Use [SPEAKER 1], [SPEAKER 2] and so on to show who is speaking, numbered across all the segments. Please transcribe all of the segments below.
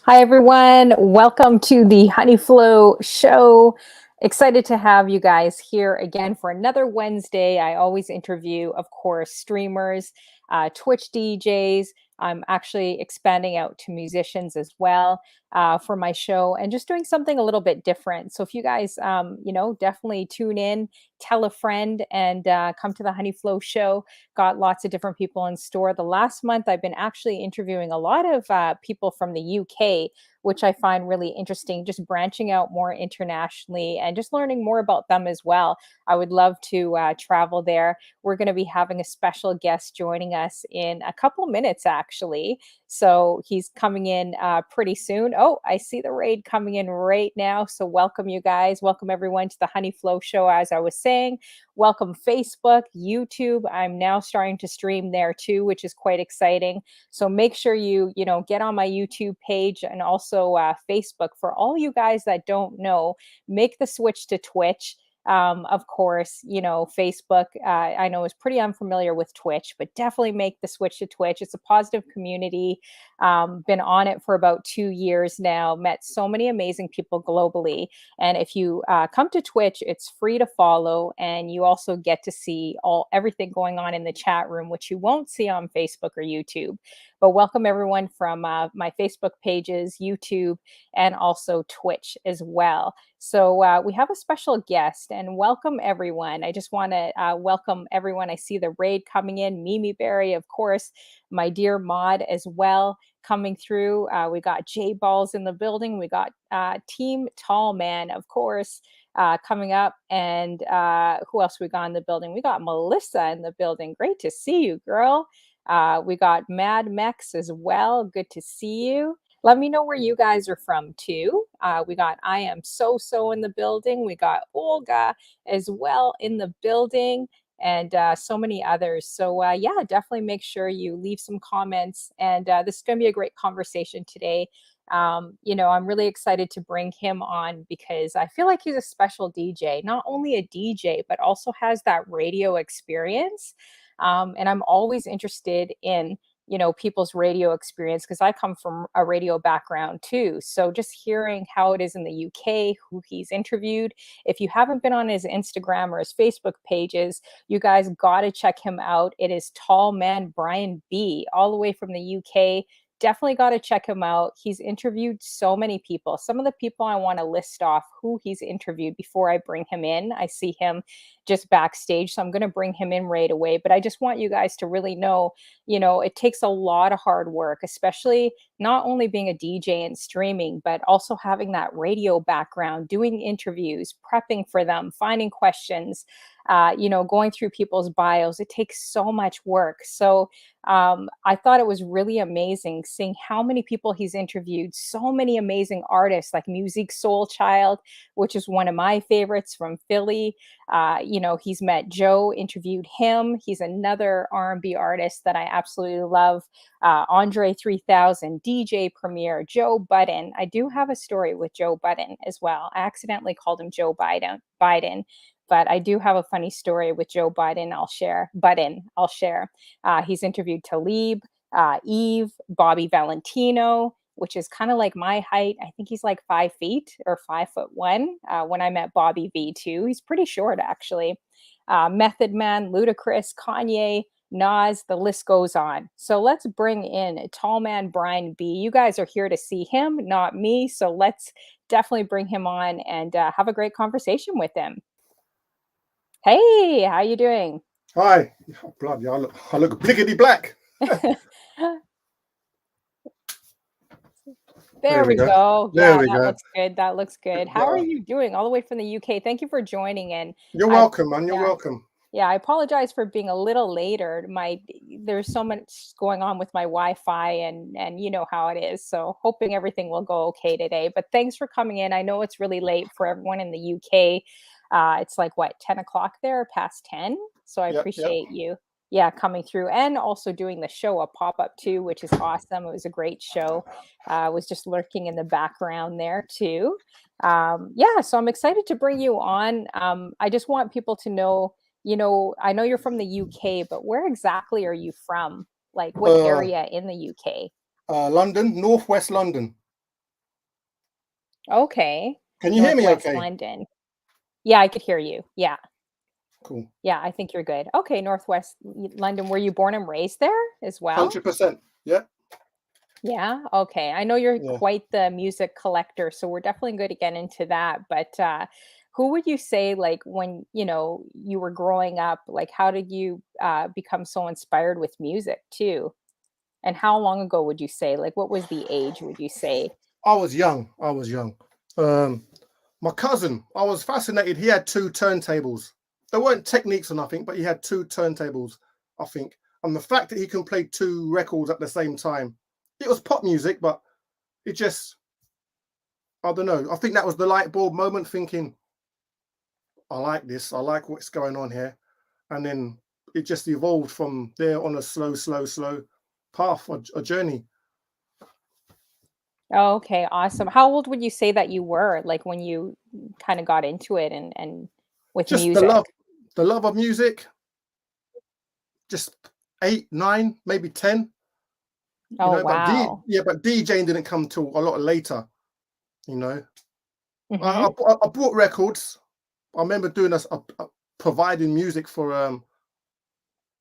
[SPEAKER 1] Hi, everyone. Welcome to the Honey Flow Show. Excited to have you guys here again for another Wednesday. I always interview, of course, streamers, Twitch DJs. I'm actually expanding out to musicians as well for my show and just doing something a little bit different. So if you guys, definitely tune in, tell a friend, and come to the Honey Flow Show. Got lots of different people in store. The last month, I've been actually interviewing a lot of people from the UK, which I find really interesting, just branching out more internationally and just learning more about them as well. I would love to travel there. We're going to be having a special guest joining us in a couple minutes, actually. So he's coming in pretty soon. Oh, I see the raid coming in right now. So welcome, you guys. Welcome, everyone, to the Honey Flow Show, as I was saying. Welcome, Facebook, YouTube. I'm now starting to stream there too, which is quite exciting. So make sure you get on my YouTube page and also Facebook. For all you guys that don't know, make the switch to Twitch. Of course, Facebook, I know is pretty unfamiliar with Twitch, but definitely make the switch to Twitch. It's a positive community. Been on it for about 2 years now, met so many amazing people globally. And if you come to Twitch, it's free to follow, and you also get to see everything going on in the chat room, which you won't see on Facebook or YouTube. But welcome everyone from my Facebook pages, YouTube, and also Twitch as well. So we have a special guest, and welcome everyone. I just want to welcome everyone. I see the raid coming in. Mimi Berry, of course, my dear Maud as well coming through. We got J Balls in the building. We got Team Tallman, of course, coming up. And who else we got in the building? We got Melissa in the building. Great to see you, girl. We got Mad Mex as well. Good to see you. Let me know where you guys are from too. We got I Am So in the building. We got Olga as well in the building, and so many others. So yeah, definitely make sure you leave some comments. And this is going to be a great conversation today. I'm really excited to bring him on because I feel like he's a special DJ, not only a DJ, but also has that radio experience. And I'm always interested in people's radio experience because I come from a radio background too. So just hearing how it is in the UK, who he's interviewed. If you haven't been on his Instagram or his Facebook pages, you guys got to check him out. It is Tallmanbryanb, all the way from the UK. Definitely got to check him out. He's interviewed so many people. Some of the people I want to list off who he's interviewed before I bring him in. I see him just backstage, so I'm going to bring him in right away. But I just want you guys to really know, it takes a lot of hard work, especially not only being a DJ and streaming, but also having that radio background, doing interviews, prepping for them, finding questions, going through people's bios. It takes so much work. So I thought it was really amazing seeing how many people he's interviewed, so many amazing artists like Musiq Soulchild, which is one of my favorites from Philly. He's met Joe, interviewed him. He's another R&B artist that I absolutely love. Andre 3000, DJ Premier, Joe Budden. I do have a story with Joe Budden as well. I accidentally called him Joe Biden, but I do have a funny story with Joe Biden. I'll share. He's interviewed Talib, Eve, Bobby Valentino, which is kind of like my height. I think he's like 5 feet or 5'1". When I met Bobby V2, he's pretty short actually. Method Man, Ludacris, Kanye, Nas, the list goes on. So let's bring in Tallmanbryanb. You guys are here to see him, not me. So let's definitely bring him on and have a great conversation with him. Hey, how you doing?
[SPEAKER 2] Hi. Oh, bloody, I look blickety black.
[SPEAKER 1] There we go.
[SPEAKER 2] There
[SPEAKER 1] Yeah,
[SPEAKER 2] we
[SPEAKER 1] that
[SPEAKER 2] go.
[SPEAKER 1] looks good. That looks good. How are you doing all the way from the UK? Thank you for joining in.
[SPEAKER 2] You're
[SPEAKER 1] I
[SPEAKER 2] welcome, man. You're
[SPEAKER 1] yeah,
[SPEAKER 2] welcome.
[SPEAKER 1] yeah, I apologize for being a little later. There's so much going on with my Wi-Fi and you know how it is. So hoping everything will go okay today. But thanks for coming in. I know it's really late for everyone in the UK. It's like what, 10 o'clock there, past 10. So I
[SPEAKER 2] Yep.
[SPEAKER 1] appreciate you, yeah, coming through and also doing the show a pop-up too, which is awesome. It was a great show. Was just lurking in the background there too. Yeah, so I'm excited to bring you on. I just want people to know, I know you're from the UK, but where exactly are you from? Like what area in the UK?
[SPEAKER 2] London, northwest London.
[SPEAKER 1] Okay.
[SPEAKER 2] Can you hear me
[SPEAKER 1] Northwest
[SPEAKER 2] okay?
[SPEAKER 1] London. Yeah, I could hear you. Yeah.
[SPEAKER 2] Cool.
[SPEAKER 1] Yeah, I think you're good. Okay, Northwest London. Were you born and raised there as well?
[SPEAKER 2] 100%. Yeah.
[SPEAKER 1] Yeah. Okay. I know you're
[SPEAKER 2] Yeah.
[SPEAKER 1] quite the music collector, so we're definitely going to get into that. But who would you say, like, when you were growing up, like, how did you become so inspired with music too? And how long ago would you say? Like, what was the age? Would you say?
[SPEAKER 2] I was young. I was young. Um, my cousin, I was fascinated. He had two turntables. There weren't techniques or nothing, but he had two turntables, I think. And the fact that he can play two records at the same time, it was pop music, but it just, I don't know. I think that was the light bulb moment, thinking, I like this. I like what's going on here. And then it just evolved from there on a slow path, a journey.
[SPEAKER 1] Oh, okay, awesome. How old would you say that you were, like, when you kind of got into it and with
[SPEAKER 2] Just
[SPEAKER 1] music?
[SPEAKER 2] the love of music, just 8, 9, maybe 10,
[SPEAKER 1] Oh, wow.
[SPEAKER 2] but DJing didn't come till a lot later, you know.
[SPEAKER 1] Hmm.
[SPEAKER 2] I bought records. I remember doing providing music for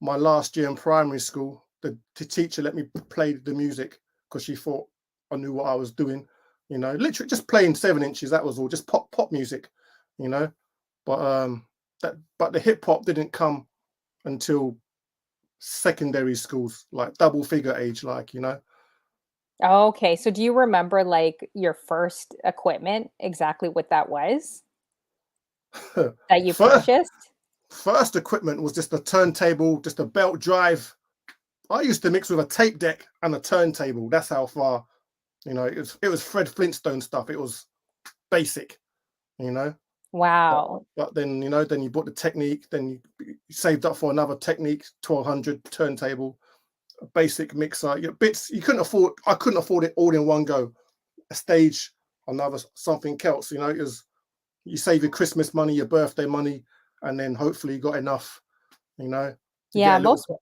[SPEAKER 2] my last year in primary school. The teacher let me play the music because she thought I knew what I was doing, literally just playing 7 inches. That was all, just pop music, you know. But but the hip hop didn't come until secondary schools, like double figure age,
[SPEAKER 1] Okay, so do you remember, like, your first equipment, exactly what that was that you
[SPEAKER 2] first
[SPEAKER 1] purchased?
[SPEAKER 2] first equipment was just a turntable, just a belt drive. I used to mix with a tape deck and a turntable. That's how far, it was Fred Flintstone stuff. It was basic, you know. But
[SPEAKER 1] Wow.
[SPEAKER 2] but then then you bought the technique, then you saved up for another technique, 1200 turntable, a basic mixer, bits you couldn't afford. I couldn't afford it all in one go. A stage, another something else. It was, you save your Christmas money, your birthday money, and then hopefully you got enough, you know, to
[SPEAKER 1] Yeah,
[SPEAKER 2] get a little.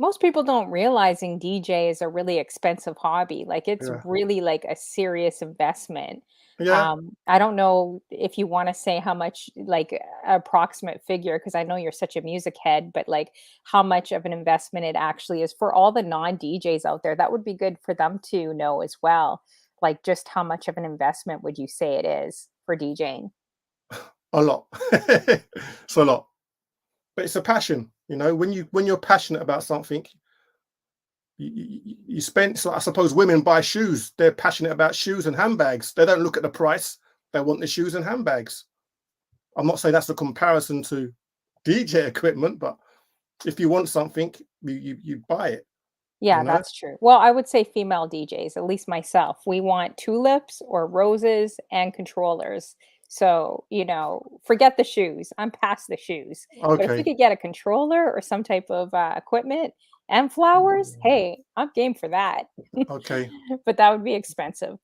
[SPEAKER 1] most people don't realizing DJ is a really expensive hobby. Like, it's
[SPEAKER 2] Yeah,
[SPEAKER 1] really like a serious investment.
[SPEAKER 2] yeah.
[SPEAKER 1] I don't know if you want to say how much, like, approximate figure, because I know you're such a music head, but like how much of an investment it actually is for all the non-DJs out there. That would be good for them to know as well. Like, just how much of an investment would you say it is for DJing?
[SPEAKER 2] A lot. It's a lot, but it's a passion. When you're passionate about something, you spend. So I suppose women buy shoes. They're passionate about shoes and handbags. They don't look at the price. They want the shoes and handbags. I'm not saying that's a comparison to DJ equipment, but if you want something, you buy it. You
[SPEAKER 1] Yeah,
[SPEAKER 2] know.
[SPEAKER 1] that's true. Well, I would say female DJs, at least myself. We want tulips or roses and controllers. So, forget the shoes. I'm past the shoes. But if we
[SPEAKER 2] Okay.
[SPEAKER 1] could get a controller or some type of equipment and flowers, hey, I'm game for that.
[SPEAKER 2] Okay.
[SPEAKER 1] But that would be expensive.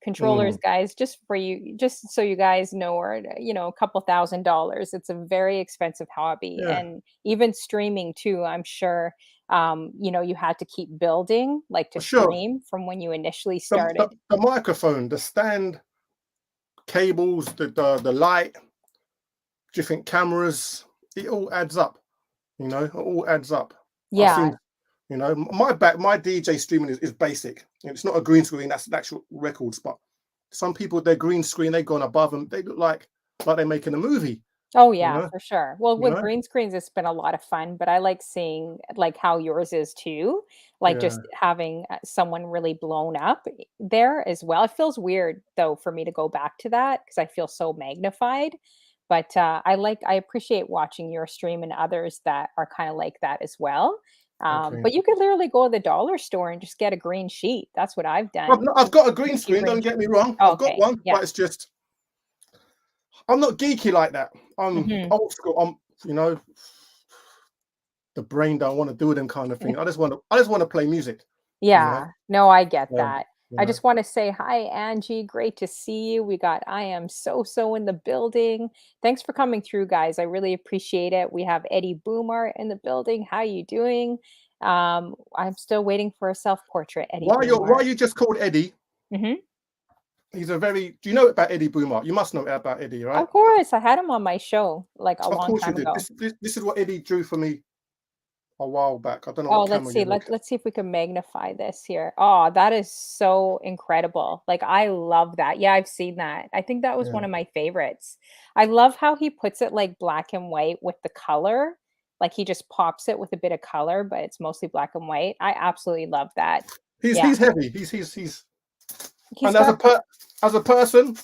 [SPEAKER 1] Controllers,
[SPEAKER 2] Mm,
[SPEAKER 1] guys, just for you, just so you guys know, are a couple $1,000s. It's a very expensive hobby,
[SPEAKER 2] yeah.
[SPEAKER 1] and even streaming too. I'm sure you had to keep building, like, to
[SPEAKER 2] Sure.
[SPEAKER 1] stream from when you initially
[SPEAKER 2] The, the,
[SPEAKER 1] started.
[SPEAKER 2] the microphone, the stand, cables, the light, different cameras, it all adds up. It all adds up. I've
[SPEAKER 1] Yeah.
[SPEAKER 2] seen, my DJ streaming is basic. It's not a green screen, that's the actual records. But some people, their green screen, they've gone above and they look like they're making a movie,
[SPEAKER 1] Oh,
[SPEAKER 2] you
[SPEAKER 1] yeah,
[SPEAKER 2] know,
[SPEAKER 1] for sure. Well,
[SPEAKER 2] you
[SPEAKER 1] with
[SPEAKER 2] know?
[SPEAKER 1] green screens, it's been a lot of fun, but I like seeing, like, how yours is too. Like,
[SPEAKER 2] Yeah.
[SPEAKER 1] just having someone really blown up there as well. It feels weird though for me to go back to that because I feel so magnified. But I appreciate watching your stream and others that are kind of like that as well.
[SPEAKER 2] Okay.
[SPEAKER 1] But you could literally go to the dollar store and just get a green sheet. That's what I've done.
[SPEAKER 2] I've got a green
[SPEAKER 1] A few
[SPEAKER 2] screen,
[SPEAKER 1] green
[SPEAKER 2] don't get me
[SPEAKER 1] sheets.
[SPEAKER 2] wrong.
[SPEAKER 1] Oh,
[SPEAKER 2] I've got
[SPEAKER 1] okay.
[SPEAKER 2] one,
[SPEAKER 1] Yeah.
[SPEAKER 2] but it's just, I'm not geeky like that. I'm
[SPEAKER 1] Hmm.
[SPEAKER 2] old school. The brain don't want to do them kind of thing. I just want to play music, you know.
[SPEAKER 1] Yeah, no, I get
[SPEAKER 2] Um,
[SPEAKER 1] that.
[SPEAKER 2] you
[SPEAKER 1] I
[SPEAKER 2] know.
[SPEAKER 1] just want to say hi, Angie. Great to see you. We got I am so in the building. Thanks for coming through, guys. I really appreciate it. We have Eddie Boomer in the building. How you doing? I'm still waiting for a self portrait, Eddie
[SPEAKER 2] Why
[SPEAKER 1] Boomer.
[SPEAKER 2] you just called Eddie?
[SPEAKER 1] Hmm.
[SPEAKER 2] He's a very. Do you know about Eddie Boomer? You must know about Eddie, right?
[SPEAKER 1] Of course, I had him on my show like a
[SPEAKER 2] Of
[SPEAKER 1] long
[SPEAKER 2] course you
[SPEAKER 1] time
[SPEAKER 2] did.
[SPEAKER 1] ago.
[SPEAKER 2] This is what Eddie drew for me a while back. I don't know
[SPEAKER 1] Oh,
[SPEAKER 2] what
[SPEAKER 1] let's
[SPEAKER 2] camera
[SPEAKER 1] see.
[SPEAKER 2] you're looking.
[SPEAKER 1] Let's see if we can magnify this here. Oh, that is so incredible. Like I love that. Yeah, I've seen that. I think that was one
[SPEAKER 2] Yeah.
[SPEAKER 1] of my favorites. I love how he puts it like black and white with the color. Like he just pops it with a bit of color, but it's mostly black and white. I absolutely love that. Yeah.
[SPEAKER 2] He's heavy. He's
[SPEAKER 1] He's
[SPEAKER 2] and
[SPEAKER 1] got
[SPEAKER 2] as a person,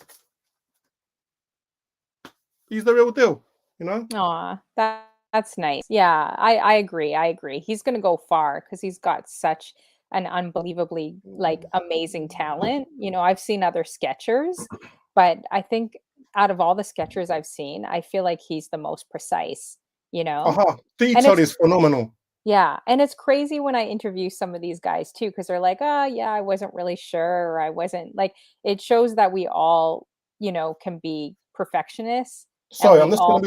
[SPEAKER 2] he's the real deal. You know.
[SPEAKER 1] aw, that's nice. Yeah, I agree. I agree. He's gonna go far because he's got such an unbelievably like amazing talent. I've seen other sketchers, but I think out of all the sketchers I've seen, I feel like he's the most precise, you know?
[SPEAKER 2] Aha.
[SPEAKER 1] And
[SPEAKER 2] Detail
[SPEAKER 1] it's
[SPEAKER 2] is phenomenal.
[SPEAKER 1] yeah, and it's crazy when I interview some of these guys too, because they're like, "Oh, yeah, I wasn't really sure," or "I wasn't," like, it shows that we all, can be perfectionists and
[SPEAKER 2] Sorry,
[SPEAKER 1] we all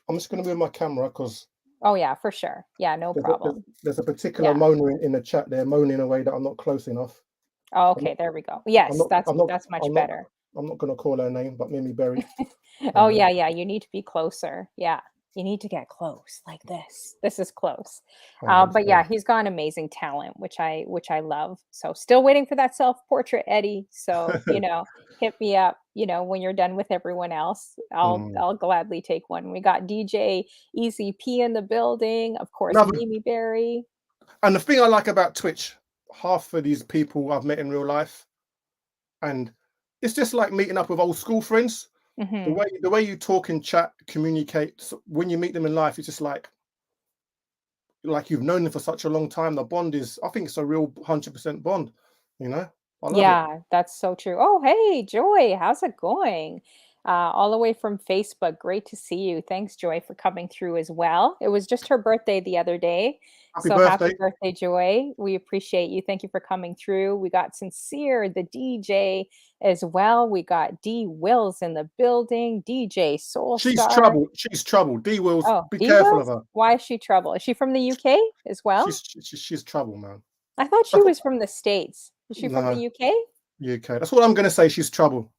[SPEAKER 2] I'm just gonna move my camera because
[SPEAKER 1] oh, yeah, for sure. Yeah, no
[SPEAKER 2] there's a
[SPEAKER 1] problem.
[SPEAKER 2] there's a particular
[SPEAKER 1] Yeah.
[SPEAKER 2] moaner in the chat there, moaning in a way that I'm not close enough.
[SPEAKER 1] Oh,
[SPEAKER 2] I'm not
[SPEAKER 1] okay, there we go.
[SPEAKER 2] I'm
[SPEAKER 1] Yes,
[SPEAKER 2] not
[SPEAKER 1] that's
[SPEAKER 2] I'm not
[SPEAKER 1] that's much
[SPEAKER 2] I'm not
[SPEAKER 1] better.
[SPEAKER 2] I'm not gonna call her name, but Mimi Berry.
[SPEAKER 1] Oh,
[SPEAKER 2] Uh,
[SPEAKER 1] yeah, yeah, you need to be closer. Yeah, you need to get close like this. This is close.
[SPEAKER 2] I hope
[SPEAKER 1] But yeah,
[SPEAKER 2] so.
[SPEAKER 1] he's got amazing talent, which I love. So still waiting for that self-portrait, Eddie. So, hit me up, when you're done with everyone else. I'll
[SPEAKER 2] Mm.
[SPEAKER 1] I'll gladly take one. We got DJ ECP in the building, of course,
[SPEAKER 2] Another
[SPEAKER 1] Mimi Berry.
[SPEAKER 2] and the thing I like about Twitch, half of these people I've met in real life, and it's just like meeting up with old school friends. The
[SPEAKER 1] Mhm.
[SPEAKER 2] way you talk and chat, communicate, when you meet them in life, it's just like you've known them for such a long time. The bond is, I think it's a real 100% bond. You know, I love it.
[SPEAKER 1] Yeah, that's so true. Oh, hey, Joy, how's it going? All the way from Facebook. Great to see you. Thanks, Joy, for coming through as well. It was just her birthday the other day.
[SPEAKER 2] Happy
[SPEAKER 1] So happy
[SPEAKER 2] birthday.
[SPEAKER 1] birthday, Joy. We appreciate you. Thank you for coming through. We got Sincere, the DJ, as well. We got D Wills in the building, DJ
[SPEAKER 2] She's
[SPEAKER 1] Soulstar.
[SPEAKER 2] trouble. She's trouble. D Wills,
[SPEAKER 1] Oh,
[SPEAKER 2] be
[SPEAKER 1] D
[SPEAKER 2] careful of
[SPEAKER 1] Wills?
[SPEAKER 2] her.
[SPEAKER 1] Why is she trouble? Is she from the UK as well?
[SPEAKER 2] She's trouble, man.
[SPEAKER 1] I thought she
[SPEAKER 2] That's what,
[SPEAKER 1] was from the States. Is she from the
[SPEAKER 2] no,
[SPEAKER 1] UK?
[SPEAKER 2] UK. That's what I'm gonna say. She's trouble.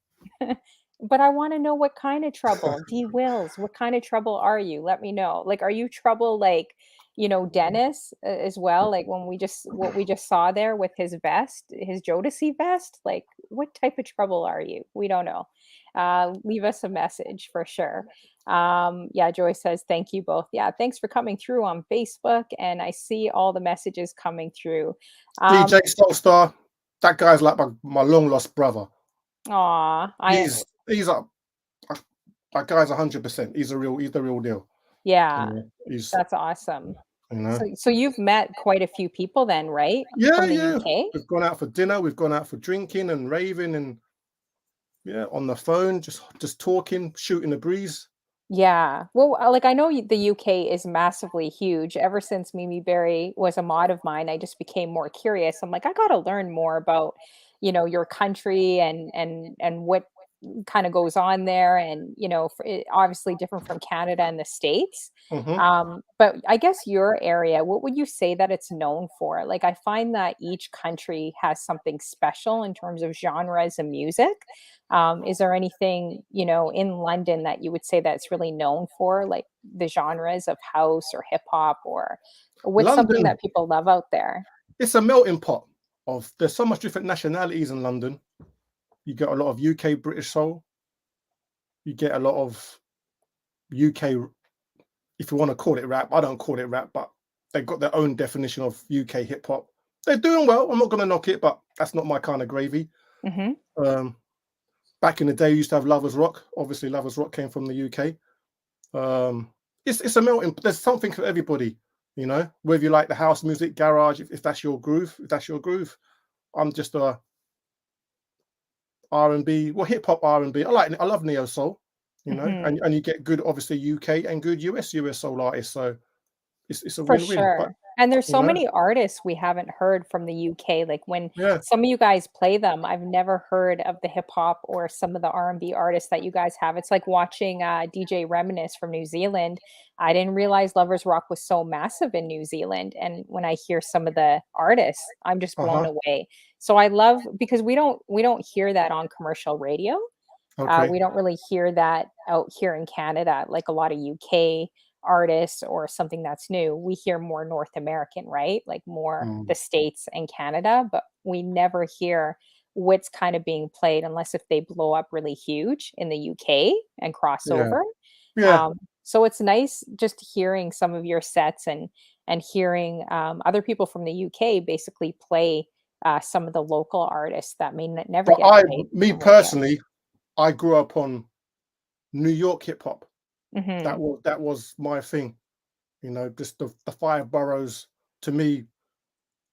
[SPEAKER 1] But I wanna know what kind of trouble. D. Wills, what kind of trouble are you? Let me know. Like, are you trouble like, Dennis as well? Like when what we just saw there with his vest, his Jodeci vest? Like, what type of trouble are you? We don't know. Leave us a message for sure. Yeah, Joy says, thank you both. Yeah, thanks for coming through on Facebook. And I see all the messages coming through.
[SPEAKER 2] DJ Soulstar. That guy's like my long lost brother.
[SPEAKER 1] Aw,
[SPEAKER 2] He's a that guy's 100%. He's the real deal. You
[SPEAKER 1] yeah,
[SPEAKER 2] know, he's
[SPEAKER 1] that's awesome.
[SPEAKER 2] you know.
[SPEAKER 1] So you've met quite a few people then, right?
[SPEAKER 2] Yeah,
[SPEAKER 1] From the
[SPEAKER 2] yeah.
[SPEAKER 1] UK?
[SPEAKER 2] We've gone out for dinner. We've gone out for drinking and raving and yeah, on the phone, just talking, shooting the breeze.
[SPEAKER 1] Yeah. Well, like I know the UK is massively huge. Ever since Mimi Berry was a mod of mine, I just became more curious. I'm like, I got to learn more about, your country and what kind of goes on there, and obviously different from Canada and the States.
[SPEAKER 2] Hmm.
[SPEAKER 1] But I guess your area, what would you say that it's known for? Like, I find that each country has something special in terms of genres of music. Is there anything, in London that you would say that's really known for, like the genres of house or hip hop, or what's something
[SPEAKER 2] London,
[SPEAKER 1] that people love out there?
[SPEAKER 2] it's a melting pot of there's so much different nationalities in London. You get a lot of UK British soul. You get a lot of UK, if you want to call it rap. I don't call it rap, but they've got their own definition of UK hip hop. They're doing well. I'm not going to knock it, but that's not my kind of gravy.
[SPEAKER 1] Hmm.
[SPEAKER 2] Um, Back in the day, we used to have Lovers Rock. Obviously, Lovers Rock came from the UK. Um, it's a melting. There's something for everybody, Whether you like the house music, garage, if that's your groove, I'm just a R&B, well, hip hop R&B. I love neo soul,
[SPEAKER 1] Hmm.
[SPEAKER 2] and you get good, obviously UK and good US soul artists. So it's a
[SPEAKER 1] For
[SPEAKER 2] win-win. But
[SPEAKER 1] sure. And there's
[SPEAKER 2] you
[SPEAKER 1] so
[SPEAKER 2] know.
[SPEAKER 1] many artists we haven't heard from the UK, like, when
[SPEAKER 2] Yeah.
[SPEAKER 1] some of you guys play them, I've never heard of the hip hop or some of the R&B artists that you guys have. It's like watching, DJ Reminisce from New Zealand. I didn't realize Lovers Rock was so massive in New Zealand, and when I hear some of the artists, I'm just blown
[SPEAKER 2] Uh-huh.
[SPEAKER 1] away. So I love because we don't hear that on commercial radio.
[SPEAKER 2] Okay.
[SPEAKER 1] We don't really hear that out here in Canada, like a lot of UK artists or something that's new. We hear more North American, right? Like more
[SPEAKER 2] Mm.
[SPEAKER 1] the States and Canada, but we never hear what's kind of being played unless if they blow up really huge in the UK and cross
[SPEAKER 2] Yeah.
[SPEAKER 1] over.
[SPEAKER 2] Yeah.
[SPEAKER 1] So it's nice just hearing some of your sets and hearing other people from the UK basically play some of the local artists that may never
[SPEAKER 2] But
[SPEAKER 1] get played
[SPEAKER 2] me
[SPEAKER 1] on radio.
[SPEAKER 2] personally, I grew up on New York hip hop.
[SPEAKER 1] Hmm.
[SPEAKER 2] That was my thing. You know, just the five boroughs. To me,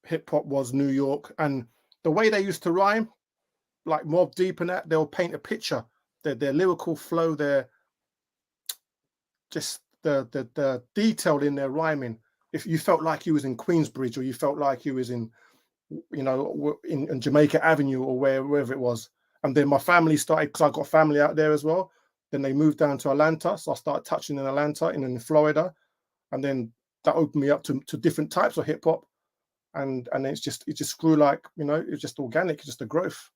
[SPEAKER 2] hip hop was New York, and the way they used to rhyme, like Mobb Deep and that, they'll paint a picture. Their lyrical flow, their just the detail in their rhyming. If you felt like you was in Queensbridge, or you felt like you was in, you know, in Jamaica Avenue, or wherever it was. And then my family started, because I got family out there as well. Then they moved down to Atlanta, so I started touching in Atlanta and in Florida, and then that opened me up to different types of hip hop, and it just grew, like, you know, it's just organic, just a growth,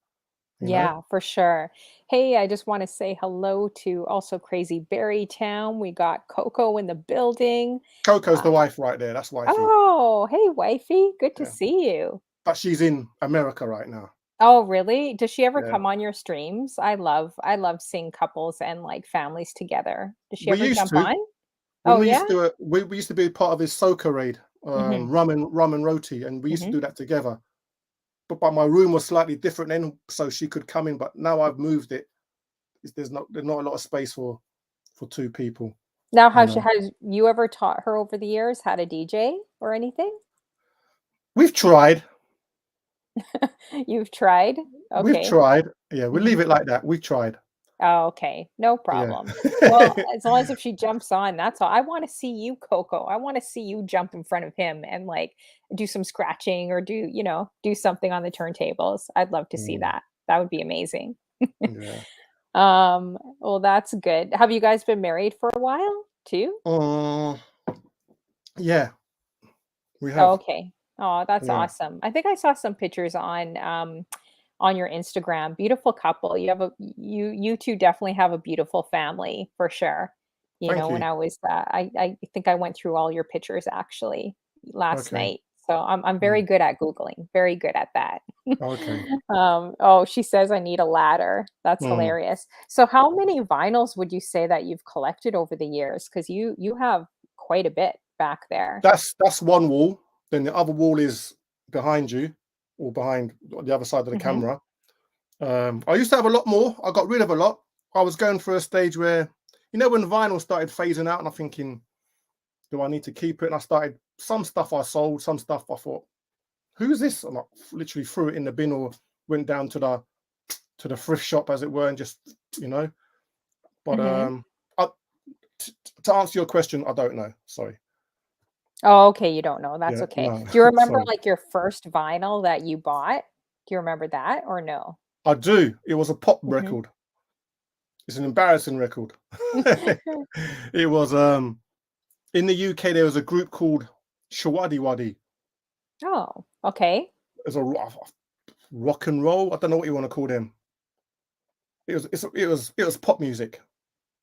[SPEAKER 2] you know.
[SPEAKER 1] Yeah, for sure. Hey, I just want to say hello to also Crazy Berry Town. We got Coco in the building.
[SPEAKER 2] Coco's
[SPEAKER 1] Uh,
[SPEAKER 2] the wife right there. That's wifey.
[SPEAKER 1] oh, hey, wifey. Good to
[SPEAKER 2] Yeah,
[SPEAKER 1] see you.
[SPEAKER 2] but she's in America right now.
[SPEAKER 1] Oh, really? Does she ever
[SPEAKER 2] Yeah,
[SPEAKER 1] come on your streams? I love seeing couples and like families together. Does she
[SPEAKER 2] we
[SPEAKER 1] ever
[SPEAKER 2] used
[SPEAKER 1] jump
[SPEAKER 2] to
[SPEAKER 1] on?
[SPEAKER 2] when
[SPEAKER 1] Oh,
[SPEAKER 2] we
[SPEAKER 1] yeah?
[SPEAKER 2] used to do it. We used to be part of this soca raid,
[SPEAKER 1] Hmm.
[SPEAKER 2] rum and roti, and we used to
[SPEAKER 1] Hmm.
[SPEAKER 2] do that together. But my room was slightly different then, so she could come in. But now I've moved it. There's not a lot of space for two people.
[SPEAKER 1] Now,
[SPEAKER 2] You
[SPEAKER 1] has
[SPEAKER 2] know,
[SPEAKER 1] you ever taught her over the years how to DJ or anything?
[SPEAKER 2] we've tried.
[SPEAKER 1] You've tried?
[SPEAKER 2] We've
[SPEAKER 1] Okay.
[SPEAKER 2] tried. Yeah, we'll leave
[SPEAKER 1] Mhm.
[SPEAKER 2] it like that. We've tried.
[SPEAKER 1] Oh, okay. No
[SPEAKER 2] Yeah.
[SPEAKER 1] problem. Well, as long as if she jumps on, that's all. I wanna see you, Coco. I wanna see you jump in front of him and, like, do some scratching or do something on the turntables. I'd love to see
[SPEAKER 2] Mm,
[SPEAKER 1] that. That would be amazing.
[SPEAKER 2] yeah.
[SPEAKER 1] Well, that's good. Have you guys been married for a while too?
[SPEAKER 2] Uh, yeah, we
[SPEAKER 1] Oh,
[SPEAKER 2] have.
[SPEAKER 1] okay. Oh, that's
[SPEAKER 2] Yeah.
[SPEAKER 1] awesome. I think I saw some pictures on your Instagram. Beautiful couple. You two definitely have a beautiful family for sure.
[SPEAKER 2] Thank
[SPEAKER 1] When
[SPEAKER 2] you.
[SPEAKER 1] I was I think I went through all your pictures actually last
[SPEAKER 2] Okay.
[SPEAKER 1] night. So I'm very
[SPEAKER 2] Mm,
[SPEAKER 1] good at Googling. Very good at that.
[SPEAKER 2] okay.
[SPEAKER 1] Oh, she says I need a ladder. That's
[SPEAKER 2] Mm.
[SPEAKER 1] hilarious. So how many vinyls would you say that you've collected over the years? Because you have quite a bit back there.
[SPEAKER 2] That's one wall. Then the other wall is behind you, or behind the other side of the
[SPEAKER 1] Mhm.
[SPEAKER 2] camera. I used to have a lot more. I got rid of a lot. I was going through a stage where, you know, when vinyl started phasing out, and I'm thinking, do I need to keep it? And I started, some stuff I sold, some stuff I thought, who's this? And I literally threw it in the bin, or went down to the thrift shop, as it were, and just, you know. But
[SPEAKER 1] Mhm.
[SPEAKER 2] I, to answer your question, I don't know. Sorry.
[SPEAKER 1] Oh, okay, you don't know, that's
[SPEAKER 2] Yeah,
[SPEAKER 1] okay.
[SPEAKER 2] no,
[SPEAKER 1] Do you remember,
[SPEAKER 2] sorry.
[SPEAKER 1] like, your first vinyl that you bought? Do you remember that or no?
[SPEAKER 2] I do. It was a pop
[SPEAKER 1] Mhm.
[SPEAKER 2] record. It's an embarrassing record. It was in the UK. There was a group called Shawadi Wadi.
[SPEAKER 1] Oh, okay.
[SPEAKER 2] It's a rock and roll. I don't know what you want to call them. It was pop music.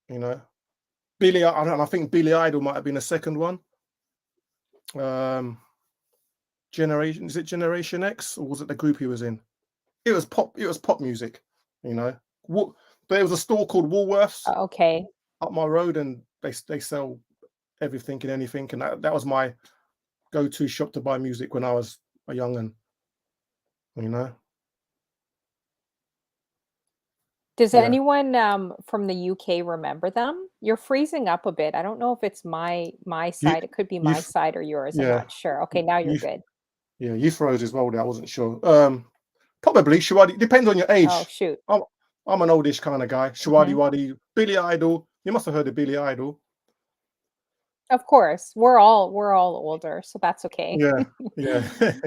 [SPEAKER 2] You know, I think Billy Idol might have been a second one. Um, Generation, is it Generation X, or was it the group he was in? It was pop. It was pop music. You know, what? There was a store called Woolworths
[SPEAKER 1] Okay.
[SPEAKER 2] up my road, and they sell everything and anything, and that was my go-to shop to buy music when I was a young, you know.
[SPEAKER 1] Does
[SPEAKER 2] Yeah.
[SPEAKER 1] anyone, from the UK remember them? You're freezing up a bit. I don't know if it's my
[SPEAKER 2] You
[SPEAKER 1] side. It could be
[SPEAKER 2] you
[SPEAKER 1] my side or yours, I'm
[SPEAKER 2] yeah.
[SPEAKER 1] not sure. Okay, now you're
[SPEAKER 2] You
[SPEAKER 1] good.
[SPEAKER 2] yeah, you froze as well there. I wasn't sure. Probably Shawadi. Depends on your
[SPEAKER 1] Oh,
[SPEAKER 2] age.
[SPEAKER 1] shoot.
[SPEAKER 2] I'm an oldish kind of guy. Shawadi
[SPEAKER 1] Mhm.
[SPEAKER 2] Wadi, Billy Idol. You must have heard of Billy Idol.
[SPEAKER 1] Of course, we're all older, so that's okay.
[SPEAKER 2] Yeah, yeah.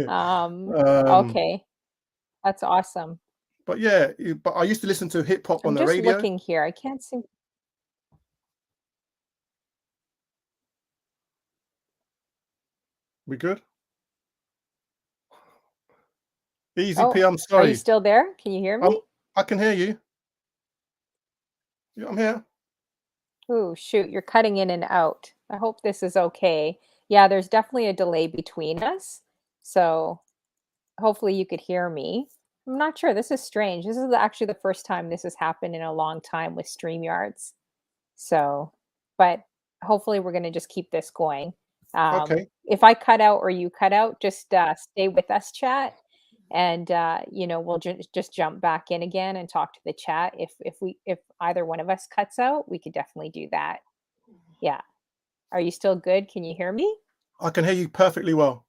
[SPEAKER 1] Um,
[SPEAKER 2] um,
[SPEAKER 1] okay, that's awesome.
[SPEAKER 2] but yeah, but I used to listen to hip hop on
[SPEAKER 1] I'm
[SPEAKER 2] the
[SPEAKER 1] just
[SPEAKER 2] radio.
[SPEAKER 1] looking here. I can't seem.
[SPEAKER 2] We good? Easy P,
[SPEAKER 1] Oh,
[SPEAKER 2] I'm
[SPEAKER 1] are you
[SPEAKER 2] sorry.
[SPEAKER 1] still there? Can you hear
[SPEAKER 2] I'm
[SPEAKER 1] me?
[SPEAKER 2] I can hear you. Yeah, I'm here.
[SPEAKER 1] Ooh, shoot, you're cutting in and out. I hope this is okay. Yeah, there's definitely a delay between us, so hopefully you could hear me. I'm not sure. This is strange. This is actually the first time this has happened in a long time with StreamYards. So, but hopefully we're going to just keep this going.
[SPEAKER 2] Okay.
[SPEAKER 1] If I cut out or you cut out, just stay with us, chat, and we'll just jump back in again and talk to the chat. If either one of us cuts out, we could definitely do that. Yeah. Are you still good? Can you hear me?
[SPEAKER 2] I can hear you perfectly well.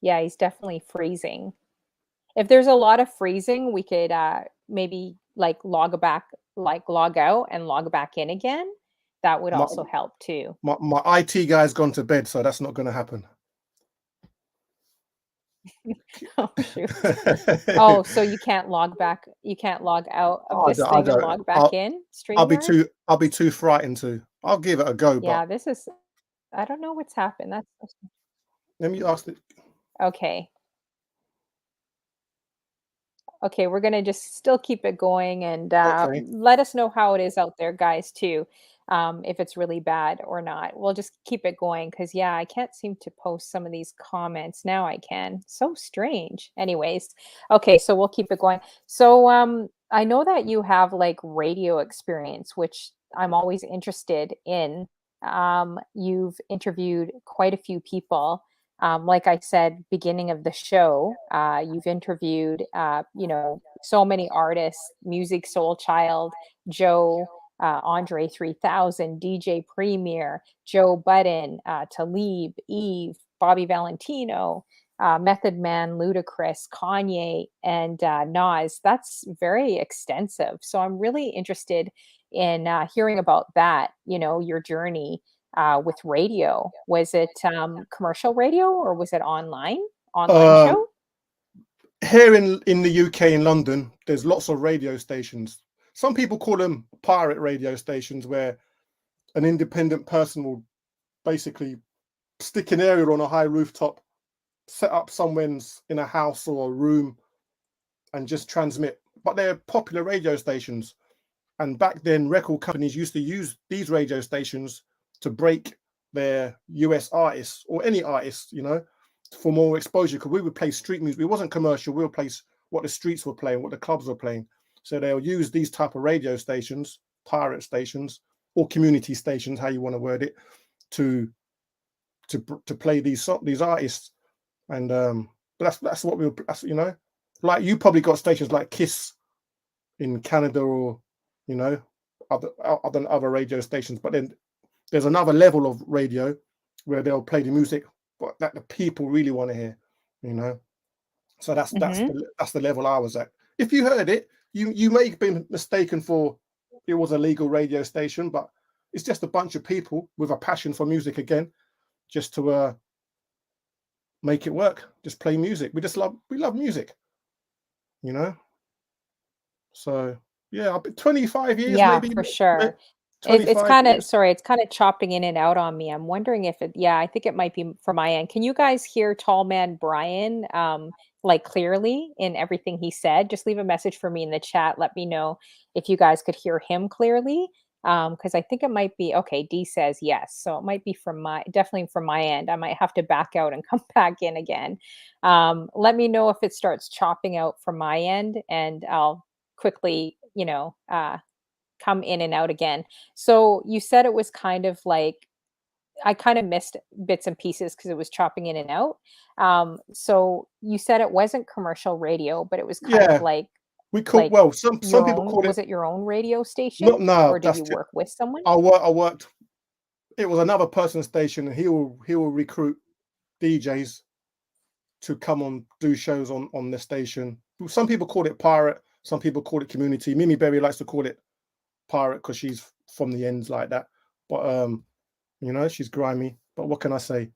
[SPEAKER 1] Yeah, he's definitely freezing. If there's a lot of freezing, we could maybe log out and log back in again. That would
[SPEAKER 2] My
[SPEAKER 1] also help too.
[SPEAKER 2] my IT guy's gone to bed, so that's not gonna happen.
[SPEAKER 1] Oh, shoot. Oh, so you can't log out of this
[SPEAKER 2] I
[SPEAKER 1] thing and
[SPEAKER 2] don't.
[SPEAKER 1] log back in, StreamYard?
[SPEAKER 2] I'll be too frightened to. I'll give it a go, but
[SPEAKER 1] Yeah, this is I don't know what's happened.
[SPEAKER 2] let me ask it.
[SPEAKER 1] Okay. Okay, we're gonna just still keep it going and
[SPEAKER 2] Okay.
[SPEAKER 1] let us know how it is out there, guys, too. If it's really bad or not. We'll just keep it going because, yeah, I can't seem to post some of these comments. Now I can. So strange. Anyways, okay, so we'll keep it going. So I know that you have like radio experience, which I'm always interested in. You've interviewed quite a few people. Like I said, beginning of the show, you've interviewed, so many artists: Musiq, Soul Child, Joe, Andre 3000, DJ Premier, Joe Budden, Talib, Eve, Bobby Valentino, Method Man, Ludacris, Kanye, and Nas. That's very extensive. So I'm really interested in hearing about that. Your journey with radio. Was it commercial radio or was it online
[SPEAKER 2] Um,
[SPEAKER 1] show?
[SPEAKER 2] Here in the UK in London, there's lots of radio stations. Some people call them pirate radio stations, where an independent person will basically stick an aerial on a high rooftop, set up someone's in a house or a room, and just transmit. But they're popular radio stations. And back then, record companies used to use these radio stations to break their US artists or any artists, for more exposure. Because we would play street music. It wasn't commercial. We would play what the streets were playing, what the clubs were playing. So they'll use these type of radio stations, pirate stations, or community stations, how you want to word it, to to play these artists. And but that's what that's like you probably got stations like Kiss in Canada, or you know other radio stations. But then there's another level of radio where they'll play the music but that the people really want to hear. You know, so
[SPEAKER 1] Hmm.
[SPEAKER 2] that's the level I was at. If you heard it, you may have been mistaken for it was a legal radio station, but it's just a bunch of people with a passion for music again, just to make it work. Just play music. We love music. You know, so yeah, I've been 25 years,
[SPEAKER 1] Yeah,
[SPEAKER 2] maybe
[SPEAKER 1] for sure. It's
[SPEAKER 2] 25
[SPEAKER 1] kind of,
[SPEAKER 2] years.
[SPEAKER 1] sorry, it's kind of chopping in and out on me. I'm wondering if yeah, I think it might be from my end. Can you guys hear Tallmanbryanb like clearly in everything he said? Just leave a message for me in the chat. Let me know if you guys could hear him clearly. Because I think it might be okay. D says yes, so it might be definitely from my end. I might have to back out and come back in again. Let me know if it starts chopping out from my end, and I'll quickly, come in and out again. So you said it was kind of like I kind of missed bits and pieces because it was chopping in and out. So you said it wasn't commercial radio, but it was kind of
[SPEAKER 2] Yeah, we call
[SPEAKER 1] like
[SPEAKER 2] well. Some
[SPEAKER 1] your
[SPEAKER 2] people
[SPEAKER 1] own.
[SPEAKER 2] call it
[SPEAKER 1] Was it your own radio
[SPEAKER 2] not
[SPEAKER 1] station,
[SPEAKER 2] now.
[SPEAKER 1] or did you work with someone?
[SPEAKER 2] I worked. It was another person's station, and he will recruit DJs to come on do shows on the station. Some people call it pirate. Some people call it community. Mimi Berry likes to call it pirate because she's from the ends like that. But you know, she's grimy. But what can I say?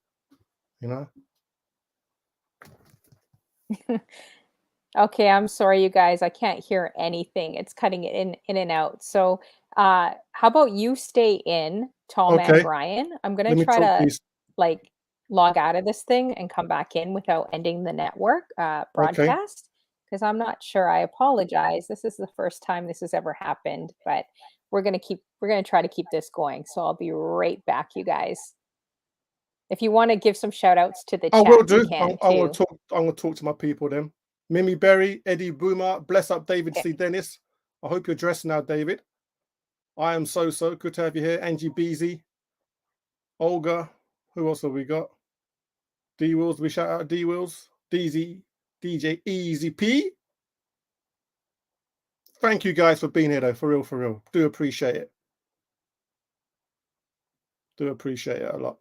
[SPEAKER 2] You know.
[SPEAKER 1] Okay, I'm sorry, you guys. I can't hear anything. It's cutting it in and out. So, how about you stay in, Tall Man
[SPEAKER 2] Okay.
[SPEAKER 1] Brian? I'm gonna
[SPEAKER 2] Let me
[SPEAKER 1] try
[SPEAKER 2] talk to
[SPEAKER 1] to
[SPEAKER 2] you.
[SPEAKER 1] like log out of this thing and come back in without ending the network
[SPEAKER 2] Okay.
[SPEAKER 1] broadcast because I'm not sure. I apologize. This is the first time this has ever happened, but we're gonna try to keep this going. So I'll be right back, you guys. If you want to give some shout outs to the
[SPEAKER 2] I will
[SPEAKER 1] chat, you
[SPEAKER 2] do.
[SPEAKER 1] can
[SPEAKER 2] I will
[SPEAKER 1] too.
[SPEAKER 2] talk. I'm gonna talk to my people then. Mimi Berry, Eddie Boomer, bless up David
[SPEAKER 1] Okay.
[SPEAKER 2] C. Dennis. I hope you're dressed now, David. I am so good to have you here. Angie Beasy, Olga. Who else have we got? D Wills. We shout out D Wills. DZ, DJ Easy P. Thank you guys for being here though. For real, for real. Do appreciate it. Do appreciate it a lot.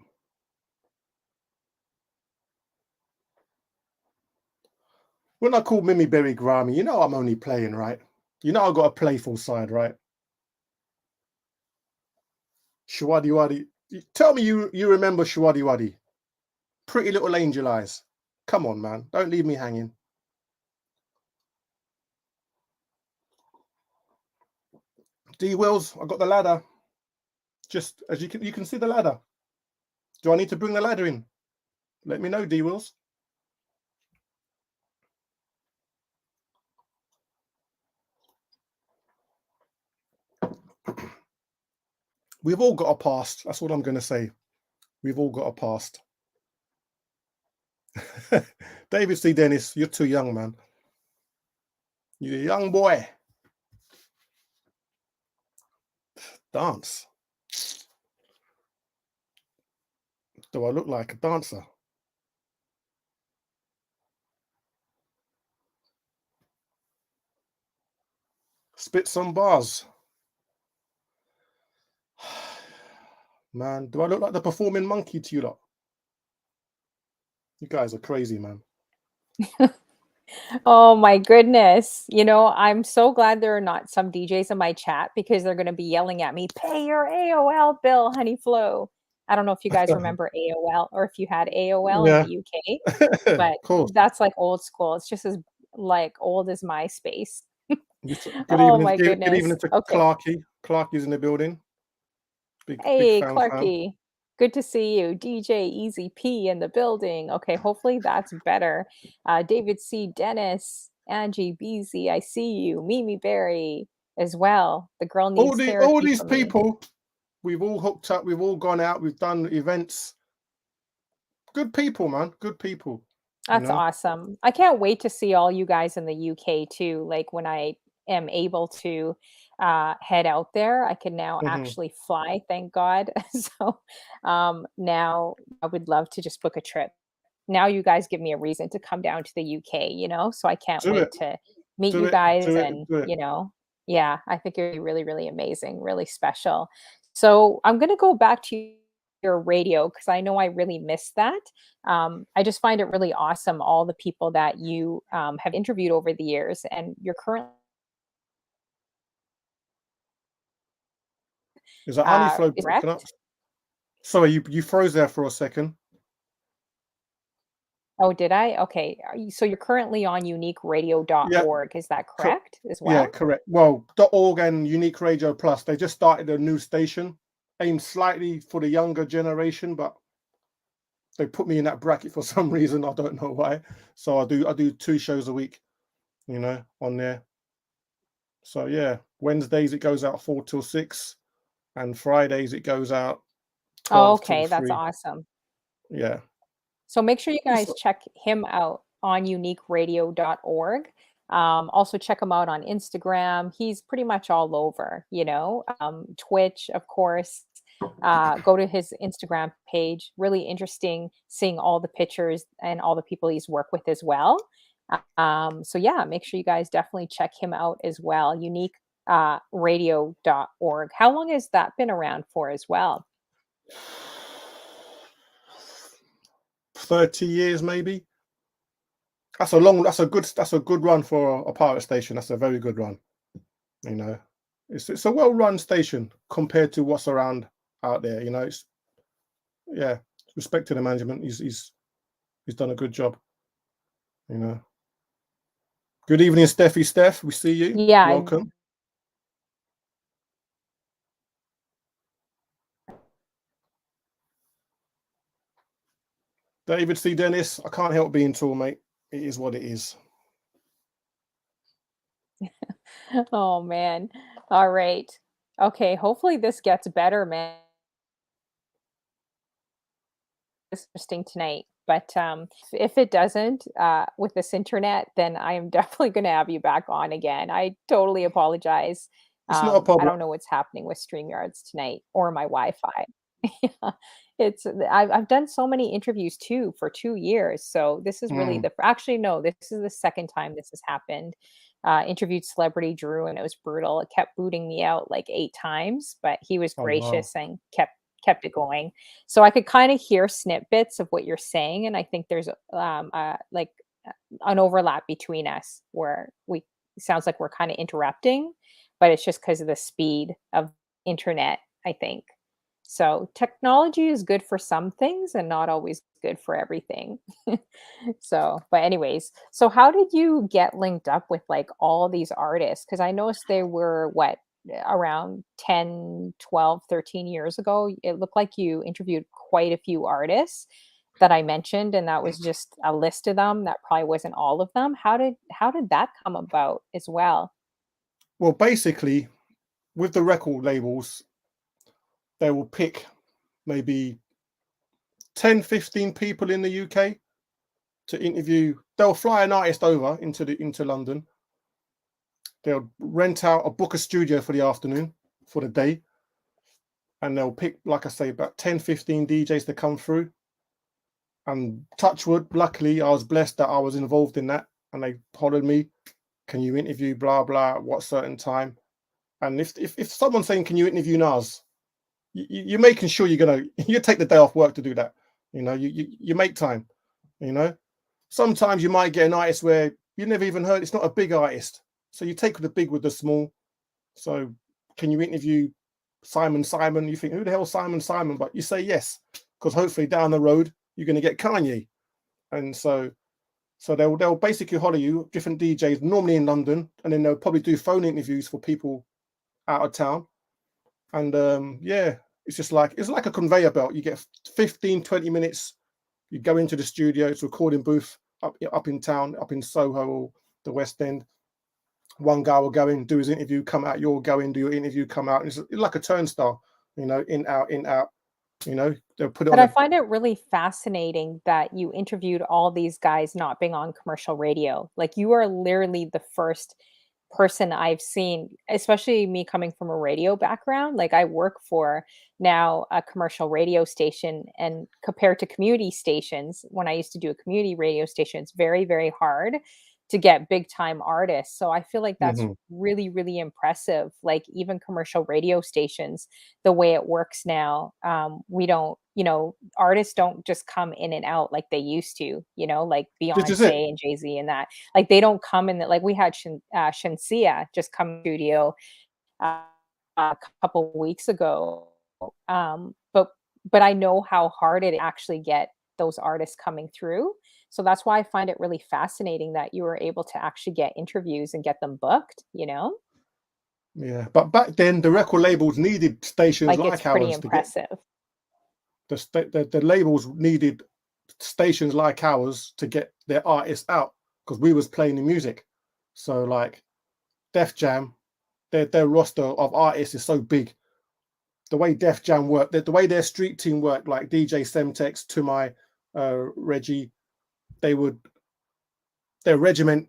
[SPEAKER 2] When I call Mimi Berry grimy, you know I'm only playing, right? You know I got a playful side, right? Shwadi Wadi. Tell me you remember Shwadi Wadi. Pretty Little Angel Eyes. Come on, man. Don't leave me hanging. D Wills, I got the ladder. Just as you can see the ladder. Do I need to bring the ladder in? Let me know, D Wills. We've all got a past. That's what I'm going to say. We've all got a past. David C. Dennis, you're too young, man. You're a young boy. Dance. Do I look like a dancer? Spit some bars. Man, do I look like the performing monkey to you lot? You guys are crazy, man.
[SPEAKER 1] Oh my goodness. You know, I'm so glad there are not some DJs in my chat because they're going to be yelling at me, pay your AOL bill, honey Flo. I don't know if you guys remember AOL or if you had AOL in the
[SPEAKER 2] Yeah,
[SPEAKER 1] UK,
[SPEAKER 2] of
[SPEAKER 1] but
[SPEAKER 2] course.
[SPEAKER 1] that's like old school. It's just as like old as MySpace.
[SPEAKER 2] Good
[SPEAKER 1] Oh
[SPEAKER 2] evening,
[SPEAKER 1] my
[SPEAKER 2] good
[SPEAKER 1] goodness.
[SPEAKER 2] evening to
[SPEAKER 1] Okay.
[SPEAKER 2] Clarky. Clarky's in the building. Big
[SPEAKER 1] Hey,
[SPEAKER 2] fan.
[SPEAKER 1] Clarky. Good to see you. DJ Easy P in the building. Okay, hopefully that's better. David C. Dennis, Angie Beasy, I see you. Mimi Berry as well. The girl needs
[SPEAKER 2] All
[SPEAKER 1] therapy
[SPEAKER 2] these
[SPEAKER 1] from me.
[SPEAKER 2] people, we've all hooked up, we've all gone out, we've done events. Good people, man. Good people. You
[SPEAKER 1] That's
[SPEAKER 2] know.
[SPEAKER 1] awesome. I can't wait to see all you guys in the UK too. Like when I am able to head out there, I can now
[SPEAKER 2] Mhm.
[SPEAKER 1] actually fly, thank God. So now I would love to just book a trip. Now you guys give me a reason to come down to the UK, you know? So I can't
[SPEAKER 2] Do it.
[SPEAKER 1] wait to meet
[SPEAKER 2] Do
[SPEAKER 1] you
[SPEAKER 2] it.
[SPEAKER 1] guys
[SPEAKER 2] Do it.
[SPEAKER 1] and,
[SPEAKER 2] Do it.
[SPEAKER 1] you know, yeah, I think it'd be really, really amazing, really special. So I'm going to go back to your radio because I know I really missed that. I just find it really awesome, all the people that you have interviewed over the years, and you're currently
[SPEAKER 2] Is that honey flow
[SPEAKER 1] is
[SPEAKER 2] breaking up?
[SPEAKER 1] correct?
[SPEAKER 2] Sorry, you froze there for a second.
[SPEAKER 1] Oh, did I? Okay. So you're currently on
[SPEAKER 2] Yeah,
[SPEAKER 1] uniqueradio.org. Is that correct as
[SPEAKER 2] yeah,
[SPEAKER 1] well?
[SPEAKER 2] correct. Well, .org and Unique Radio Plus, they just started a new station aimed slightly for the younger generation, but they put me in that bracket for some reason. I don't know why. So I do 2 shows a week, you know, on there. So yeah, Wednesdays it goes out 4 till 6, and Fridays it goes out
[SPEAKER 1] Oh,
[SPEAKER 2] 12 till
[SPEAKER 1] okay. That's
[SPEAKER 2] 3.
[SPEAKER 1] awesome.
[SPEAKER 2] Yeah.
[SPEAKER 1] So make sure you guys
[SPEAKER 2] So,
[SPEAKER 1] check him out on uniqueradio.org. Also check him out on Instagram. He's pretty much all over, you know, Twitch, of course. Go to his Instagram page. Really interesting seeing all the pictures and all the people he's worked with as well. So yeah, make sure you guys definitely check him out as well. Unique radio.org. How long has that been around for as well?
[SPEAKER 2] 30 years maybe. That's a good run for a pirate station. That's a very good run, you know. It's a well-run station compared to what's around out there. It's yeah. Respect to the management. He's done a good job. You know. Good evening, Steffi. Steph, we see you.
[SPEAKER 1] Yeah,
[SPEAKER 2] Welcome. David C. Dennis, I can't help being tall, mate. It is what it is.
[SPEAKER 1] oh man. All right. Okay, hopefully this gets better, man. It's interesting tonight. But if it doesn't, with this internet, then I am definitely going to have you back on again. I totally apologize.
[SPEAKER 2] It's not a
[SPEAKER 1] I
[SPEAKER 2] problem.
[SPEAKER 1] don't know what's happening with StreamYards tonight or my Wi-Fi. Yeah, I've done so many interviews too for 2 years. So this is really
[SPEAKER 2] Mm.
[SPEAKER 1] actually no, this is the second time this has happened. Interviewed celebrity Drew and it was brutal. It kept booting me out like 8 times, but he was
[SPEAKER 2] Oh wow.
[SPEAKER 1] gracious and kept it going. So I could kind of hear snippets of what you're saying, and I think there's like an overlap between us where we sounds like we're kind of interrupting, but it's just because of the speed of internet, I think. So technology is good for some things and not always good for everything. So, but anyways, so how did you get linked up with like all these artists? Because I noticed they were what around 10, 12, 13 years ago. It looked like you interviewed quite a few artists that I mentioned, and that was just a list of them. That probably wasn't all of them. How did that come about as well?
[SPEAKER 2] Well, basically, with the record labels, they will pick maybe 10, 15 people in the UK to interview. They'll fly an artist over into London. They'll rent out a book a studio for the afternoon, for the day, and they'll pick, like I say, about 10, 15 DJs to come through. And touch wood, luckily, I was blessed that I was involved in that, and they hollered me, "Can you interview blah blah at what certain time?" And if someone's saying, "Can you interview Nas?" You're making sure you're gonna you take the day off work to do that. You make time. You know, sometimes you might get an artist where you never even heard. It's not a big artist, so you take the big with the small. So, can you interview Simon Simon? You think, who the hell Simon Simon? But you say yes, because hopefully down the road you're going to get Kanye. And so they'll basically holler you different DJs, normally in London, and then they'll probably do phone interviews for people out of town. And yeah, it's like a conveyor belt. You get 15, 20 minutes. You go into the studio, it's recording booth up in town, up in Soho or the West End. One guy will go in, do his interview, come out. You'll go in, do your interview, come out. It's like a turnstile, in, out, in, out. They'll put it
[SPEAKER 1] But
[SPEAKER 2] on
[SPEAKER 1] I
[SPEAKER 2] a.
[SPEAKER 1] find it really fascinating that you interviewed all these guys not being on commercial radio. Like you are literally the first person I've seen, especially me coming from a radio background. Like I work for now a commercial radio station, and compared to community stations, when I used to do a community radio station, it's very, very hard to get big time artists. So I feel like that's
[SPEAKER 2] Mhm.
[SPEAKER 1] really, really impressive. Like even commercial radio stations, the way it works now, we don't, artists don't just come in and out like they used to, like
[SPEAKER 2] This is it.
[SPEAKER 1] Beyonce and Jay-Z and that. Like they don't come in that, like we had Shinsia just come to the studio uh, a couple weeks ago. But I know how hard it actually get those artists coming through. So that's why I find it really fascinating that you were able to actually get interviews and get them booked.
[SPEAKER 2] Yeah, but back then the record labels needed stations
[SPEAKER 1] Like it's
[SPEAKER 2] like
[SPEAKER 1] pretty
[SPEAKER 2] ours to get
[SPEAKER 1] impressive.
[SPEAKER 2] the labels needed stations like ours to get their artists out because we was playing the music. So like Def Jam, their roster of artists is so big. The way Def Jam work, the way their street team worked, like DJ Semtex, to my Reggie, they would their regiment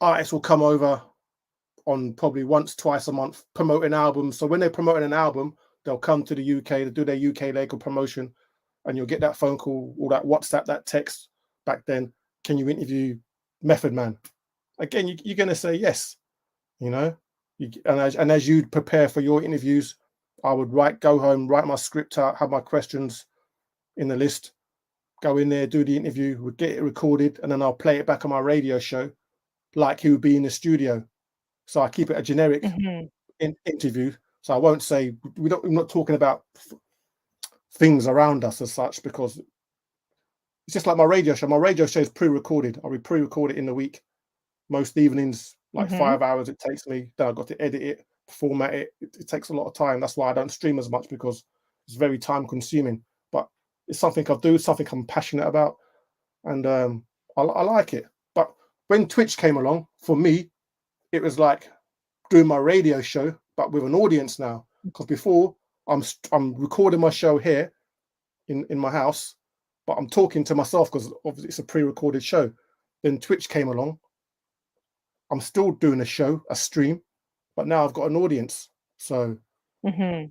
[SPEAKER 2] artists will come over on probably once, twice a month promoting albums. So when they're promoting an album, they'll come to the UK to do their UK leg of promotion, and you'll get that phone call or that WhatsApp, that text back then. Can you interview Method Man? Again, you're going to say yes. You know, and as you prepare for your interviews, I would go home, write my script out, have my questions in the list, go in there, do the interview, would get it recorded, and then I'll play it back on my radio show like he would be in the studio. So I keep it a generic
[SPEAKER 1] Mhm.
[SPEAKER 2] interview, so I won't say we're not talking about things around us as such, because it's just like my radio show. My radio show is pre-recorded. I will pre-record it in the week. Most evenings, like
[SPEAKER 1] Mm-hmm.
[SPEAKER 2] 5 hours it takes me. Then I've got to edit it, format it. It takes a lot of time. That's why I don't stream as much, because it's very time consuming. But it's something I do, something I'm passionate about, and I like it. But when Twitch came along, for me, it was like doing my radio show, but with an audience now. Because before, I'm recording my show here in my house, but I'm talking to myself because obviously it's a pre-recorded show. Then Twitch came along. I'm still doing a show, a stream, but now I've got an audience. So
[SPEAKER 1] Mm-hmm.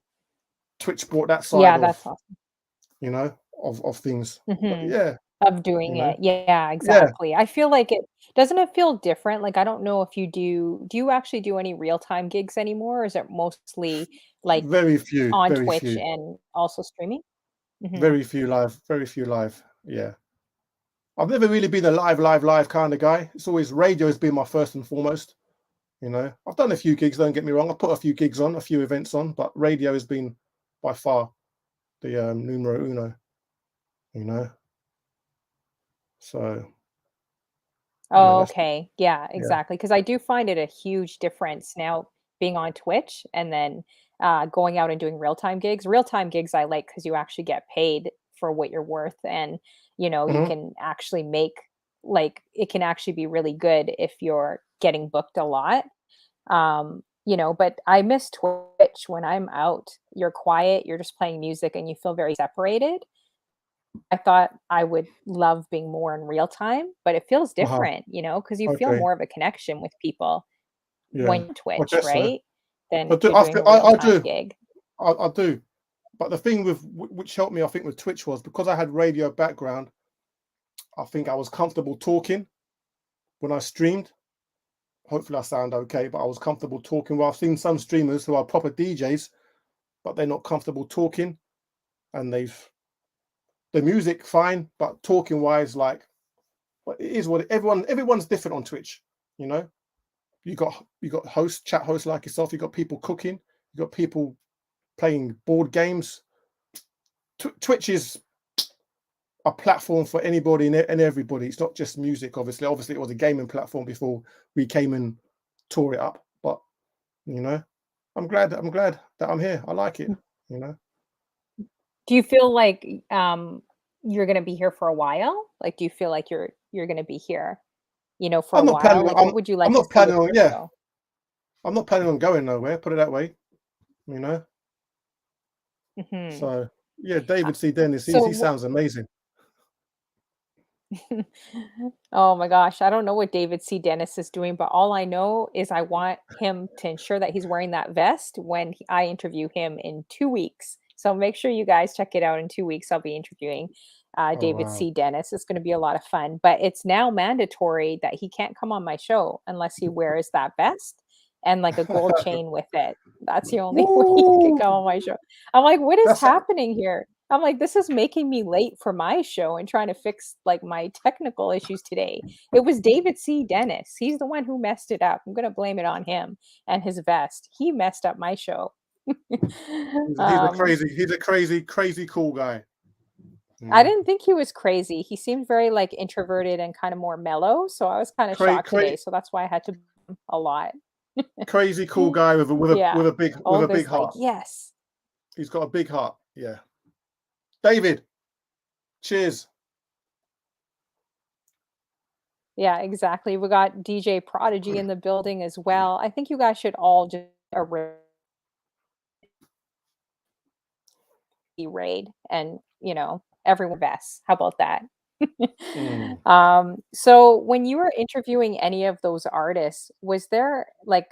[SPEAKER 2] Twitch brought that side
[SPEAKER 1] Yeah,
[SPEAKER 2] of,
[SPEAKER 1] that's awesome.
[SPEAKER 2] of things. But
[SPEAKER 1] Mm-hmm.
[SPEAKER 2] yeah,
[SPEAKER 1] Of doing it. Yeah,
[SPEAKER 2] yeah,
[SPEAKER 1] exactly. I feel like it doesn't it feel different? Like I don't know if do you actually do any real-time gigs anymore, or is it mostly like on
[SPEAKER 2] very
[SPEAKER 1] Twitch
[SPEAKER 2] few,
[SPEAKER 1] and also streaming? Mm-hmm.
[SPEAKER 2] very few live, very few live. Yeah. I've never really been a live kind of guy. It's always radio has been my first and foremost. I've done a few gigs, don't get me wrong. I've put a few gigs on, a few events on, but radio has been by far the numero uno, you know. So yeah,
[SPEAKER 1] Oh, okay. Yeah,
[SPEAKER 2] yeah.
[SPEAKER 1] exactly. Because I do find it a huge difference now being on Twitch and then going out and doing real-time gigs. Real-time gigs I like because you actually get paid for what you're worth, and you
[SPEAKER 2] Mhm.
[SPEAKER 1] can actually make like it can actually be really good if you're getting booked a lot. But I miss Twitch when I'm out. You're quiet, you're just playing music and you feel very separated. I thought I would love being more in real time, but it feels
[SPEAKER 2] Uh-huh.
[SPEAKER 1] different, because you feel
[SPEAKER 2] Okay.
[SPEAKER 1] more of a connection with people
[SPEAKER 2] Yeah.
[SPEAKER 1] when you
[SPEAKER 2] I
[SPEAKER 1] Twitch,
[SPEAKER 2] guess so.
[SPEAKER 1] right? Than
[SPEAKER 2] I
[SPEAKER 1] if
[SPEAKER 2] do.
[SPEAKER 1] you're doing a
[SPEAKER 2] I
[SPEAKER 1] real-time
[SPEAKER 2] do.
[SPEAKER 1] gig.
[SPEAKER 2] I do. But the thing which helped me, I think, with Twitch was because I had radio background. I think I was comfortable talking when I streamed. Hopefully, I sound okay, but I was comfortable talking. Well, I've seen some streamers who are proper DJs, but they're not comfortable talking, and the music fine, but talking wise, like, well, it is what everyone's different on Twitch. You know, you got hosts, chat hosts like yourself. You got people cooking. You got people playing board games. Twitch is a platform for anybody and everybody. It's not just music, obviously. Obviously, it was a gaming platform before we came and tore it up. But you know, I'm glad that I'm here. I like it. You know,
[SPEAKER 1] Do you feel like, you're gonna be here for a while? Like, do you feel like you're gonna be here, for
[SPEAKER 2] I'm
[SPEAKER 1] a
[SPEAKER 2] not
[SPEAKER 1] while?
[SPEAKER 2] planning.
[SPEAKER 1] Like, what would you
[SPEAKER 2] I'm
[SPEAKER 1] like to
[SPEAKER 2] not
[SPEAKER 1] see with
[SPEAKER 2] planning on.
[SPEAKER 1] your
[SPEAKER 2] Yeah,
[SPEAKER 1] show?
[SPEAKER 2] I'm not planning on going nowhere. Put it that way. You know.
[SPEAKER 1] Mhm.
[SPEAKER 2] So yeah,
[SPEAKER 1] Uh,
[SPEAKER 2] David C. Dennis. He
[SPEAKER 1] so
[SPEAKER 2] sounds amazing.
[SPEAKER 1] Oh my gosh, I don't know what David C. Dennis is doing, but all I know is I want him to ensure that he's wearing that vest when I interview him in 2 weeks. So make sure you guys check it out in 2 weeks. I'll be interviewing
[SPEAKER 2] Oh
[SPEAKER 1] David
[SPEAKER 2] wow.
[SPEAKER 1] C. Dennis. It's going to be a lot of fun, but it's now mandatory that he can't come on my show unless he wears that vest and like a gold chain with it. That's the only way he can
[SPEAKER 2] Woo!
[SPEAKER 1] come on my show. I'm like, what is
[SPEAKER 2] That's
[SPEAKER 1] happening here? I'm like, this is making me late for my show and trying to fix like my technical issues today. It was David C. Dennis. He's the one who messed it up. I'm going to blame it on him and his vest. He messed up my show.
[SPEAKER 2] he's a
[SPEAKER 1] um,
[SPEAKER 2] crazy cool guy. You
[SPEAKER 1] I
[SPEAKER 2] know,
[SPEAKER 1] didn't think he was crazy. He seemed very like introverted and kind of more mellow. So I was kind of
[SPEAKER 2] cra-
[SPEAKER 1] shocked
[SPEAKER 2] cra-
[SPEAKER 1] today. So that's why I had to a lot.
[SPEAKER 2] crazy cool guy
[SPEAKER 1] Yeah.
[SPEAKER 2] with a big
[SPEAKER 1] Olga's like,
[SPEAKER 2] heart.
[SPEAKER 1] yes.
[SPEAKER 2] He's got a big heart. Yeah. David, cheers.
[SPEAKER 1] Yeah, exactly. We got DJ Prodigy in the building as well. I think you guys should all just raid and everyone best. How about that?
[SPEAKER 2] Mm.
[SPEAKER 1] So when you were interviewing any of those artists, was there like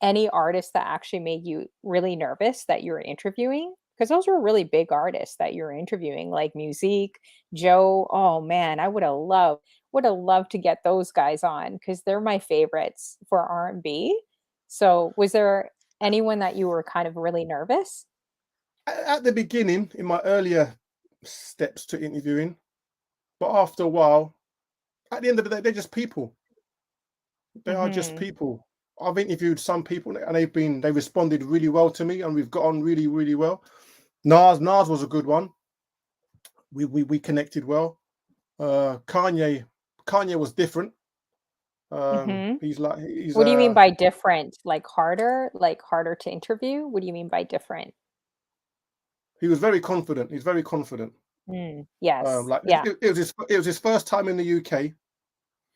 [SPEAKER 1] any artist that actually made you really nervous that you were interviewing? Because those were really big artists that you were interviewing, like Musiq, Joe. Oh man, I would have loved to get those guys on because they're my favorites for R&B. So was there anyone that you were kind of really nervous?
[SPEAKER 2] At the beginning, in my earlier steps to interviewing, but after a while, at the end of the day, they're just people. They are just
[SPEAKER 1] Mhm.
[SPEAKER 2] people. I've interviewed some people and they responded really well to me, and we've got on really, really well. Nas was a good one. We connected well. Kanye was different.
[SPEAKER 1] Hmm.
[SPEAKER 2] He's
[SPEAKER 1] What do you mean by different? Like harder? Like harder to interview? What do you mean by different?
[SPEAKER 2] he was very confident. He's very confident.
[SPEAKER 1] Yes.
[SPEAKER 2] Like
[SPEAKER 1] Yeah.
[SPEAKER 2] it was his first time in the UK.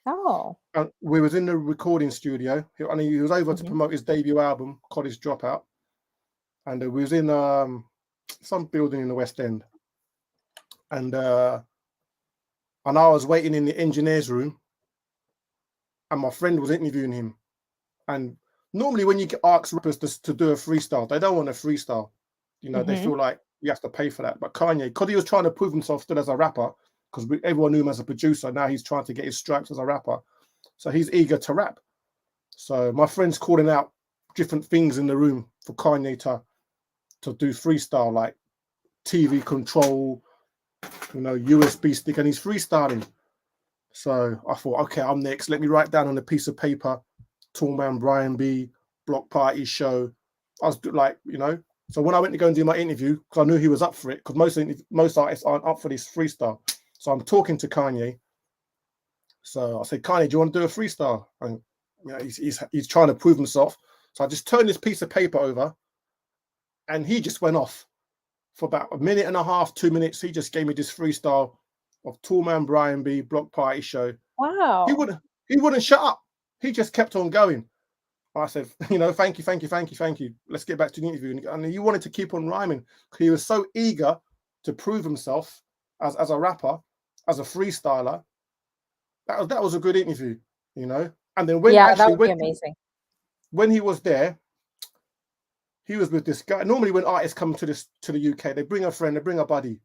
[SPEAKER 1] Oh.
[SPEAKER 2] And we was in the recording studio, and he was over to
[SPEAKER 1] Hmm.
[SPEAKER 2] promote his debut album, College Dropout, and we was in some building in the West End, and I was waiting in the engineer's room, and my friend was interviewing him. And normally, when you get asked rappers to do a freestyle, they don't want a freestyle. You know, they
[SPEAKER 1] Hmm.
[SPEAKER 2] feel like you have to pay for that. But Kanye, because he was trying to prove himself still as a rapper, because everyone knew him as a producer, now he's trying to get his stripes as a rapper. So he's eager to rap. So my friend's calling out different things in the room for Kanye to do freestyle, like TV control, USB stick, and he's freestyling. So I thought, okay, I'm next. Let me write down on a piece of paper, Tallmanbryanb, Block Party Show. I was like, So when I went to go and do my interview, because I knew he was up for it, because most artists aren't up for this freestyle. So I'm talking to Kanye. So I said, Kanye, do you want to do a freestyle? And he's trying to prove himself. So I just turned this piece of paper over, and he just went off for about a minute and a half, 2 minutes. He just gave me this freestyle of Tallmanbryanb, Block Party Show. He
[SPEAKER 1] Wow.
[SPEAKER 2] wouldn't he wouldn't shut up. He just kept on going. I said, thank you. Let's get back to the interview. And he wanted to keep on rhyming because he was so eager to prove himself as a rapper, as a freestyler. That was a good interview, And then
[SPEAKER 1] Yeah, that would be amazing.
[SPEAKER 2] when he was there, he was with this guy. Normally, when artists come to the UK, they bring a friend, they bring a buddy,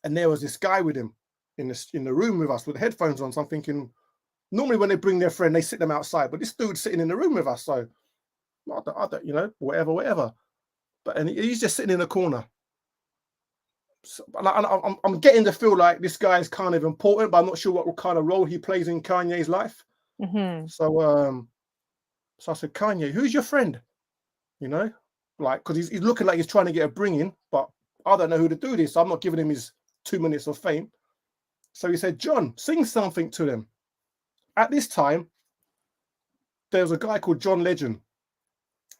[SPEAKER 2] and there was this guy with him in the room with us with headphones on. So I'm thinking, normally when they bring their friend, they sit them outside, but this dude's sitting in the room with us. So I don't, whatever. And he's just sitting in a corner. So, I'm getting to feel like this guy is kind of important, but I'm not sure what kind of role he plays in Kanye's life.
[SPEAKER 1] Hmm.
[SPEAKER 2] So I said, Kanye, who's your friend? Because he's looking like he's trying to get a bring in, but I don't know who to do this. So I'm not giving him his 2 minutes of fame. So he said, John, sing something to them. At this time, there was a guy called John Legend.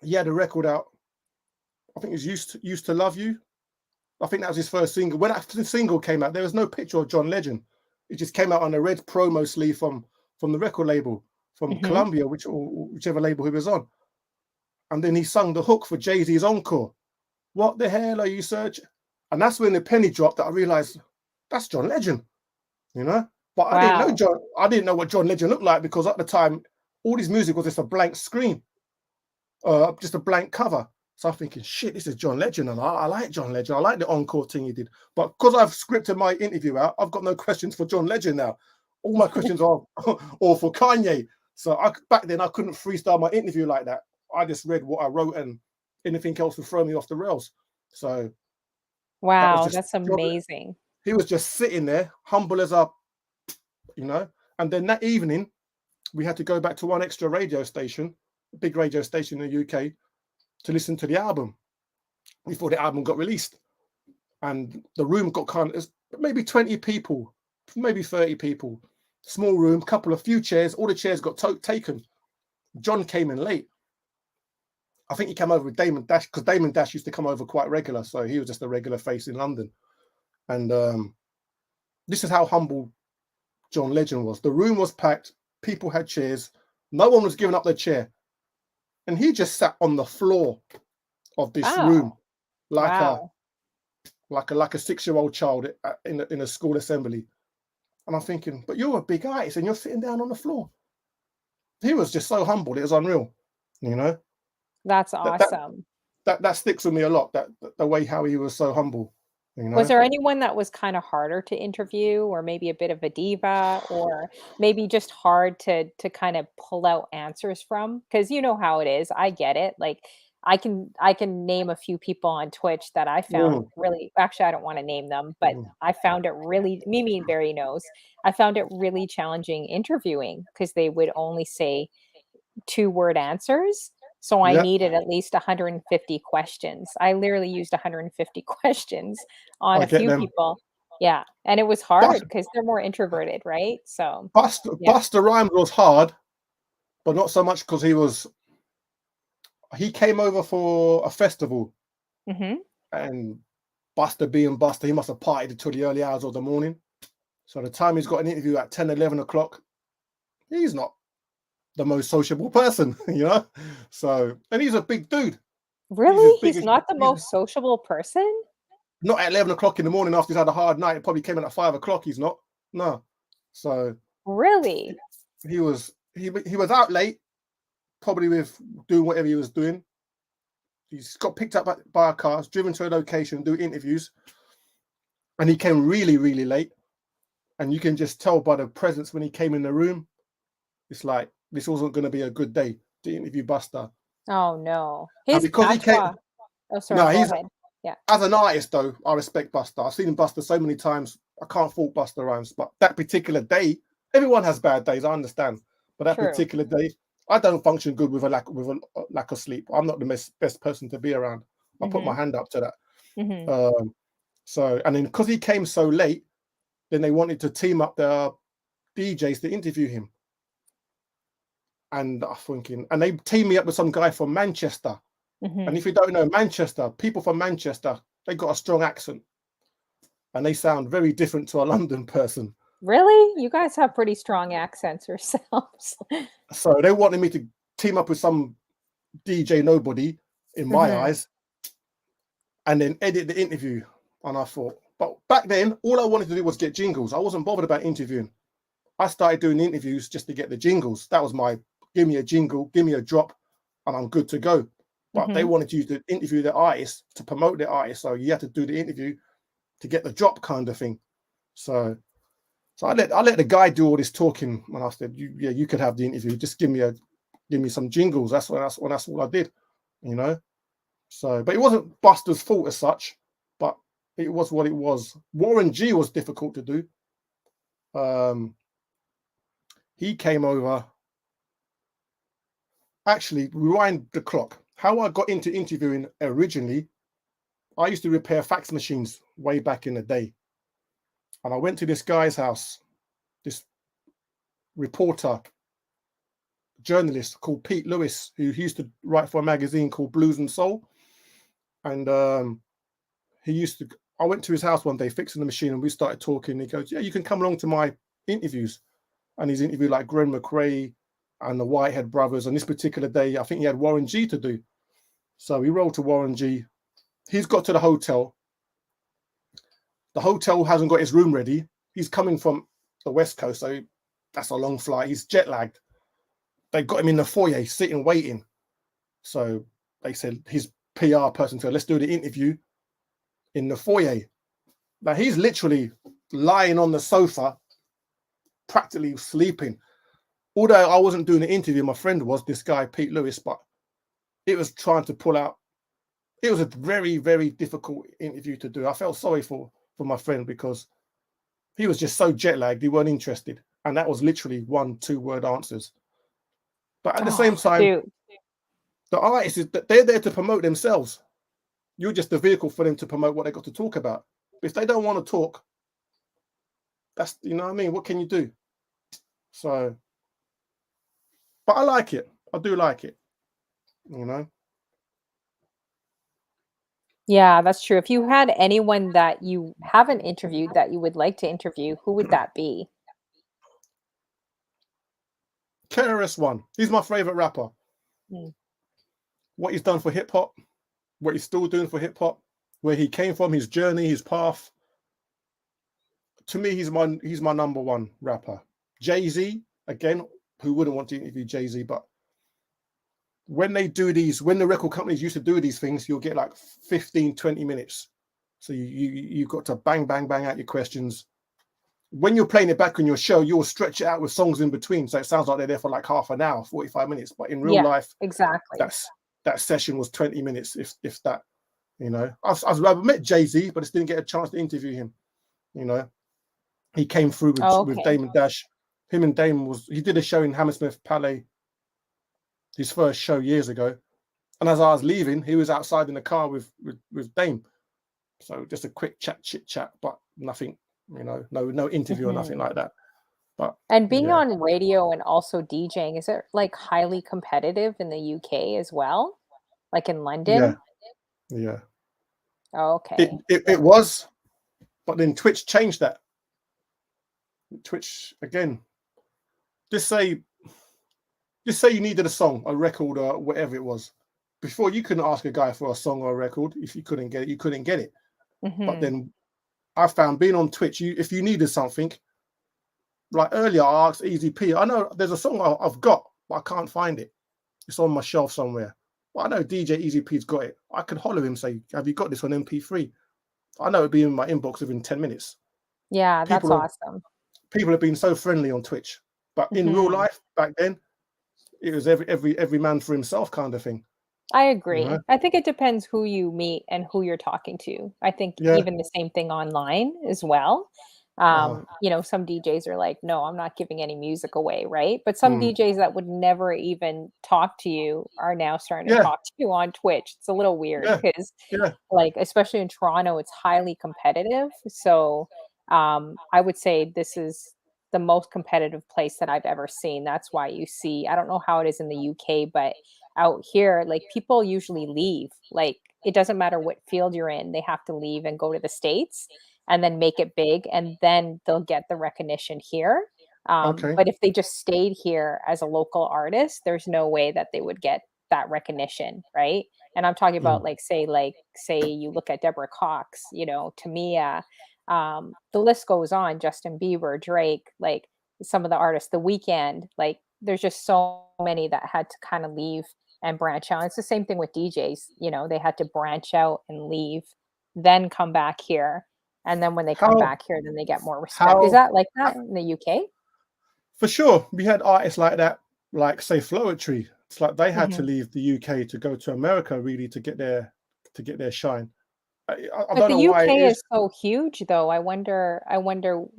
[SPEAKER 2] He had a record out. I think it was used to Love You. I think that was his first single. When the single came out, there was no picture of John Legend. It just came out on a red promo sleeve from the record label, from
[SPEAKER 1] Hmm.
[SPEAKER 2] Columbia, whichever label he was on. And then he sung the hook for Jay-Z's Encore. What the hell are you searching? And that's when the penny dropped that I realized that's John Legend, But I didn't know
[SPEAKER 1] Wow.
[SPEAKER 2] John. I didn't know what John Legend looked like because at the time, all his music was just a blank screen, just a blank cover. So I'm thinking, shit, this is John Legend, and I like John Legend. I like the encore thing he did. But because I've scripted my interview out, I've got no questions for John Legend now. All my questions are all for Kanye. So back then I couldn't freestyle my interview like that. I just read what I wrote, and anything else would throw me off the rails. So that was
[SPEAKER 1] Wow,
[SPEAKER 2] just
[SPEAKER 1] that's amazing.
[SPEAKER 2] he was just sitting there, humble as a, And then that evening, we had to go back to one extra radio station, a big radio station in the UK, to listen to the album before the album got released. And the room got kind of maybe 20 people, maybe 30 people, small room, few chairs. All the chairs got taken. John came in late. I think he came over with Damon Dash because Damon Dash used to come over quite regular, so he was just a regular face in London. And this is how humble John Legend was. The room was packed. People had chairs. No one was giving up their chair, and he just sat on the floor of this room
[SPEAKER 1] Oh,
[SPEAKER 2] like a
[SPEAKER 1] wow.
[SPEAKER 2] 6-year-old child in a school assembly. And I'm thinking, but you're a big artist and you're sitting down on the floor. He was just so humble. It was unreal.
[SPEAKER 1] That's
[SPEAKER 2] That that
[SPEAKER 1] awesome.
[SPEAKER 2] that sticks with me a lot. That the way how he was so humble.
[SPEAKER 1] Was there anyone that was kinda harder to interview or maybe a bit of a diva or maybe just hard to kind of pull out answers from? Because you know how it is, I get it, like, I can name a few people on Twitch that I found
[SPEAKER 2] Mm,
[SPEAKER 1] really actually, I don't wanna name them, but
[SPEAKER 2] mm.
[SPEAKER 1] I found it really Mimi Berry knows. I found it really challenging interviewing because they would only say 2-word answers. So I
[SPEAKER 2] Yeah,
[SPEAKER 1] needed at least 150 questions. I literally used 150 questions on
[SPEAKER 2] I
[SPEAKER 1] a
[SPEAKER 2] get
[SPEAKER 1] few
[SPEAKER 2] them.
[SPEAKER 1] people. Yeah. And it was hard
[SPEAKER 2] Bust,
[SPEAKER 1] because they're more introverted, right? So, yeah.
[SPEAKER 2] Buster Rhymes was hard, but not so much because he came over for a festival,
[SPEAKER 1] Hmm.
[SPEAKER 2] and Buster being Buster, he must have partied until the early hours of the morning. So the time he's got an interview at 10, 11 o'clock, he's not the most sociable person, you know? So, and he's a big dude. He's as
[SPEAKER 1] Really?
[SPEAKER 2] big
[SPEAKER 1] He's
[SPEAKER 2] as,
[SPEAKER 1] not the
[SPEAKER 2] he's
[SPEAKER 1] most sociable person?
[SPEAKER 2] not at 11 o'clock in the morning after he's had a hard night. It probably came in at 5 o'clock. He's not. No. So
[SPEAKER 1] Really?
[SPEAKER 2] he was out late, probably with doing whatever he was doing. He's got picked up by a car, driven to a location, do interviews, and he came really, really late. And you can just tell by the presence when he came in the room, it's like this wasn't going to be a good day to interview Buster.
[SPEAKER 1] Oh, no.
[SPEAKER 2] And
[SPEAKER 1] His
[SPEAKER 2] because he came,
[SPEAKER 1] patois. Oh, sorry.
[SPEAKER 2] no,
[SPEAKER 1] Go
[SPEAKER 2] he's
[SPEAKER 1] ahead. Yeah.
[SPEAKER 2] as an artist though, I respect Buster. I've seen Buster so many times. I can't fault Buster Rhymes, but that particular day, everyone has bad days. I understand, but that
[SPEAKER 1] True.
[SPEAKER 2] particular day, I don't function good with a lack of sleep. I'm not the best person to be around. I put my
[SPEAKER 1] Hmm.
[SPEAKER 2] hand up to that.
[SPEAKER 1] Hmm.
[SPEAKER 2] So, and then because he came so late, then they wanted to team up the DJs to interview him. And I'm thinking, and they teamed me up with some guy from Manchester. And
[SPEAKER 1] Hmm.
[SPEAKER 2] if you don't know Manchester, people from Manchester, they got a strong accent and they sound very different to a London person.
[SPEAKER 1] Really? You guys have pretty strong accents yourselves.
[SPEAKER 2] So they wanted me to team up with some DJ nobody in my
[SPEAKER 1] Hmm.
[SPEAKER 2] eyes and then edit the interview. And I thought, but back then, all I wanted to do was get jingles. I wasn't bothered about interviewing. I started doing interviews just to get the jingles. That was my give me a jingle, give me a drop, and I'm good to go. But they
[SPEAKER 1] Hmm.
[SPEAKER 2] wanted you to interview the artist to promote the artist. So you had to do the interview to get the drop kind of thing. So I let the guy do all this talking, and I said, you could have the interview. Just give me some jingles. That's all I did, you know. So, but it wasn't Buster's fault as such, but it was what it was. Warren G was difficult to do. He came over. Actually, rewind the clock. How I got into interviewing originally, I used to repair fax machines way back in the day, and I went to this guy's house, this reporter journalist called Pete Lewis, who used to write for a magazine called Blues and Soul. And he used to, I went to his house one day fixing the machine and we started talking. He goes, yeah, you can come along to my interviews. And he's interviewed like Gren McRae and the Whitehead brothers. And this particular day, I think he had Warren G to do. So we rolled to Warren G. He's got to the hotel. The hotel hasn't got his room ready. He's coming from the West Coast, so that's a long flight. He's jet lagged. They got him in the foyer, sitting, waiting. So they said his PR person said, let's do the interview in the foyer. Now he's literally lying on the sofa, practically sleeping. Although I wasn't doing the interview, my friend was, this guy, Pete Lewis, but it was trying to pull out. It was a very, very difficult interview to do. I felt sorry for my friend because he was just so jet lagged, he weren't interested. And that was literally 1-2 word answers. But at the
[SPEAKER 1] Oh,
[SPEAKER 2] same time,
[SPEAKER 1] shoot.
[SPEAKER 2] the artists is that they're there to promote themselves. You're just the vehicle for them to promote what they got to talk about. If they don't want to talk, that's, you know what I mean? What can you do? So, but I like it. I do like it, you know?
[SPEAKER 1] Yeah, that's true. If you had anyone that you haven't interviewed that you would like to interview, who would that be?
[SPEAKER 2] KRS-One, he's my favorite rapper.
[SPEAKER 1] Mm.
[SPEAKER 2] What he's done for hip hop, what he's still doing for hip hop, where he came from, his journey, his path. To me, he's my number one rapper. Jay-Z, again, who wouldn't want to interview Jay-Z, but when the record companies used to do these things, you'll get like 15, 20 minutes. So you've got to bang, bang, bang out your questions. When you're playing it back on your show, you'll stretch it out with songs in between. So it sounds like they're there for like half an hour, 45 minutes. But in real
[SPEAKER 1] Yeah,
[SPEAKER 2] life,
[SPEAKER 1] exactly.
[SPEAKER 2] that session was 20 minutes, if that, you know. I've met Jay-Z, but I just didn't get a chance to interview him, you know. He came through
[SPEAKER 1] Oh,
[SPEAKER 2] with
[SPEAKER 1] okay.
[SPEAKER 2] Damon Dash. Him and Damon he did a show in Hammersmith Palais his first show years ago. And as I was leaving, he was outside in the car with Dame. So just a quick chit chat, but nothing, no interview or nothing like that. But
[SPEAKER 1] And being
[SPEAKER 2] yeah,
[SPEAKER 1] on radio and also DJing, is it like highly competitive in the UK as well? Like in
[SPEAKER 2] yeah,
[SPEAKER 1] London?
[SPEAKER 2] yeah.
[SPEAKER 1] Oh, okay.
[SPEAKER 2] It was, but then Twitch changed that. Twitch again. Just say you needed a song, a record, or whatever it was. Before, you couldn't ask a guy for a song or a record. If you couldn't get it, you couldn't get it. But
[SPEAKER 1] Hmm.
[SPEAKER 2] then I found, being on Twitch, if you needed something, like earlier, I asked Easy P. I know there's a song I've got, but I can't find it. It's on my shelf somewhere. But I know DJ Easy P's got it. I could holler him, say, "Have you got this on MP3?" I know it'd be in my inbox within 10 minutes.
[SPEAKER 1] Yeah, that's
[SPEAKER 2] People
[SPEAKER 1] awesome.
[SPEAKER 2] have been so friendly on Twitch, but in real
[SPEAKER 1] Hmm.
[SPEAKER 2] life back then, it was every man for himself kind of thing.
[SPEAKER 1] I
[SPEAKER 2] You know?
[SPEAKER 1] agree. I think it depends who you meet and who you're talking to. I think
[SPEAKER 2] Yeah.
[SPEAKER 1] even the same thing online as well.
[SPEAKER 2] Uh-huh.
[SPEAKER 1] Some DJs are like, no, I'm not giving any music away, right? But some
[SPEAKER 2] Mm.
[SPEAKER 1] DJs that would never even talk to you are now starting to
[SPEAKER 2] Yeah.
[SPEAKER 1] talk to you on Twitch. It's a little weird
[SPEAKER 2] Yeah.
[SPEAKER 1] because,
[SPEAKER 2] Yeah.
[SPEAKER 1] like, especially in Toronto, it's highly competitive. So I would say this is the most competitive place that I've ever seen. That's why you see, I don't know how it is in the UK, but out here, like people usually leave. Like it doesn't matter what field you're in, they have to leave and go to the States and then make it big, and then they'll get the recognition here.
[SPEAKER 2] Okay.
[SPEAKER 1] But if they just stayed here as a local artist, there's no way that they would get that recognition, right? And I'm talking about
[SPEAKER 2] Mm.
[SPEAKER 1] say you look at Deborah Cox, Tamia, the list goes on, Justin Bieber, Drake, like some of the artists, The Weeknd, like there's just so many that had to kind of leave and branch out. It's the same thing with DJs, they had to branch out and leave, then come back here. And then when they come
[SPEAKER 2] How
[SPEAKER 1] back here, then they get more respect. Is
[SPEAKER 2] how
[SPEAKER 1] that like
[SPEAKER 2] how
[SPEAKER 1] that in the UK?
[SPEAKER 2] For sure, we had artists like that, like say Floetry. It's like they had to
[SPEAKER 1] Mhm.
[SPEAKER 2] leave the UK to go to America really to get their shine. I
[SPEAKER 1] But
[SPEAKER 2] don't
[SPEAKER 1] the
[SPEAKER 2] know why it
[SPEAKER 1] UK
[SPEAKER 2] is.
[SPEAKER 1] is so huge though. I wonder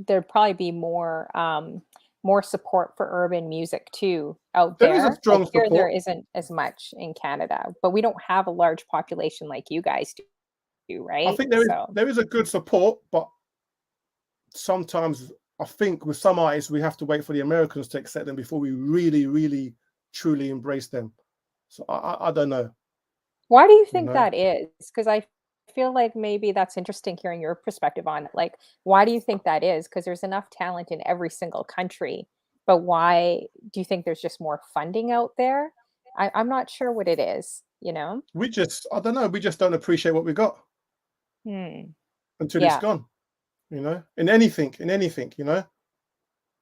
[SPEAKER 1] there'd probably be more support for urban music too out
[SPEAKER 2] There is a
[SPEAKER 1] there. Like
[SPEAKER 2] strong
[SPEAKER 1] here there
[SPEAKER 2] support.
[SPEAKER 1] isn't as much in Canada, but we don't have a large population like you guys do,
[SPEAKER 2] I
[SPEAKER 1] right?
[SPEAKER 2] think there is
[SPEAKER 1] So,
[SPEAKER 2] there is a good support, but sometimes I think with some artists we have to wait for the Americans to accept them before we really, really, truly embrace them. So I don't know,
[SPEAKER 1] why do you
[SPEAKER 2] you
[SPEAKER 1] think
[SPEAKER 2] know.
[SPEAKER 1] that is? Because I feel like maybe that's interesting hearing your perspective on it. Like, why do you think that is? Because there's enough talent in every single country, but why do you think there's just more funding out there? I'm not sure what it is, you know?
[SPEAKER 2] I don't know, we just don't appreciate what we got
[SPEAKER 1] Hmm.
[SPEAKER 2] until it's
[SPEAKER 1] Yeah.
[SPEAKER 2] gone, in anything.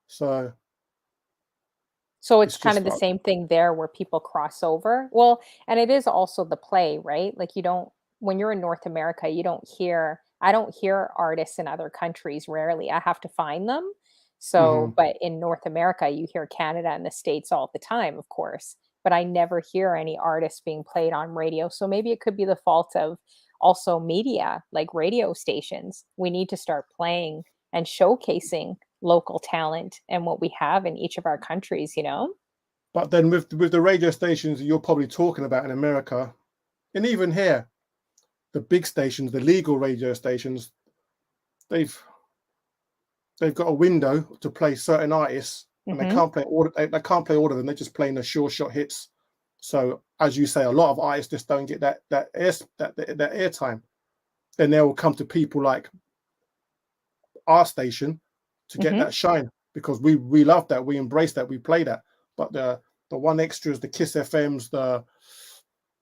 [SPEAKER 2] So
[SPEAKER 1] So it's
[SPEAKER 2] it's
[SPEAKER 1] kind of
[SPEAKER 2] just
[SPEAKER 1] the same thing there where people cross over. Well, and it is also the play, right? Like you don't when you're in North America, I don't hear artists in other countries rarely. I have to find them. So,
[SPEAKER 2] mhm.
[SPEAKER 1] but in North America, you hear Canada and the States all the time, of course, but I never hear any artists being played on radio. So maybe it could be the fault of also media, like radio stations. We need to start playing and showcasing local talent and what we have in each of our countries, you know?
[SPEAKER 2] But then with the radio stations you're probably talking about in America, and even here, the big stations, the legal radio stations, they've they've got a window to play certain artists, and they
[SPEAKER 1] Mhm.
[SPEAKER 2] can't play all. They can't play all of them. They're just playing the sure shot hits. So as you say, a lot of artists just don't get that airtime. Then they will come to people like our station to get
[SPEAKER 1] Mhm.
[SPEAKER 2] that shine, because we love that, we embrace that, we play that. But the one extras, the Kiss FMs, the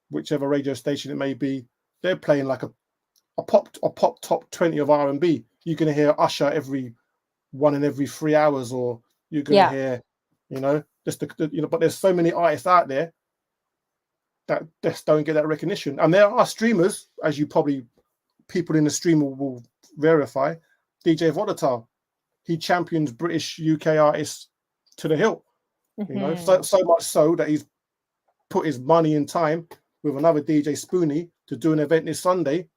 [SPEAKER 2] whichever radio station it may be, they're playing like a pop top 20 of R&B. You're gonna hear Usher every 3 hours, or you're gonna
[SPEAKER 1] Yeah.
[SPEAKER 2] hear, just but there's so many artists out there that just don't get that recognition. And there are streamers, as you probably people in the stream will verify. DJ Volatile, he champions British UK artists to the hilt. So
[SPEAKER 1] Mhm.
[SPEAKER 2] so much so that he's put his money and time with another DJ Spoonie to do an event this Sunday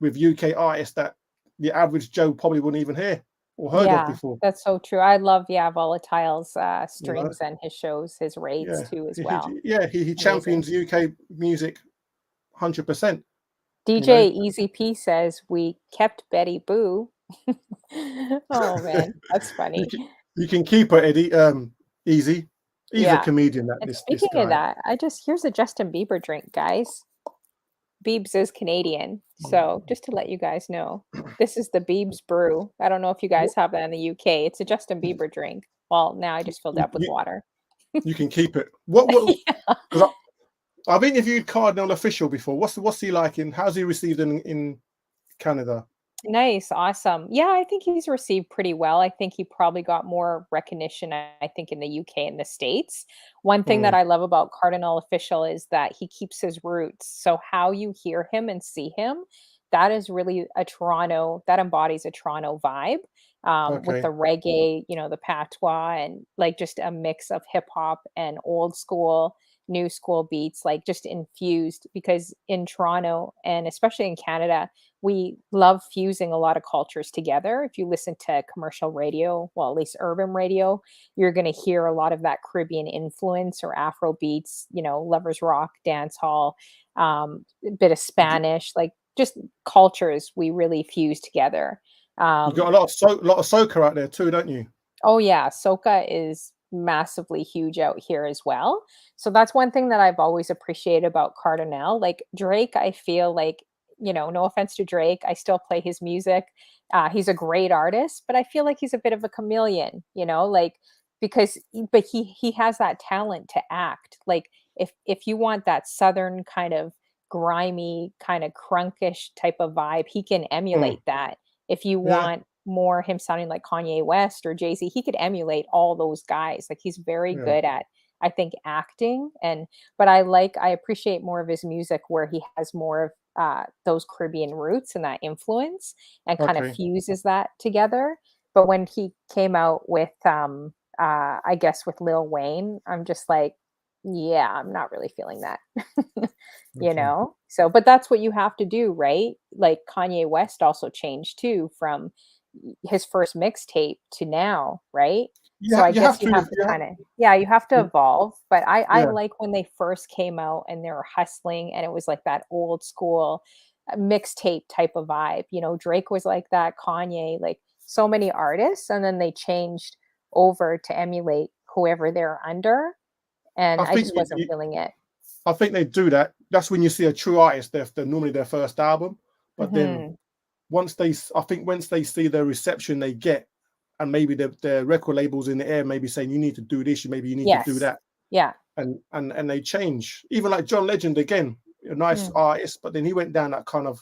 [SPEAKER 2] with UK artists that the average Joe probably wouldn't even hear. or heard of
[SPEAKER 1] Yeah,
[SPEAKER 2] before.
[SPEAKER 1] that's so true. I love, yeah, Volatile's
[SPEAKER 2] You know,
[SPEAKER 1] streams and his shows, his rates
[SPEAKER 2] yeah,
[SPEAKER 1] too as well.
[SPEAKER 2] he
[SPEAKER 1] Amazing.
[SPEAKER 2] champions UK music 100%. You know,
[SPEAKER 1] DJ Easy P says we kept Betty Boo. Oh man, that's
[SPEAKER 2] you
[SPEAKER 1] funny.
[SPEAKER 2] can, you can keep it, Eddie. Easy. He's a
[SPEAKER 1] Yeah.
[SPEAKER 2] comedian. That
[SPEAKER 1] And
[SPEAKER 2] this
[SPEAKER 1] speaking of
[SPEAKER 2] guy.
[SPEAKER 1] that, here's a Justin Bieber drink, guys. Biebs is Canadian. So
[SPEAKER 2] Mm.
[SPEAKER 1] just to let you guys know, this is the Biebs brew. I don't know if you guys
[SPEAKER 2] What
[SPEAKER 1] have that in the UK. It's a Justin Bieber drink. Well, now I just filled it
[SPEAKER 2] you,
[SPEAKER 1] up with
[SPEAKER 2] you,
[SPEAKER 1] water.
[SPEAKER 2] you can keep it. What?
[SPEAKER 1] Yeah.
[SPEAKER 2] Because I've interviewed Cardinal Official before. What's he like in? How's he received in Canada?
[SPEAKER 1] Nice, awesome. Yeah, I think he's received pretty well. I think he probably got more recognition, I think, in the UK and the States. One thing that
[SPEAKER 2] Mm,
[SPEAKER 1] I love about Cardinal Official is that he keeps his roots. So how you hear him and see him, that is really a Toronto, that embodies a Toronto vibe, with
[SPEAKER 2] okay.
[SPEAKER 1] the reggae, the patois, and like just a mix of hip hop and old school, new school beats, like just infused. Because in Toronto and especially in Canada, we love fusing a lot of cultures together. If you listen to commercial radio, well, at least urban radio, you're going to hear a lot of that Caribbean influence or Afro beats, lovers rock, dance hall, a bit of Spanish, like just cultures we really fuse together.
[SPEAKER 2] You got
[SPEAKER 1] Um,
[SPEAKER 2] a lot of soca out there too, don't you?
[SPEAKER 1] Oh yeah, soca is massively huge out here as well. So that's one thing that I've always appreciated about Cardinal. Like Drake, I feel like, no offense to Drake, I still play his music. He's a great artist, but I feel like he's a bit of a chameleon, like but he has that talent to act. Like if you want that southern kind of grimy, kind of crunkish type of vibe, he can
[SPEAKER 2] Mm,
[SPEAKER 1] emulate that. If you
[SPEAKER 2] yeah.
[SPEAKER 1] want more him sounding like Kanye West or Jay-Z, he could emulate all those guys. Like he's very
[SPEAKER 2] Yeah.
[SPEAKER 1] good at, I think, acting. But I appreciate more of his music where he has more of those Caribbean roots and that influence and kind of
[SPEAKER 2] Okay.
[SPEAKER 1] fuses that together. But when he came out with I guess with Lil Wayne, I'm just like, yeah, I'm not really feeling that.
[SPEAKER 2] Okay.
[SPEAKER 1] So but that's what you have to do, right? Like Kanye West also changed too from his first mixtape to now, right? So I
[SPEAKER 2] You have
[SPEAKER 1] guess you
[SPEAKER 2] to.
[SPEAKER 1] have to kind of, yeah, you have to evolve. But I
[SPEAKER 2] Yeah.
[SPEAKER 1] like when they first came out and they were hustling and it was like that old school mixtape type of vibe. Drake was like that, Kanye, like so many artists, and then they changed over to emulate whoever they're under, and
[SPEAKER 2] I
[SPEAKER 1] I
[SPEAKER 2] think
[SPEAKER 1] just wasn't feeling it.
[SPEAKER 2] I think they do that. That's when you see a true artist. They're normally their first album, but then
[SPEAKER 1] Mhm.
[SPEAKER 2] I think once they see the reception they get, and maybe their record labels in the air, maybe saying you need to do this, maybe you need to do
[SPEAKER 1] Yes.
[SPEAKER 2] that,
[SPEAKER 1] Yeah.
[SPEAKER 2] and they change. Even like John Legend again, a nice
[SPEAKER 1] Mm.
[SPEAKER 2] artist, but then he went down that kind of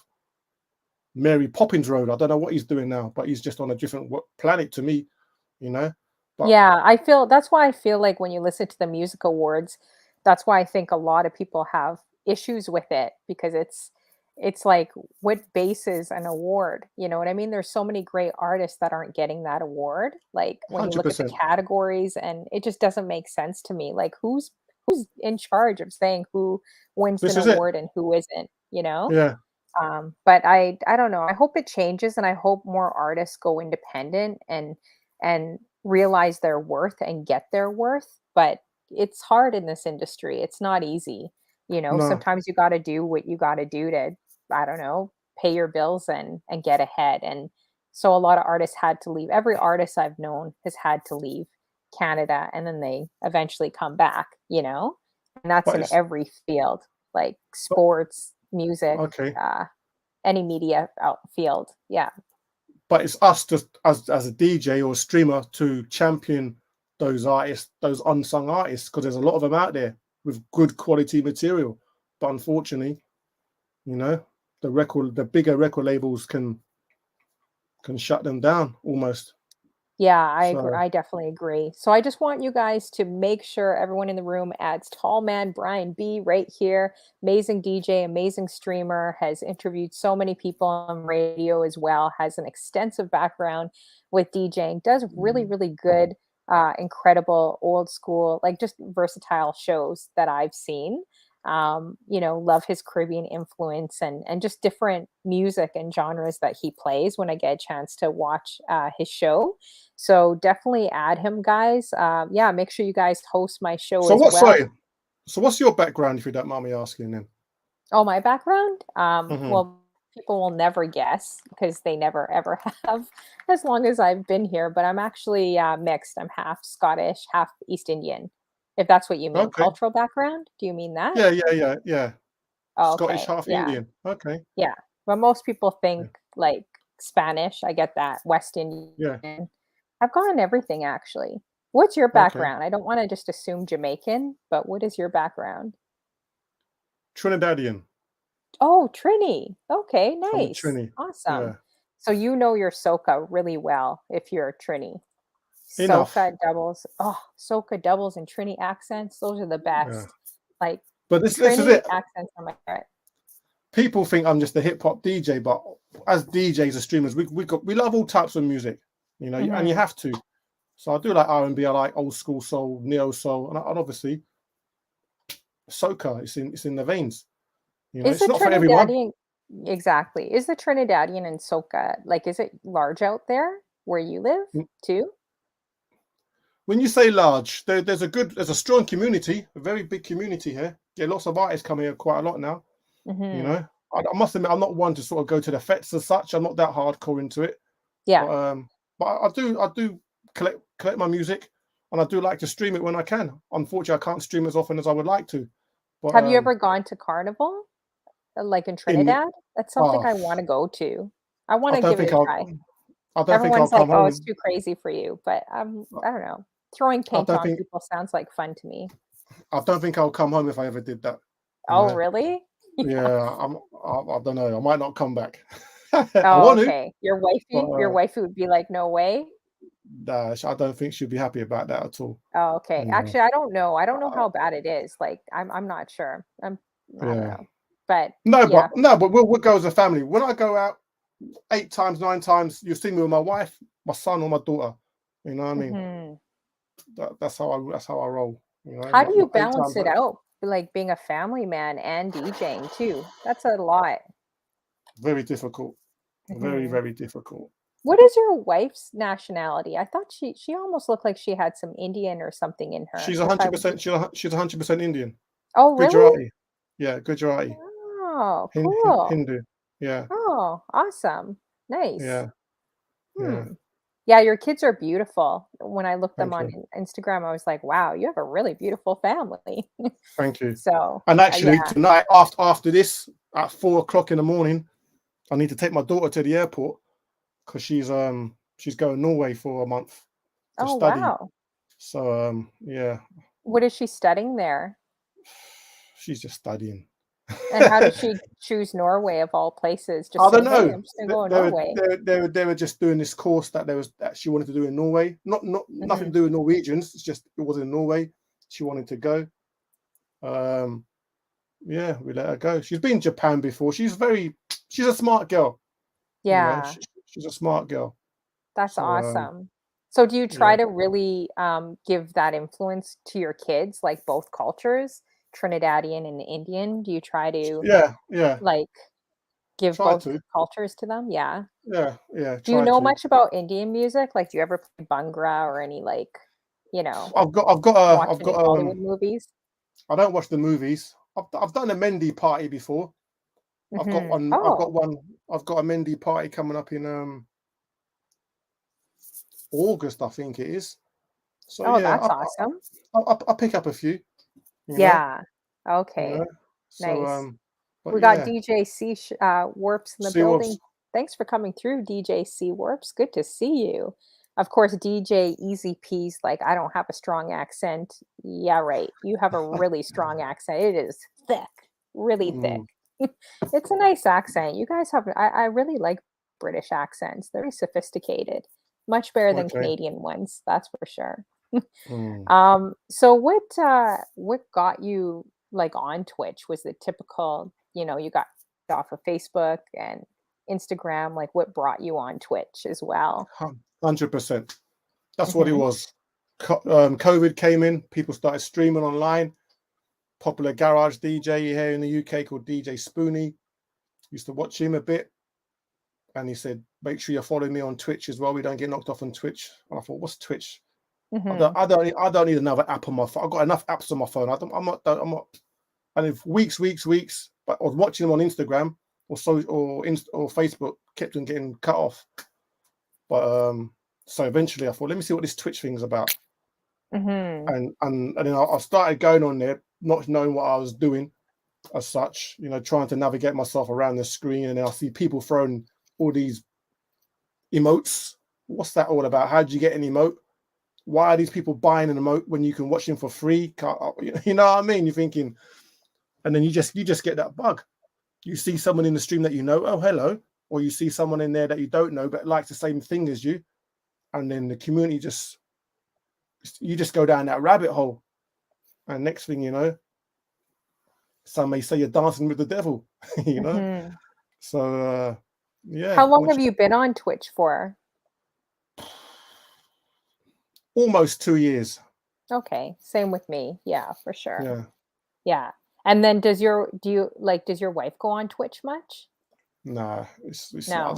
[SPEAKER 2] Mary Poppins road. I don't know what he's doing now, but he's just on a different planet to me, you know. But
[SPEAKER 1] Yeah, that's why I feel like when you listen to the music awards, that's why I think a lot of people have issues with it because it's like what bases an award? You know what I mean? There's so many great artists that aren't getting that award. Like when you
[SPEAKER 2] hundred
[SPEAKER 1] look at the
[SPEAKER 2] percent,
[SPEAKER 1] categories and it just doesn't make sense to me. Like who's in charge of saying who wins
[SPEAKER 2] this
[SPEAKER 1] an
[SPEAKER 2] is it.
[SPEAKER 1] award and who isn't?
[SPEAKER 2] Yeah,
[SPEAKER 1] But I don't know. I hope it changes, and I hope more artists go independent and realize their worth and get their worth. But it's hard in this industry. It's not easy.
[SPEAKER 2] no,
[SPEAKER 1] Sometimes you got to do what you got to do to, I don't know, pay your bills and get ahead. And so a lot of artists had to leave. Every artist I've known has had to leave Canada, and then they eventually come back. And that's
[SPEAKER 2] but
[SPEAKER 1] in
[SPEAKER 2] it's
[SPEAKER 1] every field, like
[SPEAKER 2] but,
[SPEAKER 1] sports, music,
[SPEAKER 2] okay.
[SPEAKER 1] uh, any media field. Yeah.
[SPEAKER 2] But it's us just as a DJ or streamer to champion those artists, those unsung artists, because there's a lot of them out there with good quality material. But unfortunately, you know, the bigger record labels can shut them down almost.
[SPEAKER 1] Yeah, I agree.
[SPEAKER 2] So
[SPEAKER 1] I definitely agree. So I just want you guys to make sure everyone in the room adds Tallmanbryanb right here. Amazing DJ, amazing streamer, has interviewed so many people on radio as well, has an extensive background with DJing, does really, really good, incredible old school, like just versatile shows that I've seen. Love his Caribbean influence and just different music and genres that he plays when I get a chance to watch his show. So definitely add him, guys. Yeah, make sure you guys host my show
[SPEAKER 2] So
[SPEAKER 1] as
[SPEAKER 2] what's
[SPEAKER 1] well.
[SPEAKER 2] sorry? So what's your background, if you don't mind me asking? Then.
[SPEAKER 1] Oh, my background?
[SPEAKER 2] Hmm.
[SPEAKER 1] Well, people will never guess because they never ever have, as long as I've been here. But I'm actually mixed. I'm half Scottish, half East Indian. If that's what you mean,
[SPEAKER 2] Okay.
[SPEAKER 1] cultural background. Do you mean that?
[SPEAKER 2] Yeah.
[SPEAKER 1] Oh,
[SPEAKER 2] Scottish,
[SPEAKER 1] okay,
[SPEAKER 2] half
[SPEAKER 1] yeah.
[SPEAKER 2] Indian. Okay.
[SPEAKER 1] Yeah, but most people
[SPEAKER 2] Yeah.
[SPEAKER 1] think, like, Spanish, I get that, West Indian.
[SPEAKER 2] Yeah.
[SPEAKER 1] I've gone everything, actually. What's your
[SPEAKER 2] Okay.
[SPEAKER 1] background? I don't wanna just assume Jamaican, but what is your background?
[SPEAKER 2] Trinidadian.
[SPEAKER 1] Oh, Trini. Okay,
[SPEAKER 2] I'm a
[SPEAKER 1] nice.
[SPEAKER 2] Trini.
[SPEAKER 1] Awesome.
[SPEAKER 2] Yeah.
[SPEAKER 1] So you know your soca really well if you're a Trini.
[SPEAKER 2] Enough.
[SPEAKER 1] Soca doubles and Trini accents, those are the
[SPEAKER 2] Yeah.
[SPEAKER 1] best. Like,
[SPEAKER 2] But this is
[SPEAKER 1] Trini
[SPEAKER 2] it.
[SPEAKER 1] accents are my favorite.
[SPEAKER 2] People think I'm just a hip hop DJ, but as DJs and streamers, we love all types of music, and you
[SPEAKER 1] Mhm.
[SPEAKER 2] have to. So I do like R&B, I like old school soul, neo soul, and obviously soca. It's in the veins.
[SPEAKER 1] Is
[SPEAKER 2] It's
[SPEAKER 1] the
[SPEAKER 2] not for everyone.
[SPEAKER 1] Trinidadian Exactly. Is the Trinidadian and soca, like, is it large out there where you live too?
[SPEAKER 2] When you say large, there's a strong community, a very big community here. Yeah, lots of artists come here quite a lot now. You
[SPEAKER 1] Mhm.
[SPEAKER 2] know, I must admit, I'm not one to sort of go to the fets as such. I'm not that hardcore into it, but
[SPEAKER 1] Yeah.
[SPEAKER 2] I do collect my music, and I do like to stream it when I can. Unfortunately, I can't stream as often as I would like to. But
[SPEAKER 1] Have you ever gone to Carnival, like, in
[SPEAKER 2] in
[SPEAKER 1] Trinidad? That's something
[SPEAKER 2] oh,
[SPEAKER 1] I wanna go to. I
[SPEAKER 2] I
[SPEAKER 1] wanna
[SPEAKER 2] don't
[SPEAKER 1] give it
[SPEAKER 2] think
[SPEAKER 1] a
[SPEAKER 2] I'll
[SPEAKER 1] try.
[SPEAKER 2] I don't think I'll
[SPEAKER 1] Everyone's like,
[SPEAKER 2] come
[SPEAKER 1] "Oh, it's
[SPEAKER 2] home.
[SPEAKER 1] too crazy for you," but, I don't know. Throwing
[SPEAKER 2] I
[SPEAKER 1] paint
[SPEAKER 2] don't
[SPEAKER 1] on
[SPEAKER 2] think
[SPEAKER 1] people sounds like fun to me.
[SPEAKER 2] I don't think I'll come home if I ever did that. You
[SPEAKER 1] Oh,
[SPEAKER 2] know,
[SPEAKER 1] really? Yeah.
[SPEAKER 2] yeah, I don't know. I might not come back. I
[SPEAKER 1] Oh,
[SPEAKER 2] want to,
[SPEAKER 1] okay.
[SPEAKER 2] but
[SPEAKER 1] Your wifey would be like, "No way?"
[SPEAKER 2] nah, I don't think she'll be happy about that at all.
[SPEAKER 1] Oh, okay.
[SPEAKER 2] You know,
[SPEAKER 1] Actually, I don't know. I don't know
[SPEAKER 2] uh,
[SPEAKER 1] how bad it is. Like, I'm not sure. I don't
[SPEAKER 2] yeah.
[SPEAKER 1] know. But
[SPEAKER 2] No,
[SPEAKER 1] yeah.
[SPEAKER 2] but we'll go as a family. When I go out 8 times, 9 times, you see me with my wife, my son, or my daughter. You know what I mean?
[SPEAKER 1] Mhm.
[SPEAKER 2] That's how I roll.
[SPEAKER 1] How do you
[SPEAKER 2] Not 8 times.
[SPEAKER 1] balance it out? Like being a family man and DJing too. That's a lot.
[SPEAKER 2] Very difficult. Very,
[SPEAKER 1] Mhm.
[SPEAKER 2] very difficult.
[SPEAKER 1] What is your wife's nationality? I thought she almost looked like she had some Indian or something in her,
[SPEAKER 2] She's a
[SPEAKER 1] which I
[SPEAKER 2] hundred
[SPEAKER 1] would be.
[SPEAKER 2] percent. She's 100% Indian.
[SPEAKER 1] Oh, really?
[SPEAKER 2] Gujarati. Yeah, Gujarati.
[SPEAKER 1] Oh, cool.
[SPEAKER 2] Hindu. Yeah,
[SPEAKER 1] Oh, awesome. Nice.
[SPEAKER 2] yeah, yeah.
[SPEAKER 1] Hmm. Yeah, your kids are beautiful. When I looked them
[SPEAKER 2] Thank
[SPEAKER 1] on
[SPEAKER 2] you.
[SPEAKER 1] Instagram, I was like, "Wow, you have a really beautiful family."
[SPEAKER 2] Thank you.
[SPEAKER 1] So,
[SPEAKER 2] And actually,
[SPEAKER 1] yeah.
[SPEAKER 2] tonight after this, at 4 o'clock in the morning, I need to take my daughter to the airport because she's going Norway for a month to
[SPEAKER 1] Oh,
[SPEAKER 2] study.
[SPEAKER 1] wow.
[SPEAKER 2] So yeah,
[SPEAKER 1] What is she studying there?
[SPEAKER 2] she's just studying.
[SPEAKER 1] And how did she choose Norway of all places? Just
[SPEAKER 2] I
[SPEAKER 1] say,
[SPEAKER 2] don't
[SPEAKER 1] "Hey,
[SPEAKER 2] know.
[SPEAKER 1] I'm just gonna
[SPEAKER 2] They
[SPEAKER 1] go to
[SPEAKER 2] they were
[SPEAKER 1] Norway."
[SPEAKER 2] they were, they were, they were just doing this course that she wanted to do in Norway. Not nothing to
[SPEAKER 1] Mhm.
[SPEAKER 2] do with Norwegians. It's just it was in Norway. She wanted to go. Um, yeah, we let her go. She's been in Japan before. She's a smart girl. You know,
[SPEAKER 1] Yeah,
[SPEAKER 2] she's a smart girl.
[SPEAKER 1] that's
[SPEAKER 2] So
[SPEAKER 1] awesome. So do you try
[SPEAKER 2] yeah,
[SPEAKER 1] to really, give that influence to your kids, like both cultures, Trinidadian and Indian? Do you try to,
[SPEAKER 2] yeah.
[SPEAKER 1] like, give
[SPEAKER 2] Try
[SPEAKER 1] both
[SPEAKER 2] to.
[SPEAKER 1] cultures to them? Yeah.
[SPEAKER 2] Yeah.
[SPEAKER 1] Do you
[SPEAKER 2] Try
[SPEAKER 1] know
[SPEAKER 2] to.
[SPEAKER 1] much about Indian music? Like, do you ever play Bhangra or any, like, you know, watch
[SPEAKER 2] I've got
[SPEAKER 1] any Bollywood movies?
[SPEAKER 2] I don't watch the movies. I've done a Mendy party before. I've got
[SPEAKER 1] Mhm.
[SPEAKER 2] one. I've got
[SPEAKER 1] Oh.
[SPEAKER 2] one. I've got a Mendy party coming up in August, I think it is. So
[SPEAKER 1] Oh,
[SPEAKER 2] yeah,
[SPEAKER 1] that's awesome.
[SPEAKER 2] I'll pick up a few. You know,
[SPEAKER 1] Yeah.
[SPEAKER 2] you know.
[SPEAKER 1] Okay.
[SPEAKER 2] So
[SPEAKER 1] Nice.
[SPEAKER 2] but
[SPEAKER 1] We got
[SPEAKER 2] yeah,
[SPEAKER 1] DJ Warps in the
[SPEAKER 2] see what's
[SPEAKER 1] building. Thanks for coming through, DJ C Warps. Good to see you. Of course, DJ Easy P's like, I don't have a strong accent. Yeah, right. You have a really strong accent. It is thick, really thick.
[SPEAKER 2] mm,
[SPEAKER 1] It's a nice accent. You guys have, I really like British accents. They're very sophisticated, much better than
[SPEAKER 2] okay.
[SPEAKER 1] Canadian ones, that's for sure.
[SPEAKER 2] Mm.
[SPEAKER 1] So what got you like on Twitch? Was the typical, you got off of Facebook and Instagram, like what brought you on Twitch as well?
[SPEAKER 2] 100%. That's what it
[SPEAKER 1] Hmm.
[SPEAKER 2] was. COVID came in. People started streaming online. popular garage DJ here in the UK called DJ Spoonie. Used to watch him a bit. And he said, make sure you're following me on Twitch as well. We don't get knocked off on Twitch. And I thought, what's Twitch?
[SPEAKER 1] Mhm.
[SPEAKER 2] I don't need another app on my phone. I've got enough apps on my phone. I'm not. And if weeks. But I was watching him on Instagram or Facebook, kept on getting cut off. But so eventually I thought, let me see what this Twitch thing's about.
[SPEAKER 1] Mhm.
[SPEAKER 2] And then I started going on there, not knowing what I was doing as such, trying to navigate myself around the screen. And then I see people throwing all these emotes. What's that all about? How do you get an emote? Why are these people buying an emote when you can watch them for free? You know what I mean? You're thinking, and then you just get that bug. You see someone in the stream that oh, hello, or you see someone in there that you don't know but likes the same thing as you, and then the community you just go down that rabbit hole, and next thing you know, some may say you're dancing with the devil,
[SPEAKER 1] Mhm.
[SPEAKER 2] So yeah.
[SPEAKER 1] How long have you been on Twitch for?
[SPEAKER 2] Almost 2 years.
[SPEAKER 1] Okay, same with me. Yeah, for sure.
[SPEAKER 2] Yeah.
[SPEAKER 1] Yeah. And then does your wife go on Twitch much?
[SPEAKER 2] Nah,
[SPEAKER 1] No.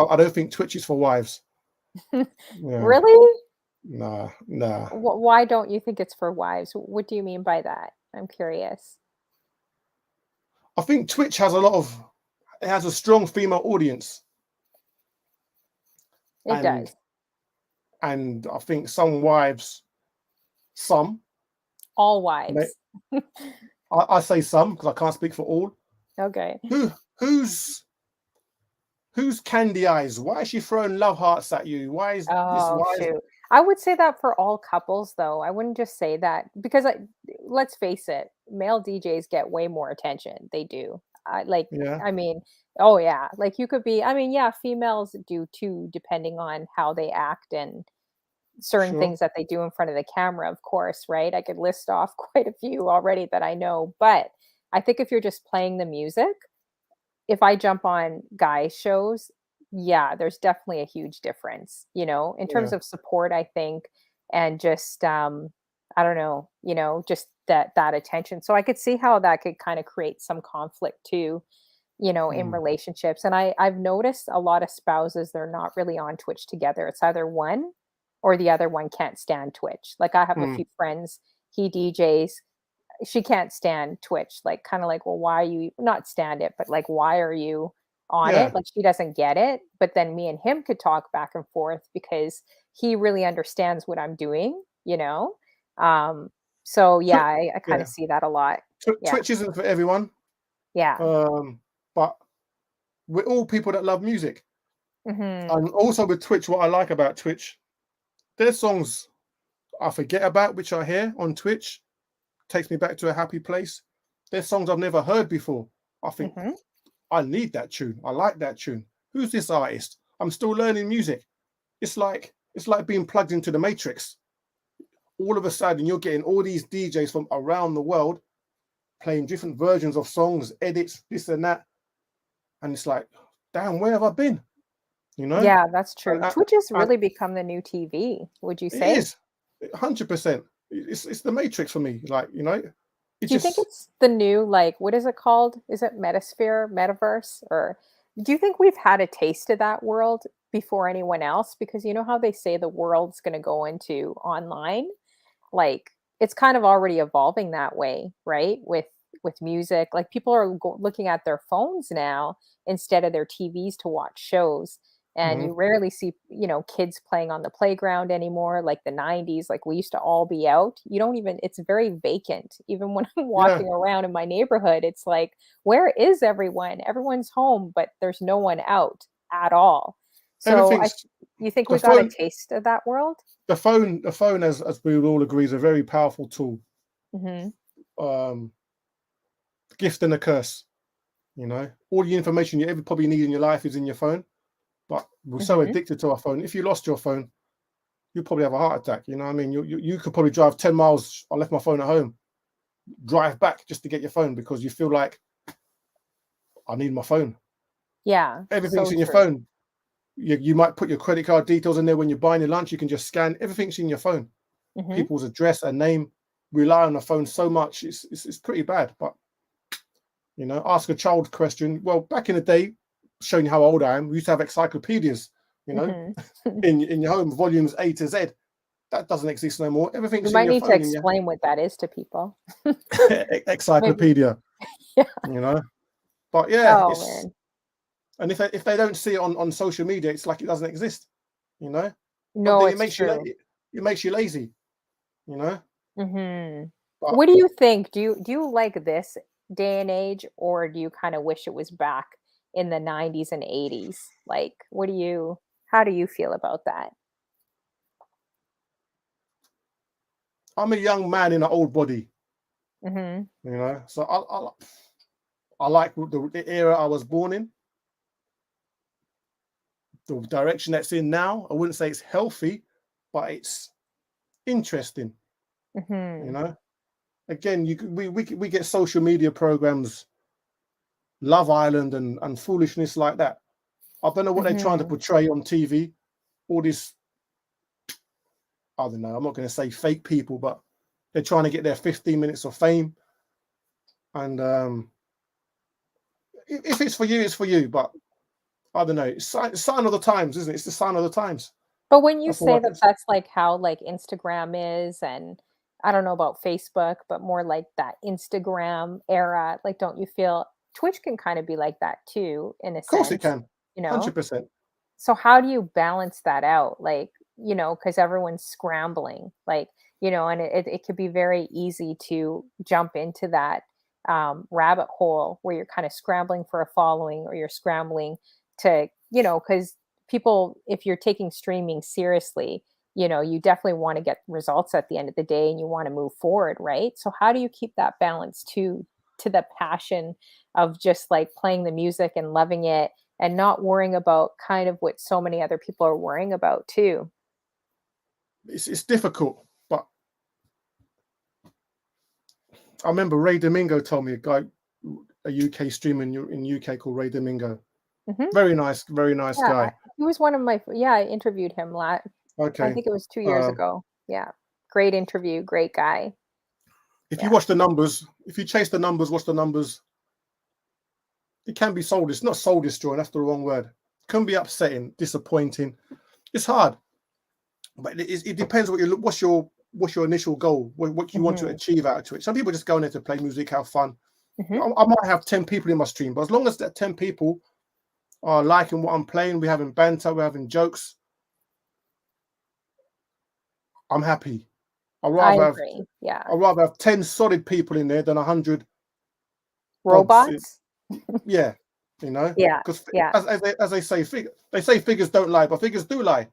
[SPEAKER 2] I don't think Twitch is for wives. Yeah.
[SPEAKER 1] Really?
[SPEAKER 2] Nah.
[SPEAKER 1] Why don't you think it's for wives? What do you mean by that? I'm curious.
[SPEAKER 2] I think Twitch has a strong female audience,
[SPEAKER 1] It does.
[SPEAKER 2] and I think some wives,
[SPEAKER 1] All wives.
[SPEAKER 2] I say some because I can't speak for all.
[SPEAKER 1] Okay.
[SPEAKER 2] Who's Candy Eyes? Why is she throwing love hearts at you? Why is this?
[SPEAKER 1] Oh, shoot. I would say that for all couples, though. I wouldn't just say that because let's face it, male DJs get way more attention. They do.
[SPEAKER 2] Yeah.
[SPEAKER 1] I mean, oh yeah, like you could be. I mean, yeah, females do too, depending on how they act and certain
[SPEAKER 2] Sure.
[SPEAKER 1] things that they do in front of the camera, of course, right? I could list off quite a few already that I know, but I think if you're just playing the music, if I jump on guy shows, yeah, there's definitely a huge difference, in terms
[SPEAKER 2] Yeah.
[SPEAKER 1] of support, I think, and just I don't know, just that attention. So I could see how that could kind of create some conflict too, in relationships. And I've noticed a lot of spouses, they're not really on Twitch together. It's either one or the other one can't stand Twitch. Like I have a few friends, he DJs, she can't stand Twitch, like, kinda like, "Well, why are you" not stand it, but, like, "Why are you on it?"
[SPEAKER 2] Yeah.
[SPEAKER 1] Like, she doesn't get it, but then me and him could talk back and forth because he really understands what I'm doing, you know? So, yeah, I kinda
[SPEAKER 2] Yeah.
[SPEAKER 1] see that a lot. Yeah.
[SPEAKER 2] Twitch isn't for everyone,
[SPEAKER 1] Yeah.
[SPEAKER 2] but we're all people that love music.
[SPEAKER 1] Mhm.
[SPEAKER 2] And also with Twitch, what I like about Twitch, there's songs I forget about, which I hear on Twitch, takes me back to a happy place. There's songs I've never heard before. I think,
[SPEAKER 1] Mhm.
[SPEAKER 2] I need that tune. I like that tune. Who's this artist? I'm still learning music. It's like being plugged into the Matrix. All of a sudden, you're getting all these DJs from around the world playing different versions of songs, edits, this and that, and it's like, damn, where have I been?
[SPEAKER 1] Yeah, that's true.
[SPEAKER 2] And,
[SPEAKER 1] Twitch has
[SPEAKER 2] and
[SPEAKER 1] really become the new TV, would you
[SPEAKER 2] it
[SPEAKER 1] say?
[SPEAKER 2] is 100%. It's the Matrix for me. It
[SPEAKER 1] Do you think
[SPEAKER 2] just
[SPEAKER 1] it's the new, like, what is it called? Is it Metasphere, Metaverse? Or do you think we've had a taste of that world before anyone else? Because you know how they say the world's going to go into online? Like, it's kind of already evolving that way, right? With music, like people are looking at their phones now instead of their TVs to watch shows. And
[SPEAKER 2] mhm.
[SPEAKER 1] you rarely see, kids playing on the playground anymore, like the 90s. Like we used to all be out. You don't even, it's very vacant. Even when I'm
[SPEAKER 2] Yeah,
[SPEAKER 1] walking around in my neighborhood, it's like, where is everyone? Everyone's home, but there's no one out at all. So
[SPEAKER 2] everything's
[SPEAKER 1] you think
[SPEAKER 2] the
[SPEAKER 1] we got a
[SPEAKER 2] phone.
[SPEAKER 1] taste of that world?
[SPEAKER 2] The phone, as we all agree, is a very powerful tool.
[SPEAKER 1] Hmm.
[SPEAKER 2] Um, Gift and a curse. All the information you ever probably need in your life is in your phone. But we're so
[SPEAKER 1] Hmm.
[SPEAKER 2] addicted to our phone. If you lost your phone, you probably have a heart attack. You know what I mean? You could probably drive 10 miles. I left my phone at home. Drive back just to get your phone because you feel like I need my phone.
[SPEAKER 1] Yeah,
[SPEAKER 2] Everything's
[SPEAKER 1] so
[SPEAKER 2] in your
[SPEAKER 1] true.
[SPEAKER 2] phone. You might put your credit card details in there when you're buying your lunch. You can just scan. Everything's in your phone.
[SPEAKER 1] Hmm.
[SPEAKER 2] People's address and name. rely on the phone so much. It's pretty bad. But ask a child question. Well, back in the day, showing you how old I am, we used to have encyclopedias. In your home, volumes A to Z. That doesn't exist no more.
[SPEAKER 1] You
[SPEAKER 2] Everything's in
[SPEAKER 1] might
[SPEAKER 2] your
[SPEAKER 1] need to
[SPEAKER 2] phone. In your
[SPEAKER 1] explain what that is to people. Maybe.
[SPEAKER 2] encyclopedia.
[SPEAKER 1] Yeah.
[SPEAKER 2] But yeah,
[SPEAKER 1] Oh
[SPEAKER 2] it's
[SPEAKER 1] man.
[SPEAKER 2] and if they don't see it on social media, it's like it doesn't exist. But
[SPEAKER 1] No,
[SPEAKER 2] then it
[SPEAKER 1] it's
[SPEAKER 2] makes you
[SPEAKER 1] true.
[SPEAKER 2] it makes you lazy. But
[SPEAKER 1] What do you think? Do you like this day and age, or do you kind of wish it was back in the 90s and 80s? Like, how do you feel about that?
[SPEAKER 2] I'm a young man in an old body.
[SPEAKER 1] Mhm.
[SPEAKER 2] So I like the era I was born in. The direction that's in now, I wouldn't say it's healthy, but it's interesting. You
[SPEAKER 1] Mhm.
[SPEAKER 2] know, Again, we get social media programs, Love Island, and foolishness like that. I don't know what they're trying to
[SPEAKER 1] Mhm.
[SPEAKER 2] portray on TV. All this, I don't know. I'm not going to say fake people, but they're trying to get their 15 minutes of fame. And if it's for you, it's for you. But I don't know. It's sign of the times, isn't it? It's the sign of the times.
[SPEAKER 1] But when you
[SPEAKER 2] That's all
[SPEAKER 1] say
[SPEAKER 2] I
[SPEAKER 1] that
[SPEAKER 2] can say.
[SPEAKER 1] that's like how like Instagram is, and I don't know about Facebook, but more like that Instagram era, like don't you feel Twitch can kind of be like that too in a
[SPEAKER 2] Of course it
[SPEAKER 1] sense,
[SPEAKER 2] can.
[SPEAKER 1] you know?
[SPEAKER 2] 100%.
[SPEAKER 1] So how do you balance that out? Like, because everyone's scrambling, like, and it could be very easy to jump into that rabbit hole where you're kind of scrambling for a following, or you're scrambling to, because people, if you're taking streaming seriously, you definitely want to get results at the end of the day and you want to move forward, right? So how do you keep that balance to the passion of just like playing the music and loving it, and not worrying about kind of what so many other people are worrying about too?
[SPEAKER 2] It's difficult, but I remember Ray Domingo told me, a UK streamer in UK called Ray Domingo.
[SPEAKER 1] Mhm.
[SPEAKER 2] Very nice
[SPEAKER 1] Yeah,
[SPEAKER 2] guy.
[SPEAKER 1] he was one of my yeah, I interviewed him I
[SPEAKER 2] Okay.
[SPEAKER 1] think it was 2 years
[SPEAKER 2] Um,
[SPEAKER 1] ago. Yeah. Great interview, great guy.
[SPEAKER 2] if you
[SPEAKER 1] Yeah.
[SPEAKER 2] watch the numbers, if you chase the numbers, watch the numbers, it can be soul. It's not soul destroying. That's the wrong word. It can be upsetting, disappointing. It's hard, but it depends what's your initial goal, what you want to
[SPEAKER 1] Mhm.
[SPEAKER 2] achieve out of it. Some people just go in there to play music, have fun.
[SPEAKER 1] Mhm.
[SPEAKER 2] I might have 10 people in my stream, but as long as that 10 people are liking what I'm playing, we're having banter, we're having jokes, I'm happy. I'd
[SPEAKER 1] I
[SPEAKER 2] rather have
[SPEAKER 1] agree. Yeah.
[SPEAKER 2] I'd rather have 10 solid people in there than 100 odds.
[SPEAKER 1] Robots?
[SPEAKER 2] Yeah,
[SPEAKER 1] Yeah.
[SPEAKER 2] because
[SPEAKER 1] Yeah.
[SPEAKER 2] as they say, they say figures don't lie, but figures do lie.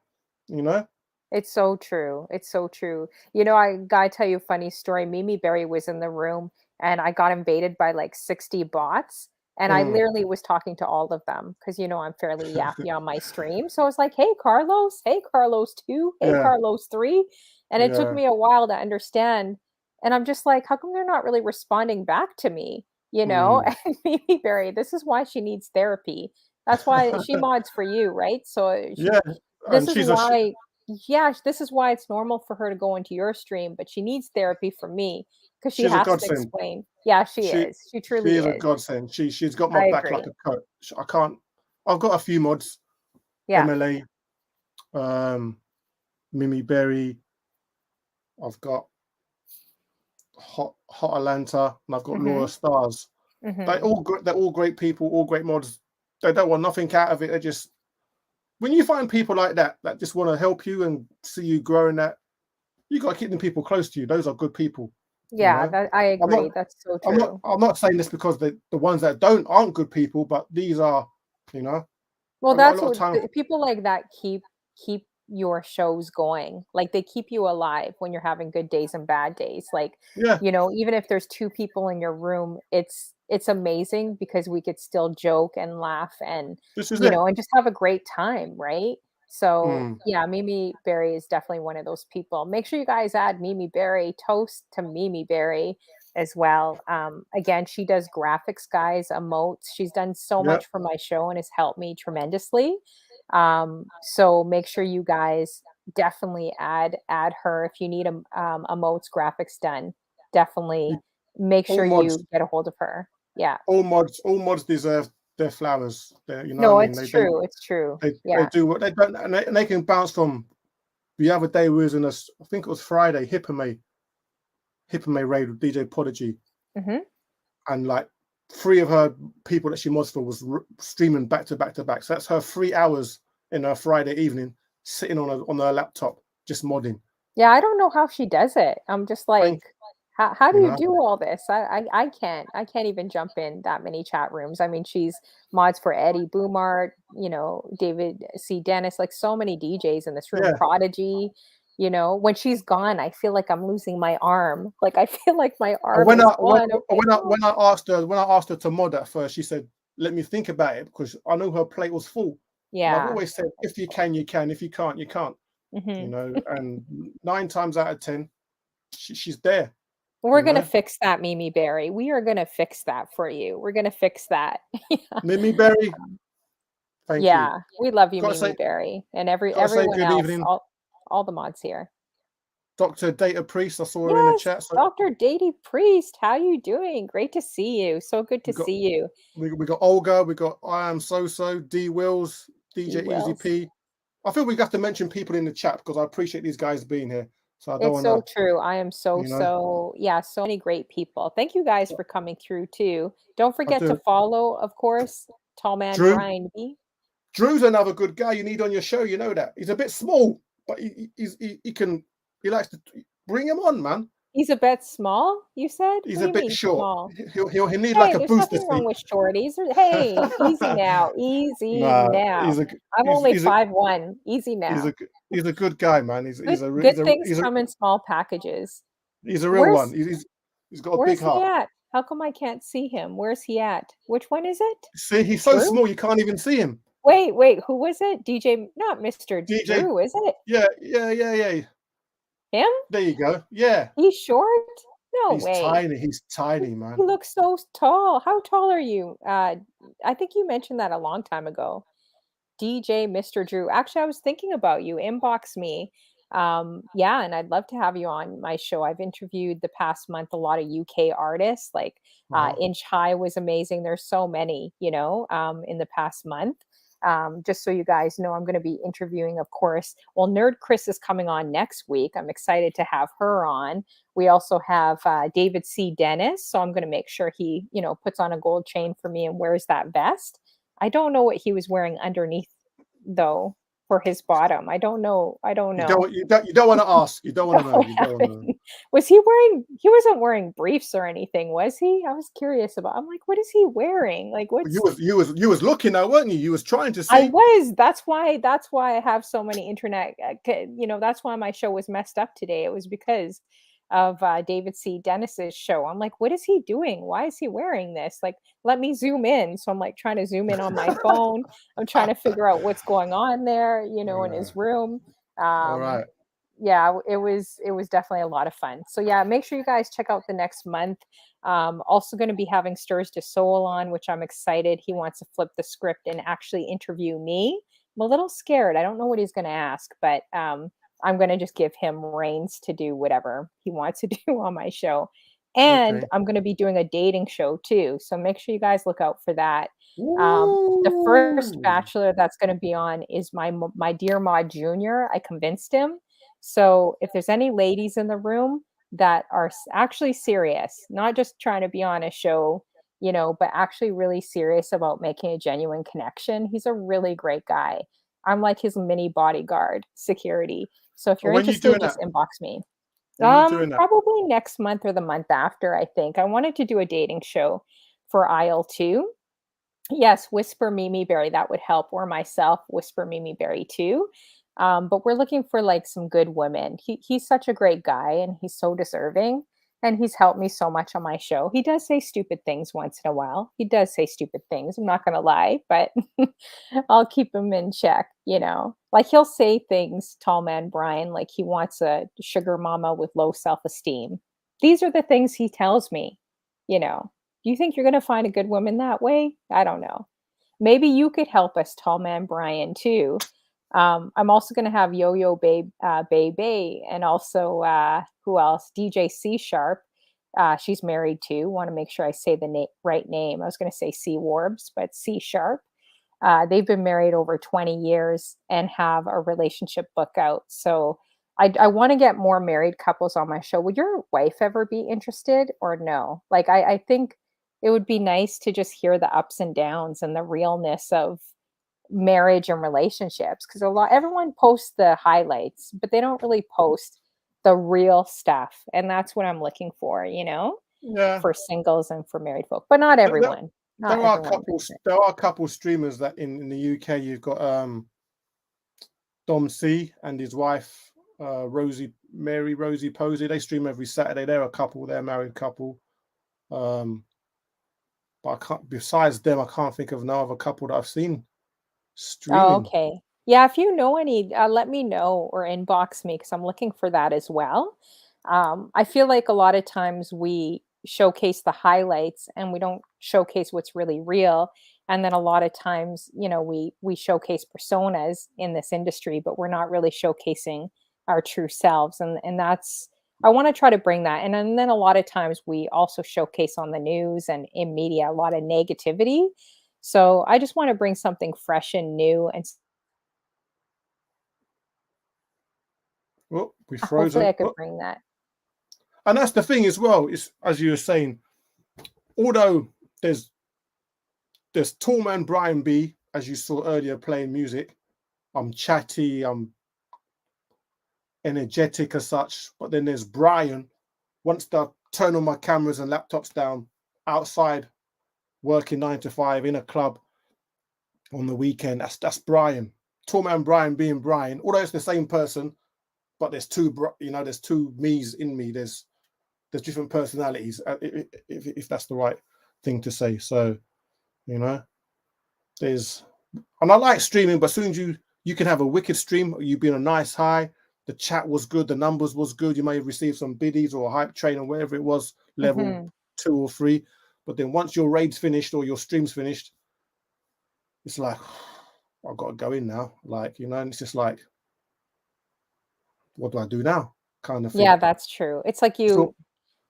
[SPEAKER 2] You know.
[SPEAKER 1] It's so true. It's so true. I gotta tell you a funny story. Mimi Berry was in the room and I got invaded by like 60 bots. And I
[SPEAKER 2] Mm.
[SPEAKER 1] literally was talking to all of them because I'm fairly yappy on my stream. So I was like, hey Carlos 2, hey
[SPEAKER 2] Yeah,
[SPEAKER 1] Carlos 3. And it took
[SPEAKER 2] yeah,
[SPEAKER 1] me a while to understand. And I'm just like, how come they're not really responding back to me?
[SPEAKER 2] mm.
[SPEAKER 1] And Mimi Berry, this is why she needs therapy. That's why she mods for you, right? So
[SPEAKER 2] Yeah,
[SPEAKER 1] this
[SPEAKER 2] and
[SPEAKER 1] is why yeah, this is why it's normal for her to go into your stream, but she needs therapy from me because she
[SPEAKER 2] she's a
[SPEAKER 1] has to
[SPEAKER 2] godsend.
[SPEAKER 1] explain. Yeah, she
[SPEAKER 2] She
[SPEAKER 1] is. She
[SPEAKER 2] she
[SPEAKER 1] truly
[SPEAKER 2] is a
[SPEAKER 1] is.
[SPEAKER 2] godsend. She's got my
[SPEAKER 1] I
[SPEAKER 2] back like
[SPEAKER 1] agree.
[SPEAKER 2] a coat. I can't. I've got a few mods.
[SPEAKER 1] Yeah.
[SPEAKER 2] MLA, Mimi Berry. I've got Hot Atlanta, and I've got Laura
[SPEAKER 1] Mhm.
[SPEAKER 2] Stars.
[SPEAKER 1] Mhm.
[SPEAKER 2] They're all great people, all great mods. They don't want nothing out of it. They just when you find people like that just want to help you and see you grow in that, you got to keep them people close to you. Those are good people. You
[SPEAKER 1] Yeah,
[SPEAKER 2] know,
[SPEAKER 1] that I
[SPEAKER 2] I'm not
[SPEAKER 1] agree. That's so true.
[SPEAKER 2] I'm not saying this because the ones that don't aren't good people, but these are, you know,
[SPEAKER 1] Well,
[SPEAKER 2] a
[SPEAKER 1] that's
[SPEAKER 2] lot of
[SPEAKER 1] what
[SPEAKER 2] time.
[SPEAKER 1] people like that keep your shows going. Like they keep you alive when you're having good days and bad days. Like,
[SPEAKER 2] Yeah,
[SPEAKER 1] even if there's two people in your room, it's amazing because we could still joke and laugh and
[SPEAKER 2] this is it.
[SPEAKER 1] and just have a great time, right? So
[SPEAKER 2] Mm,
[SPEAKER 1] yeah, Mimi Berry is definitely one of those people. Make sure you guys add Mimi Berry, toast to Mimi Berry as well. Again, she does graphics, guys, emotes. She's done so
[SPEAKER 2] yeah,
[SPEAKER 1] much for my show and has helped me tremendously. So make sure you guys definitely add her if you need emotes graphics done. definitely make
[SPEAKER 2] All
[SPEAKER 1] sure
[SPEAKER 2] mods,
[SPEAKER 1] you get a hold of her. Yeah.
[SPEAKER 2] all mods deserve their flowers. You know what I
[SPEAKER 1] No,
[SPEAKER 2] mean?
[SPEAKER 1] it's true. It's true.
[SPEAKER 2] They
[SPEAKER 1] Yeah.
[SPEAKER 2] do what they don't, and they can bounce from. The other day we was in I think it was Friday, Hippame raid with DJ Prodigy,
[SPEAKER 1] Hmm.
[SPEAKER 2] and like three of her people that she mods for was streaming back to back to back. So that's her 3 hours in her Friday evening sitting on her laptop just modding.
[SPEAKER 1] Yeah, I don't know how she does it. I'm just like,
[SPEAKER 2] Thank
[SPEAKER 1] how do
[SPEAKER 2] you
[SPEAKER 1] you
[SPEAKER 2] know.
[SPEAKER 1] do all this? I can't even jump in that many chat rooms. I mean, she's mods for Eddie Boomart, David C. Dennis, like so many DJs in this room,
[SPEAKER 2] Yeah.
[SPEAKER 1] Prodigy. When she's gone, I feel like I'm losing my arm. Like I feel like my
[SPEAKER 2] And
[SPEAKER 1] arm is gone. Okay.
[SPEAKER 2] when I asked her to mod at first, she said, "Let me think about it," because I knew her plate was full. And I've
[SPEAKER 1] Yeah.
[SPEAKER 2] always said, if you can, you can. If you can't, you can't.
[SPEAKER 1] Hmm.
[SPEAKER 2] And 9 times out of 10, she's there.
[SPEAKER 1] We're
[SPEAKER 2] You
[SPEAKER 1] gonna
[SPEAKER 2] know,
[SPEAKER 1] fix that, Mimi Berry. We are gonna fix that for you. We're gonna fix that. Yeah.
[SPEAKER 2] Mimi Berry, thank you.
[SPEAKER 1] Yeah, we love you,
[SPEAKER 2] Gotta
[SPEAKER 1] Mimi
[SPEAKER 2] say,
[SPEAKER 1] Berry, and
[SPEAKER 2] gotta say,
[SPEAKER 1] everyone
[SPEAKER 2] good
[SPEAKER 1] else,
[SPEAKER 2] evening,
[SPEAKER 1] all the mods here.
[SPEAKER 2] Dr. Data Priest. I saw her in the
[SPEAKER 1] Yes,
[SPEAKER 2] chat. So
[SPEAKER 1] Dr. Dady Priest, how you doing? Great to see you. So good to
[SPEAKER 2] we got
[SPEAKER 1] see you.
[SPEAKER 2] we got Olga, we got I am So D Wills,
[SPEAKER 1] D
[SPEAKER 2] DJ Easy
[SPEAKER 1] Wills.
[SPEAKER 2] P. I feel we have to mention people in the chat because I appreciate these guys being here. So I don't
[SPEAKER 1] It's
[SPEAKER 2] want
[SPEAKER 1] so
[SPEAKER 2] to,
[SPEAKER 1] true. I am
[SPEAKER 2] you know,
[SPEAKER 1] yeah, so many great people. Thank you guys for coming through too. Don't
[SPEAKER 2] I
[SPEAKER 1] forget to
[SPEAKER 2] do.
[SPEAKER 1] follow, of course, Tallman
[SPEAKER 2] Drew,
[SPEAKER 1] Brian B.
[SPEAKER 2] Drew's another good guy you need on your show. You know that he's a bit small, but he can he likes to bring him on, man.
[SPEAKER 1] He's a bit small, you said?
[SPEAKER 2] He's
[SPEAKER 1] What do
[SPEAKER 2] a
[SPEAKER 1] you
[SPEAKER 2] bit
[SPEAKER 1] mean
[SPEAKER 2] short.
[SPEAKER 1] small?
[SPEAKER 2] He'll need like
[SPEAKER 1] Hey,
[SPEAKER 2] a
[SPEAKER 1] there's
[SPEAKER 2] booster
[SPEAKER 1] nothing wrong
[SPEAKER 2] seat.
[SPEAKER 1] with shorties. Hey, easy now. Easy
[SPEAKER 2] Nah,
[SPEAKER 1] now. I'm only
[SPEAKER 2] he's a
[SPEAKER 1] 5'1". Easy
[SPEAKER 2] he's
[SPEAKER 1] now.
[SPEAKER 2] a he's a good guy, man.
[SPEAKER 1] Good things come in small packages.
[SPEAKER 2] He's a real one.
[SPEAKER 1] Where's
[SPEAKER 2] He's got a big
[SPEAKER 1] where's he
[SPEAKER 2] heart.
[SPEAKER 1] at? How come I can't see him? Where's he at? Which one is it?
[SPEAKER 2] See, he's so
[SPEAKER 1] Drew?
[SPEAKER 2] small you can't even see him.
[SPEAKER 1] Wait, who was it? DJ, not Mr.
[SPEAKER 2] DJ,
[SPEAKER 1] Drew, is it?
[SPEAKER 2] yeah.
[SPEAKER 1] Him?
[SPEAKER 2] There you go. Yeah,
[SPEAKER 1] He's short? No
[SPEAKER 2] he's
[SPEAKER 1] way.
[SPEAKER 2] tiny. He's tiny,
[SPEAKER 1] He
[SPEAKER 2] man.
[SPEAKER 1] looks so tall. How tall are you? I think you mentioned that a long time ago. DJ Mr. Drew. Actually, I was thinking about you. Inbox me. Yeah, and I'd love to have you on my show. I've interviewed the past month a lot of UK artists, like
[SPEAKER 2] Uh-huh.
[SPEAKER 1] Inch High was amazing. There's so many, in the past month. Just so you guys know, I'm going to be interviewing, of course. Well, Nerd Chris is coming on next week. I'm excited to have her on. We also have David C. Dennis, so I'm going to make sure he, puts on a gold chain for me and wears that vest. I don't know what he was wearing underneath though for his bottom. I don't know. I don't know.
[SPEAKER 2] You don't want to ask. You don't want to know.
[SPEAKER 1] No,
[SPEAKER 2] You don't want to know.
[SPEAKER 1] was he wearing he wasn't wearing briefs or anything, was he? I was curious about. I'm like, what is he wearing? Like what's
[SPEAKER 2] You was looking now, weren't you? You was trying to
[SPEAKER 1] I
[SPEAKER 2] see.
[SPEAKER 1] was. That's why I have so many internet that's why my show was messed up today. It was because of David C. Dennis's show. I'm like, what is he doing? Why is he wearing this? Like, let me zoom in. So I'm like trying to zoom in on my phone. I'm trying to figure out what's going on there, in
[SPEAKER 2] Uh,
[SPEAKER 1] his room.
[SPEAKER 2] all
[SPEAKER 1] Um,
[SPEAKER 2] right.
[SPEAKER 1] yeah, it was definitely a lot of fun. So yeah, make sure you guys check out the next month. Also going to be having Stirs to Soul on, which I'm excited. He wants to flip the script and actually interview me. I'm a little scared. I don't know what he's going to ask, but I'm going to just give him reins to do whatever he wants to do on my show. And
[SPEAKER 2] Okay.
[SPEAKER 1] I'm going to be doing a dating show too. So make sure you guys look out for that. The first
[SPEAKER 2] Ooh.
[SPEAKER 1] bachelor that's going to be on is my dear Mod Junior. I convinced him. So if there's any ladies in the room that are actually serious, not just trying to be on a show, but actually really serious about making a genuine connection, he's a really great guy. I'm like his mini bodyguard security. So if you're
[SPEAKER 2] When you
[SPEAKER 1] interested,
[SPEAKER 2] doing
[SPEAKER 1] just
[SPEAKER 2] that?
[SPEAKER 1] inbox me.
[SPEAKER 2] When you doing that?
[SPEAKER 1] Probably next month or the month after, I think. I wanted to do a dating show for aisle 2. Yes, Whisper Mimi Berry, that would help, or myself, Whisper Mimi Berry too. But we're looking for like some good women. He's such a great guy and he's so deserving. And he's helped me so much on my show. He does say stupid things once in a while. He does say stupid things. I'm not gonna lie, but I'll keep him in check. Like he'll say things, tall man Brian, like he wants a sugar mama with low self-esteem. These are the things he tells me, you know. Do you think you're gonna find a good woman that way? I don't know. Maybe you could help us, tall man Brian, too. I'm also going to have Yo-Yo Babe, Bay Bay, and also who else? DJ C Sharp. She's married too. Want to make sure I say the right name. I was going to say C Warbs, but C Sharp. They've been married over 20 years and have a relationship book out. So I want to get more married couples on my show. Would your wife ever be interested or no? Like, I think it would be nice to just hear the ups and downs and the realness of marriage and relationships, because everyone posts the highlights, but they don't really post the real stuff. And that's what I'm looking for,
[SPEAKER 2] Yeah.
[SPEAKER 1] for singles and for married folk, but not
[SPEAKER 2] There, there,
[SPEAKER 1] everyone. Not
[SPEAKER 2] there are
[SPEAKER 1] everyone.
[SPEAKER 2] couples. There are a couple streamers that in the UK you've got Dom C and his wife Rosie Posey. They stream every Saturday. They're a couple. They're a married couple. Um, but I can't. Besides them, I can't think of no other couple that I've seen
[SPEAKER 1] Oh,
[SPEAKER 2] streaming.
[SPEAKER 1] okay. Yeah, if you know any, let me know or inbox me because I'm looking for that as well. I feel like a lot of times we showcase the highlights and we don't showcase what's really real. And then a lot of times, we showcase personas in this industry, but we're not really showcasing our true selves. And that's I want to try to bring that. And then a lot of times we also showcase on the news and in media a lot of negativity. So I just want to bring something fresh and new, and
[SPEAKER 2] Oh, we
[SPEAKER 1] hopefully I
[SPEAKER 2] frozen.
[SPEAKER 1] could
[SPEAKER 2] Oh,
[SPEAKER 1] bring that.
[SPEAKER 2] and that's the thing as well. Is as you were saying, although there's Tallmanbryanb, as you saw earlier, playing music. I'm chatty. I'm energetic as such. But then there's Brian. Once I turn on my cameras and laptops down, outside working 9 to 5 in a club on the weekend, that's Brian. Brian being Brian, although it's the same person, but there's there's two me's in me. There's different personalities, if that's the right thing to say. So you know, there's and I like streaming, but as soon as you can have a wicked stream, you be in a nice high. The chat was good, the numbers was good. You may have received some biddies or a hype train or wherever it was, level
[SPEAKER 1] Mhm.
[SPEAKER 2] 2 or 3. But then once your raid's finished or your stream's finished, it's like I've got to go in now. And it's just like, what do I do now? Kind of
[SPEAKER 1] Yeah,
[SPEAKER 2] thing.
[SPEAKER 1] that's true. It's like
[SPEAKER 2] So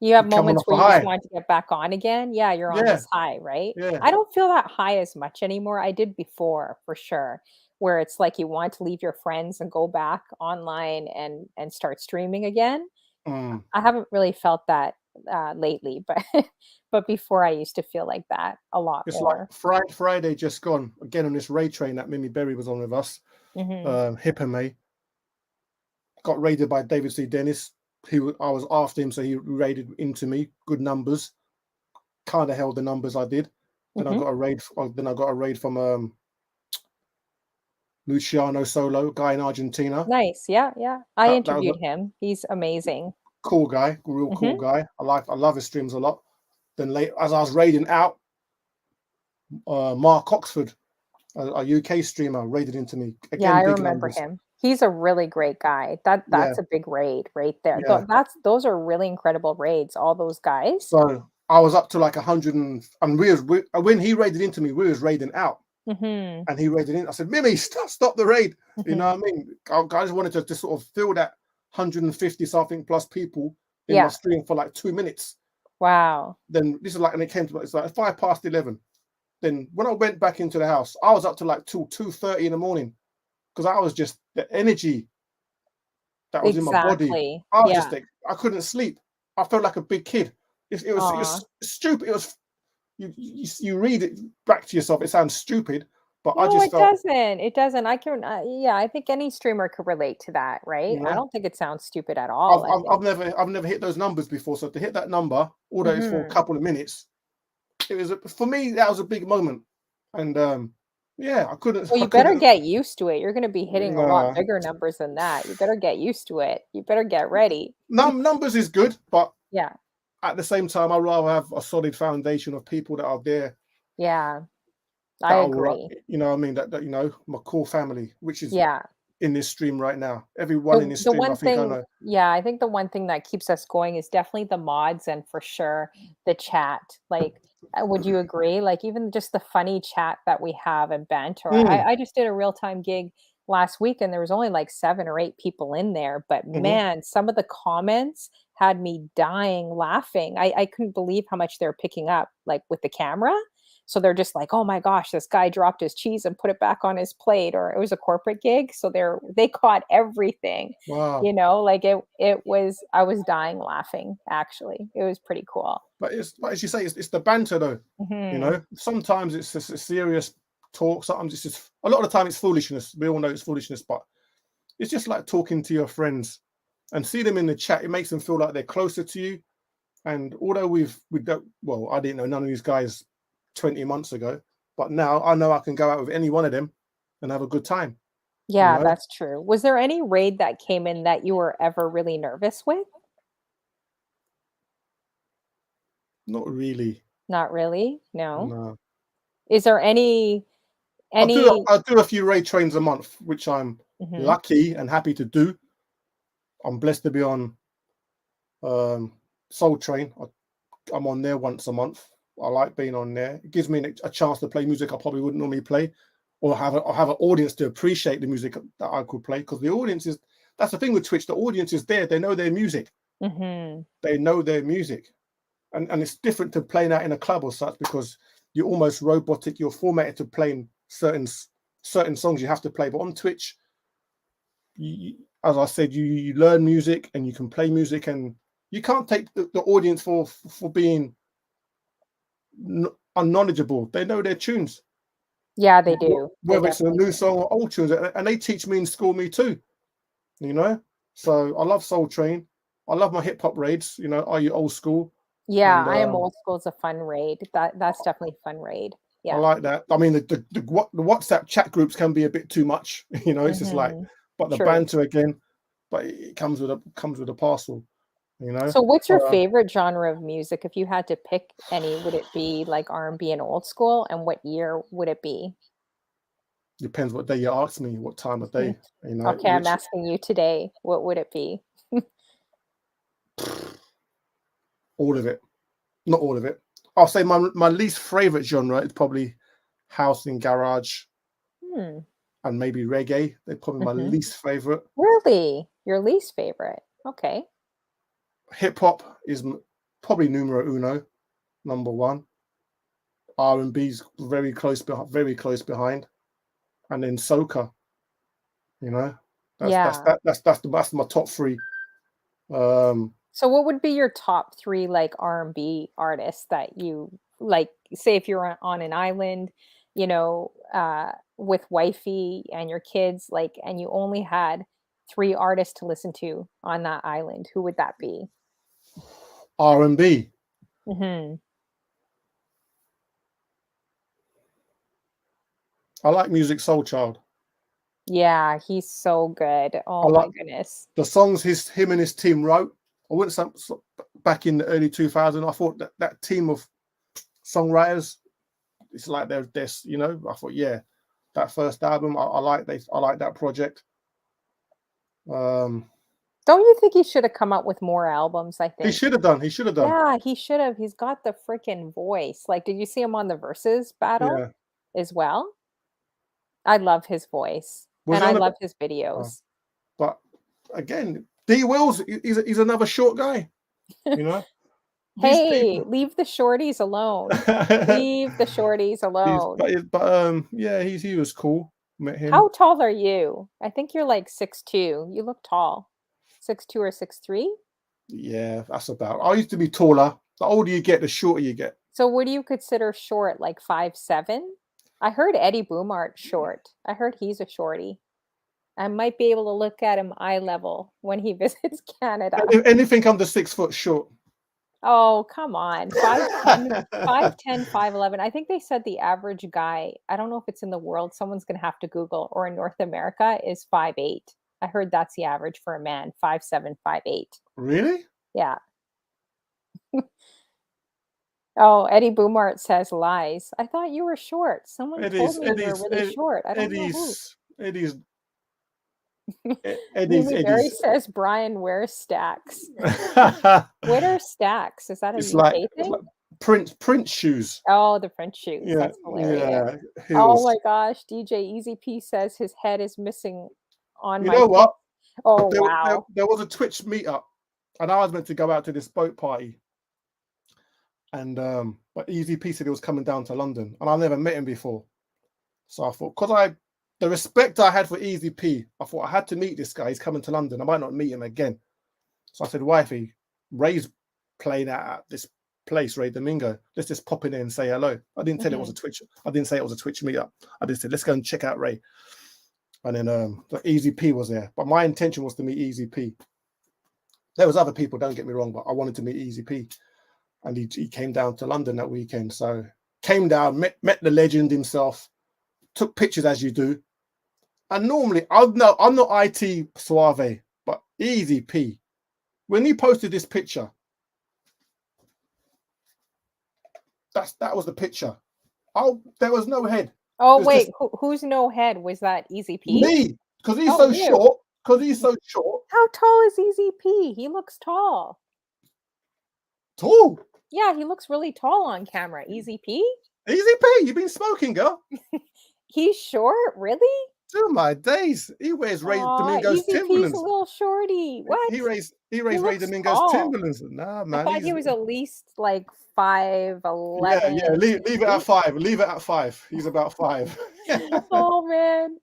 [SPEAKER 1] you have
[SPEAKER 2] you're coming
[SPEAKER 1] moments
[SPEAKER 2] off a
[SPEAKER 1] where you just
[SPEAKER 2] high.
[SPEAKER 1] want to get back on again. Yeah, you're on
[SPEAKER 2] Yeah,
[SPEAKER 1] this high, right?
[SPEAKER 2] yeah.
[SPEAKER 1] I don't feel that high as much anymore. I did before, for sure, where it's like you want to leave your friends and go back online and start streaming again.
[SPEAKER 2] Mm.
[SPEAKER 1] I haven't really felt that lately, but but before I used to feel like that a lot
[SPEAKER 2] It's like
[SPEAKER 1] more.
[SPEAKER 2] Friday just gone again on this raid train that Mimi Berry was on with us.
[SPEAKER 1] Hmm.
[SPEAKER 2] Hippame got raided by David C. Dennis. I was after him, so he raided into me. Good numbers. Kind of held the numbers I did. Then I
[SPEAKER 1] Hmm.
[SPEAKER 2] got a raid. Then I got a raid from Luciano Solo, guy in Argentina.
[SPEAKER 1] Nice. Yeah, yeah. I
[SPEAKER 2] That was
[SPEAKER 1] interviewed
[SPEAKER 2] a
[SPEAKER 1] him. He's amazing.
[SPEAKER 2] cool guy, real cool
[SPEAKER 1] Hmm.
[SPEAKER 2] guy. I love his streams a lot. Then late as I was raiding out, Mark Oxford, a UK streamer, raided into me
[SPEAKER 1] Yeah,
[SPEAKER 2] again.
[SPEAKER 1] I
[SPEAKER 2] Big
[SPEAKER 1] remember
[SPEAKER 2] numbers.
[SPEAKER 1] him. He's a really great guy. That's
[SPEAKER 2] Yeah,
[SPEAKER 1] a big raid right there.
[SPEAKER 2] yeah.
[SPEAKER 1] Those are really incredible raids, all those guys.
[SPEAKER 2] So I was up to like 100 and when he raided into me, we was raiding out.
[SPEAKER 1] Mhm.
[SPEAKER 2] And he raided in. I said, Mimi, stop the raid. You know
[SPEAKER 1] Mhm.
[SPEAKER 2] what I mean? I just wanted to just sort of feel that 150 something plus people in my
[SPEAKER 1] Yeah.
[SPEAKER 2] stream for like 2 minutes.
[SPEAKER 1] Wow.
[SPEAKER 2] Then this is like, and it came to it's like 5 past 11. Then when I went back into the house, I was up to like till 2:30 in the morning because I was just the energy that was in my body.
[SPEAKER 1] Exactly.
[SPEAKER 2] I was just
[SPEAKER 1] Yeah.
[SPEAKER 2] like, I couldn't sleep. I felt like a big kid.
[SPEAKER 1] Aw.
[SPEAKER 2] It was stupid. It was you read it back to yourself. It sounds stupid, but I
[SPEAKER 1] No,
[SPEAKER 2] just
[SPEAKER 1] it
[SPEAKER 2] felt,
[SPEAKER 1] doesn't. It doesn't. I can yeah, I think any streamer could relate to that, right?
[SPEAKER 2] you
[SPEAKER 1] I
[SPEAKER 2] know.
[SPEAKER 1] don't think it sounds stupid at all. I think.
[SPEAKER 2] I've never hit those numbers before. So to hit that number, although it's for a
[SPEAKER 1] Mhm.
[SPEAKER 2] couple of minutes, for me that was a big moment. And yeah,
[SPEAKER 1] Well,
[SPEAKER 2] I
[SPEAKER 1] you better
[SPEAKER 2] couldn't.
[SPEAKER 1] get used to it. You're gonna be hitting a lot
[SPEAKER 2] Uh,
[SPEAKER 1] bigger numbers than that. You better get used to it. You better get ready.
[SPEAKER 2] numbers is good, but
[SPEAKER 1] Yeah.
[SPEAKER 2] at the same time, I rather have a solid foundation of people that are there
[SPEAKER 1] Yeah. I
[SPEAKER 2] that are,
[SPEAKER 1] agree.
[SPEAKER 2] you know, what I mean that my core family, which is
[SPEAKER 1] Yeah.
[SPEAKER 2] in this stream right now. Everyone in
[SPEAKER 1] The
[SPEAKER 2] this
[SPEAKER 1] the
[SPEAKER 2] stream, I
[SPEAKER 1] one
[SPEAKER 2] think I
[SPEAKER 1] thing
[SPEAKER 2] know.
[SPEAKER 1] yeah, I think the one thing that keeps us going is definitely the mods and for sure the chat. Like, would you agree? Like even just the funny chat that we have and banter.
[SPEAKER 2] Mm,
[SPEAKER 1] I just did a real-time gig last week, and there was only like 7 or 8 people in there, but
[SPEAKER 2] Hmm.
[SPEAKER 1] man, some of the comments had me dying laughing. I couldn't believe how much they're picking up, like, with the camera. So they're just like, "Oh my gosh, this guy dropped his cheese and put it back on his plate," or it was a corporate gig, so they caught everything,
[SPEAKER 2] Wow.
[SPEAKER 1] like, it was I was dying laughing, actually. It was pretty cool.
[SPEAKER 2] But as you say, it's the banter though.
[SPEAKER 1] Mhm.
[SPEAKER 2] Sometimes it's just a serious talk. Sometimes it's just a lot of the time it's foolishness. We all know it's foolishness, but it's just like talking to your friends and see them in the chat. It makes them feel like they're closer to you. And although we don't, well, I didn't know none of these guys 20 months ago, but now I know I can go out with any one of them and have a good time. You
[SPEAKER 1] Yeah,
[SPEAKER 2] know,
[SPEAKER 1] that's true. Was there any raid that came in that you were ever really nervous with?
[SPEAKER 2] not really.
[SPEAKER 1] Not really? No?
[SPEAKER 2] No,
[SPEAKER 1] Is there any
[SPEAKER 2] I do a few raid trains a month, which I'm
[SPEAKER 1] Mhm.
[SPEAKER 2] lucky and happy to do. I'm blessed to be on um, Soul Train. I'm on there once a month. I like being on there. It gives me a chance to play music I probably wouldn't normally play, or have an audience to appreciate the music that I could play. Because the audience is that's the thing with Twitch. The audience is there. They know their music.
[SPEAKER 1] Mhm.
[SPEAKER 2] They know their music, and it's different to playing out in a club or such because you're almost robotic. You're formatted to playing certain songs you have to play. But on Twitch, as I said, you learn music and you can play music, and you can't take the audience for being unknowledgeable. They know their tunes,
[SPEAKER 1] Yeah, they do. They
[SPEAKER 2] whether it's a
[SPEAKER 1] definitely
[SPEAKER 2] new
[SPEAKER 1] do.
[SPEAKER 2] song or old tunes, and they teach me and school me too. You know, so I love Soul Train. I love my hip hop raids. Are you old school?
[SPEAKER 1] Yeah,
[SPEAKER 2] And
[SPEAKER 1] I am old school is a fun raid. That's definitely a fun raid.
[SPEAKER 2] I
[SPEAKER 1] Yeah.
[SPEAKER 2] like that. I mean, the WhatsApp chat groups can be a bit too much. It's just like,
[SPEAKER 1] Mhm.
[SPEAKER 2] but the
[SPEAKER 1] True.
[SPEAKER 2] banter again, but it comes with a parcel. You know,
[SPEAKER 1] So what's your
[SPEAKER 2] uh,
[SPEAKER 1] favorite genre of music? If you had to pick any, would it be like R&B and old school? And what year would it be?
[SPEAKER 2] depends what day you ask me, what time of day.
[SPEAKER 1] Okay, I'm
[SPEAKER 2] Which
[SPEAKER 1] asking you today. What would it be?
[SPEAKER 2] all of it. Not all of it. I'll say my least favorite genre is probably house and garage
[SPEAKER 1] Hmm.
[SPEAKER 2] and maybe reggae. They're probably my
[SPEAKER 1] Mhm.
[SPEAKER 2] least favorite.
[SPEAKER 1] Really? Your least favorite? Okay.
[SPEAKER 2] Hip hop is probably numero uno, number one. R&B's very close behind, and then soca. You know,
[SPEAKER 1] Yeah.
[SPEAKER 2] that's my top three. Um,
[SPEAKER 1] So what would be your top 3, like, R&B artists that you like, say if you're on an island, with wifey and your kids, like, and you only had 3 artists to listen to on that island, who would that be?
[SPEAKER 2] R&B.
[SPEAKER 1] Mhm.
[SPEAKER 2] I like Music Soul Child.
[SPEAKER 1] Yeah, he's so good.
[SPEAKER 2] I
[SPEAKER 1] Oh
[SPEAKER 2] like
[SPEAKER 1] my goodness.
[SPEAKER 2] the songs him and his team wrote. I wouldn't say back in the early 2000s. I thought that team of songwriters, it's like they're I thought, yeah, that first album, I like that project. Um,
[SPEAKER 1] Don't you think he should have come up with more albums, I
[SPEAKER 2] he
[SPEAKER 1] think?
[SPEAKER 2] should have done. He should have done.
[SPEAKER 1] Yeah, he should have. He's got the freaking voice. Like, did you see him on the Versus battle
[SPEAKER 2] Yeah.
[SPEAKER 1] as well? I love his voice,
[SPEAKER 2] Was
[SPEAKER 1] and
[SPEAKER 2] he
[SPEAKER 1] I
[SPEAKER 2] on
[SPEAKER 1] love his
[SPEAKER 2] oh,
[SPEAKER 1] videos.
[SPEAKER 2] but again, D Wills, he's another short guy. You know, these
[SPEAKER 1] Hey,
[SPEAKER 2] people.
[SPEAKER 1] leave the shorties alone. Leave the shorties alone.
[SPEAKER 2] Yeah, he was cool. Met him.
[SPEAKER 1] How tall are you? I think you're like 6'2". You look tall. 6'2" or 6'3"?
[SPEAKER 2] Yeah, that's about. I used to be taller. The older you get, the shorter you get.
[SPEAKER 1] So what do you consider short, like 5'7"? I heard Eddie Boomart's short. I heard he's a shorty. I might be able to look at him eye level when he visits Canada.
[SPEAKER 2] Anything under 6 foot short.
[SPEAKER 1] Oh, come on. 5'10", 5'11". I think they said the average guy, I don't know if it's in the world, someone's gonna have to Google, or in North America is 5'8". I heard that's the average for a man, 5'7", 5'8".
[SPEAKER 2] Really?
[SPEAKER 1] Yeah. Oh, Eddie Boomart says lies. I thought you were short. Someone told
[SPEAKER 2] Eddie's
[SPEAKER 1] me you were
[SPEAKER 2] Eddie's
[SPEAKER 1] really short. I don't know who.
[SPEAKER 2] Eddie's Eddie's
[SPEAKER 1] Mimi Berry
[SPEAKER 2] Eddie's.
[SPEAKER 1] says Brian wears stacks. What are stacks? Is that a
[SPEAKER 2] It's like
[SPEAKER 1] UK
[SPEAKER 2] it's
[SPEAKER 1] thing?
[SPEAKER 2] like Prince shoes.
[SPEAKER 1] Oh, the French shoes.
[SPEAKER 2] Yeah,
[SPEAKER 1] That's hilarious.
[SPEAKER 2] yeah,
[SPEAKER 1] Oh
[SPEAKER 2] heels.
[SPEAKER 1] my gosh, DJ Easy P says his head is missing on
[SPEAKER 2] You
[SPEAKER 1] my
[SPEAKER 2] know
[SPEAKER 1] pic.
[SPEAKER 2] what?
[SPEAKER 1] Oh
[SPEAKER 2] There, there,
[SPEAKER 1] wow.
[SPEAKER 2] there was a Twitch meetup, and I was meant to go out to this boat party, and but Easy P said he was coming down to London, and I never met him before. So I thought, the respect I had for Easy P, I thought I had to meet this guy. He's coming to London. I might not meet him again. So I said, wifey, Ray's playing at this place, Ray Domingo. Let's just pop in there and say hello. I didn't tell it was a Twitch. I didn't say it was a Twitch meetup. I just said, let's go and check out Ray. And then the Easy P was there. But my intention was to meet Easy P. There was other people, don't get me wrong, but I wanted to meet Easy P. And he came down to London that weekend. So came down, met the legend himself, took pictures as you do. And normally, I'm not IT suave, but Easy P. When he posted this picture, that was the picture. Oh, there was no head.
[SPEAKER 1] Oh
[SPEAKER 2] It was
[SPEAKER 1] wait,
[SPEAKER 2] just
[SPEAKER 1] who's no head? Was that Easy P?
[SPEAKER 2] me, because he's
[SPEAKER 1] Oh,
[SPEAKER 2] so
[SPEAKER 1] you.
[SPEAKER 2] short. Because he's so short.
[SPEAKER 1] How tall is Easy P? He looks tall.
[SPEAKER 2] Tall.
[SPEAKER 1] Yeah, he looks really tall on camera. Easy P?
[SPEAKER 2] Easy P, you've been smoking, girl.
[SPEAKER 1] He's short? Really?
[SPEAKER 2] Oh my days. He wears Ray
[SPEAKER 1] Aw,
[SPEAKER 2] Domingo's
[SPEAKER 1] Easy P's a
[SPEAKER 2] Timberlands.
[SPEAKER 1] little shorty. What?
[SPEAKER 2] He raised Ray
[SPEAKER 1] looks
[SPEAKER 2] Domingo's
[SPEAKER 1] tall.
[SPEAKER 2] Timberlands. Nah,
[SPEAKER 1] I
[SPEAKER 2] man.
[SPEAKER 1] thought he was at least like 5'11".
[SPEAKER 2] Yeah. Leave it at 5. Leave it at 5. He's about 5.
[SPEAKER 1] Oh man.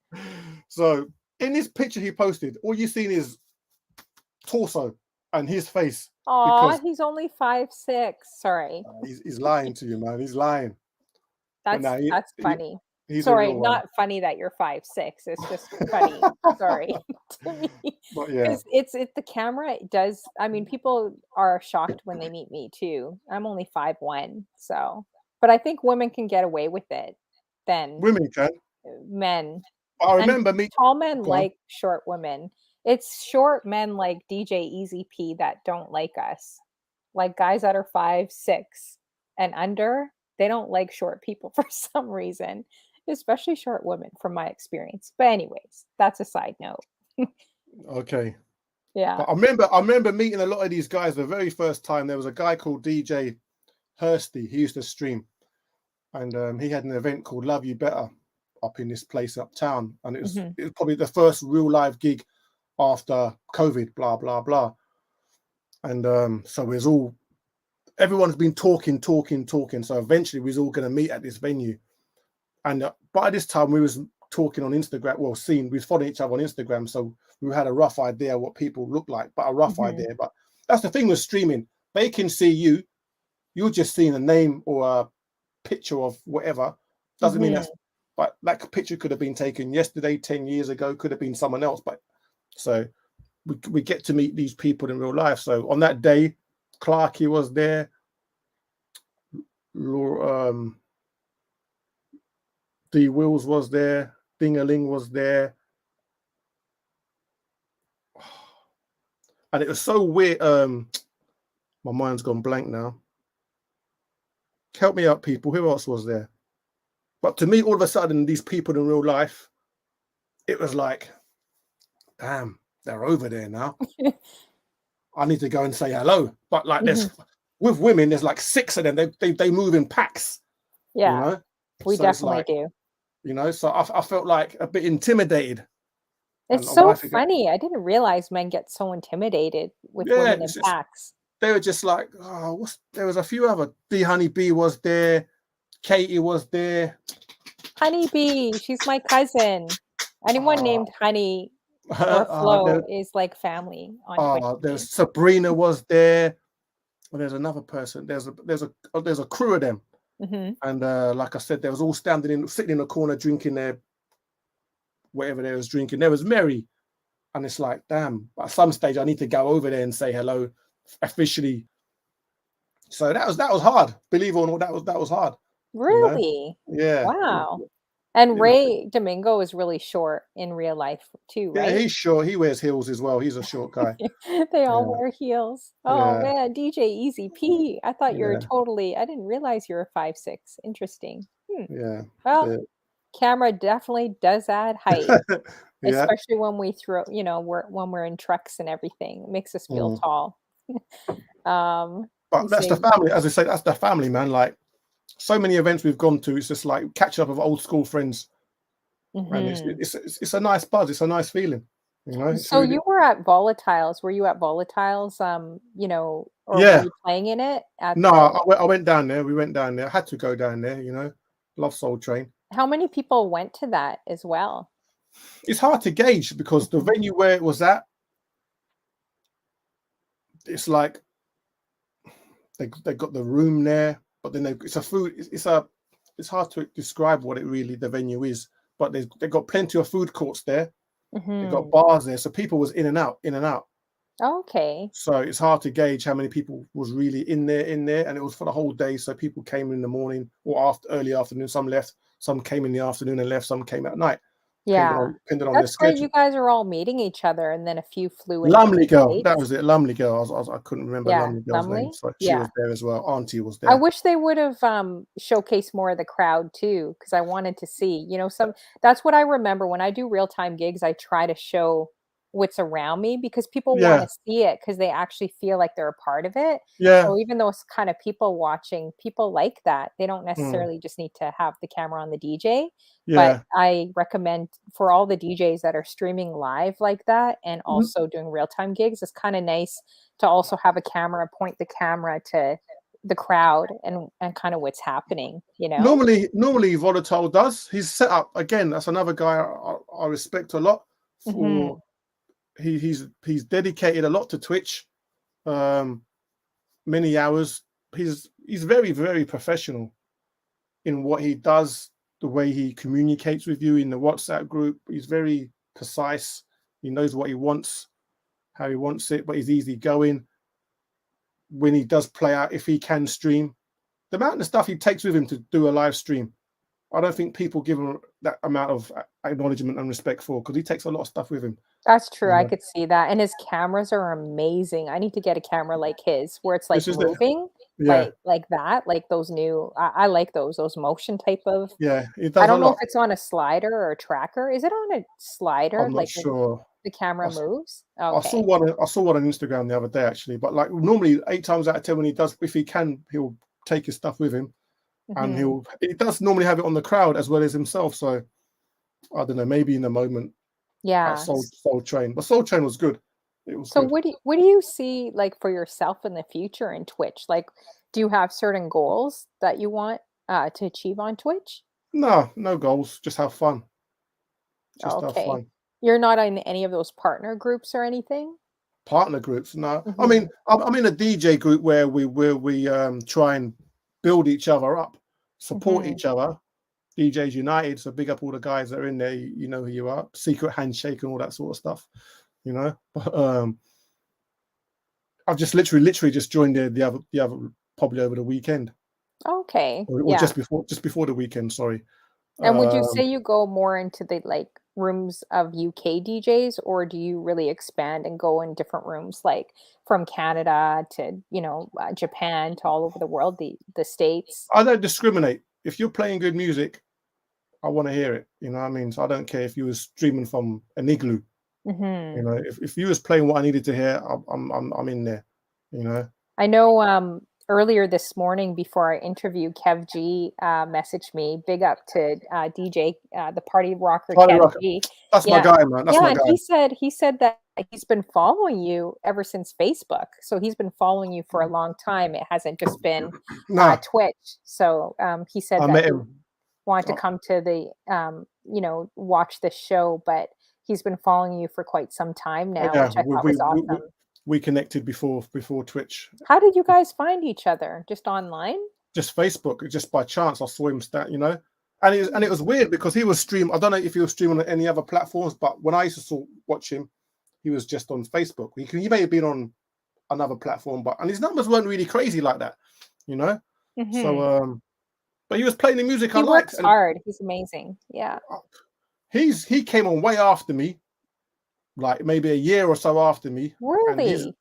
[SPEAKER 2] So in this picture he posted, all you've seen is torso and his face.
[SPEAKER 1] Aw,
[SPEAKER 2] Because
[SPEAKER 1] he's only 5'6". Sorry.
[SPEAKER 2] he's lying to you, man. He's lying. But
[SPEAKER 1] That's
[SPEAKER 2] now
[SPEAKER 1] funny.
[SPEAKER 2] he's a
[SPEAKER 1] Sorry,
[SPEAKER 2] real one.
[SPEAKER 1] not funny that you're 5'6". It's just funny. Sorry to me.
[SPEAKER 2] But yeah,
[SPEAKER 1] Because it's the camera does. I mean, people are shocked when they meet me too. I'm only 5'1", so. But I think women can get away with it than
[SPEAKER 2] women can.
[SPEAKER 1] men.
[SPEAKER 2] I
[SPEAKER 1] And
[SPEAKER 2] remember me.
[SPEAKER 1] tall men
[SPEAKER 2] Go on.
[SPEAKER 1] like short women. It's short men like DJ Easy P that don't like us. Like guys that are 5'6" and under, they don't like short people for some reason, especially short women from my experience. But anyways, that's a side note.
[SPEAKER 2] Okay.
[SPEAKER 1] Yeah.
[SPEAKER 2] But I remember meeting a lot of these guys the very first time. There was a guy called DJ Hursty. He used to stream, and he had an event called Love You Better up in this place uptown, and it was probably the first real live gig after COVID. Blah blah blah. And so it was everyone's been talking. So eventually we was all going to meet at this venue, and by this time we was talking on Instagram. Well, we was following each other on Instagram, so we had a rough idea what people look like, but a rough idea. But that's the thing with streaming. They can see you. You're just seeing a name or a picture of whatever. Doesn't mean but that picture could have been taken yesterday, 10 years ago, could have been someone else. But so we get to meet these people in real life. So on that day, Clarky was there. D Wills was there. Dingaling was there. And it was so weird. My mind's gone blank now. Help me out, people. Who else was there? But to me, all of a sudden, these people in real life, it was like, damn, they're over there now. I need to go and say hello. But like with women, there's like 6 of them. They move in packs.
[SPEAKER 1] Yeah.
[SPEAKER 2] You know?
[SPEAKER 1] We
[SPEAKER 2] So
[SPEAKER 1] definitely do.
[SPEAKER 2] You know, so I felt like a bit intimidated.
[SPEAKER 1] It's so funny. I didn't realize men get so intimidated with women in packs.
[SPEAKER 2] They were just like, oh, there was a few other. D Honey B was there. Katie was there.
[SPEAKER 1] Honey B, she's my cousin. Anyone named Honey or Flo is like family on Twitch.
[SPEAKER 2] There's Sabrina was there. Well, there's another person. There's a crew of them. And like I said, they was all sitting in a corner drinking their whatever they was drinking. There was Mary, and it's like, damn. At some stage, I need to go over there and say hello officially. So that was hard. Believe it or not, that was hard.
[SPEAKER 1] Really?
[SPEAKER 2] You know? Yeah.
[SPEAKER 1] Wow. And Ray Domingo is really short in real life too, right?
[SPEAKER 2] Yeah, he's short. He wears heels as well. He's a short guy.
[SPEAKER 1] They all wear heels. Oh man, DJ Easy P. I thought you were I didn't realize you were 5'6". Interesting.
[SPEAKER 2] Yeah.
[SPEAKER 1] Well, camera definitely does add height. Especially when we throw, when we're in trucks and everything. It makes us feel tall.
[SPEAKER 2] But that's the family, as I say, that's the family, man. Like so many events we've gone to, it's just like catching up with old school friends, and it's a nice buzz. It's a nice feeling, you know. It's
[SPEAKER 1] So
[SPEAKER 2] really
[SPEAKER 1] you were at Volatiles. Were you at Volatiles? Or were
[SPEAKER 2] yeah.
[SPEAKER 1] you playing in it at
[SPEAKER 2] No,
[SPEAKER 1] the?
[SPEAKER 2] I went down there. We went down there. I had to go down there, you know. Love Soul Train.
[SPEAKER 1] How many people went to that as well?
[SPEAKER 2] It's hard to gauge because the
[SPEAKER 1] Mhm.
[SPEAKER 2] venue where it was at, it's like they got the room there, but then it's a food. It's hard to describe what it really the venue is. But they got plenty of food courts there. They got
[SPEAKER 1] Mhm.
[SPEAKER 2] bars there, so people was in and out, in and out.
[SPEAKER 1] Okay.
[SPEAKER 2] So it's hard to gauge how many people was really in there, and it was for the whole day. So people came in the morning or after early afternoon. Some left, some came in the afternoon and left. Some came at night,
[SPEAKER 1] Yeah.
[SPEAKER 2] depending on their
[SPEAKER 1] That's great
[SPEAKER 2] schedule.
[SPEAKER 1] you guys are all meeting each other and then a few flew in from
[SPEAKER 2] Lumley
[SPEAKER 1] the
[SPEAKER 2] girl, that
[SPEAKER 1] States.
[SPEAKER 2] was it. Lumley girl. I couldn't remember
[SPEAKER 1] Yeah,
[SPEAKER 2] Lumley girl's name,
[SPEAKER 1] Lumley?
[SPEAKER 2] so she
[SPEAKER 1] Yeah.
[SPEAKER 2] was there as well. Auntie was
[SPEAKER 1] I
[SPEAKER 2] there.
[SPEAKER 1] wish they would have showcased more of the crowd too, because I wanted to see, some that's what I remember when I do real time gigs, I try to show what's around me because people want
[SPEAKER 2] Yeah,
[SPEAKER 1] to see it because they actually feel like they're a part of it.
[SPEAKER 2] yeah,
[SPEAKER 1] So even though it's kind of people watching, people like that. They don't
[SPEAKER 2] mm,
[SPEAKER 1] necessarily just need to have the camera on the DJ, but
[SPEAKER 2] yeah.
[SPEAKER 1] I recommend for all the DJs that are streaming live like that and
[SPEAKER 2] N-
[SPEAKER 1] also doing real time gigs, it's kind of nice to also have a camera, point the camera to the crowd and kind of what's happening, you know?
[SPEAKER 2] Normally, Volatile does. He's set up again. That's another guy I respect a lot. For
[SPEAKER 1] Mhm.
[SPEAKER 2] he's dedicated a lot to Twitch. Um, many hours. He's very professional in what he does, the way he communicates with you in the WhatsApp group. He's very precise. He knows what he wants, how he wants it, but he's easygoing. When he does play out, if he can stream, the amount of stuff he takes with him to do a live stream, I don't think people give him that amount of acknowledgement and respect for because he takes a lot of stuff with him.
[SPEAKER 1] That's true,
[SPEAKER 2] You
[SPEAKER 1] I
[SPEAKER 2] know,
[SPEAKER 1] could see that, and his cameras are amazing. I need to get a camera like his, where it's,
[SPEAKER 2] this
[SPEAKER 1] like,
[SPEAKER 2] is the
[SPEAKER 1] moving,
[SPEAKER 2] yeah,
[SPEAKER 1] like that, like those new I like those motion type of
[SPEAKER 2] yeah. He
[SPEAKER 1] I
[SPEAKER 2] does a
[SPEAKER 1] don't know if
[SPEAKER 2] lot.
[SPEAKER 1] it's on a slider or a tracker. Is it on a slider,
[SPEAKER 2] I'm not
[SPEAKER 1] like, when
[SPEAKER 2] sure.
[SPEAKER 1] the camera
[SPEAKER 2] I, s-
[SPEAKER 1] moves?
[SPEAKER 2] I saw
[SPEAKER 1] Okay.
[SPEAKER 2] one. I saw one on Instagram the other day actually. But like normally, 8 times out of 10, when he does, if he can, he'll take his stuff with him, and
[SPEAKER 1] Mhm.
[SPEAKER 2] he does normally have it on the crowd as well as himself. So I don't know. Maybe in the moment at
[SPEAKER 1] Yeah.
[SPEAKER 2] Soul Train, but Soul Train was good. It was
[SPEAKER 1] So
[SPEAKER 2] good.
[SPEAKER 1] what do you see, like, for yourself in the future in Twitch? Like, do you have certain goals that you want, to achieve on Twitch?
[SPEAKER 2] No, no goals. Just have fun. Just have
[SPEAKER 1] Okay.
[SPEAKER 2] fun.
[SPEAKER 1] You're not in any of those partner groups or anything?
[SPEAKER 2] Partner groups. No, I mean
[SPEAKER 1] Mhm.
[SPEAKER 2] I'm in a DJ group where we try and build each other up, support
[SPEAKER 1] Mhm.
[SPEAKER 2] each other. DJs United. So big up all the guys that are in there. You know who you are. Secret handshake and all that sort of stuff. You know. But I've just literally just joined the other probably over the weekend
[SPEAKER 1] Okay.
[SPEAKER 2] or
[SPEAKER 1] Yeah.
[SPEAKER 2] just before the weekend. Sorry.
[SPEAKER 1] And would you say
[SPEAKER 2] Um,
[SPEAKER 1] you go more into the, like, rooms of UK DJs, or do you really expand and go in different rooms, like, from Canada to, Japan to all over the world, the States?
[SPEAKER 2] I don't discriminate. If you're playing good music, I want to hear it. You know what I mean? So I don't care if you were streaming from an igloo. You
[SPEAKER 1] Mhm.
[SPEAKER 2] know, if you was playing what I needed to hear, I'm in there. You know.
[SPEAKER 1] I know, earlier this morning before our interview, Kev G, messaged me, big up to, DJ, the party rocker
[SPEAKER 2] Party
[SPEAKER 1] Kev
[SPEAKER 2] Rock.
[SPEAKER 1] G.
[SPEAKER 2] That's my
[SPEAKER 1] Yeah.
[SPEAKER 2] guy, man. That's
[SPEAKER 1] Yeah,
[SPEAKER 2] my
[SPEAKER 1] and
[SPEAKER 2] guy.
[SPEAKER 1] he said that he's been following you ever since Facebook. So he's been following you for a long time. It hasn't just been,
[SPEAKER 2] Nah,
[SPEAKER 1] Twitch. So, he said
[SPEAKER 2] I
[SPEAKER 1] that
[SPEAKER 2] met
[SPEAKER 1] he
[SPEAKER 2] him.
[SPEAKER 1] wanted to
[SPEAKER 2] Oh,
[SPEAKER 1] come to the, watch the show, but he's been following you for quite some time now,
[SPEAKER 2] yeah,
[SPEAKER 1] which I thought was awesome.
[SPEAKER 2] we connected before Twitch.
[SPEAKER 1] How did you guys find each other? Just online?
[SPEAKER 2] Just Facebook, just by chance. I saw him stat, you know, and it
[SPEAKER 1] Hmm.
[SPEAKER 2] was weird because he was stream. I don't know if he was streaming on any other platforms, but when I used to watch him, he was just on Facebook. He may have been on another platform, but and his numbers weren't really crazy like that, you know. So
[SPEAKER 1] Mhm.
[SPEAKER 2] but he was playing the music I
[SPEAKER 1] He
[SPEAKER 2] liked,
[SPEAKER 1] works
[SPEAKER 2] and
[SPEAKER 1] hard. He's amazing. Yeah.
[SPEAKER 2] uh, he came on way after me, like maybe a year or so after me, and
[SPEAKER 1] Really?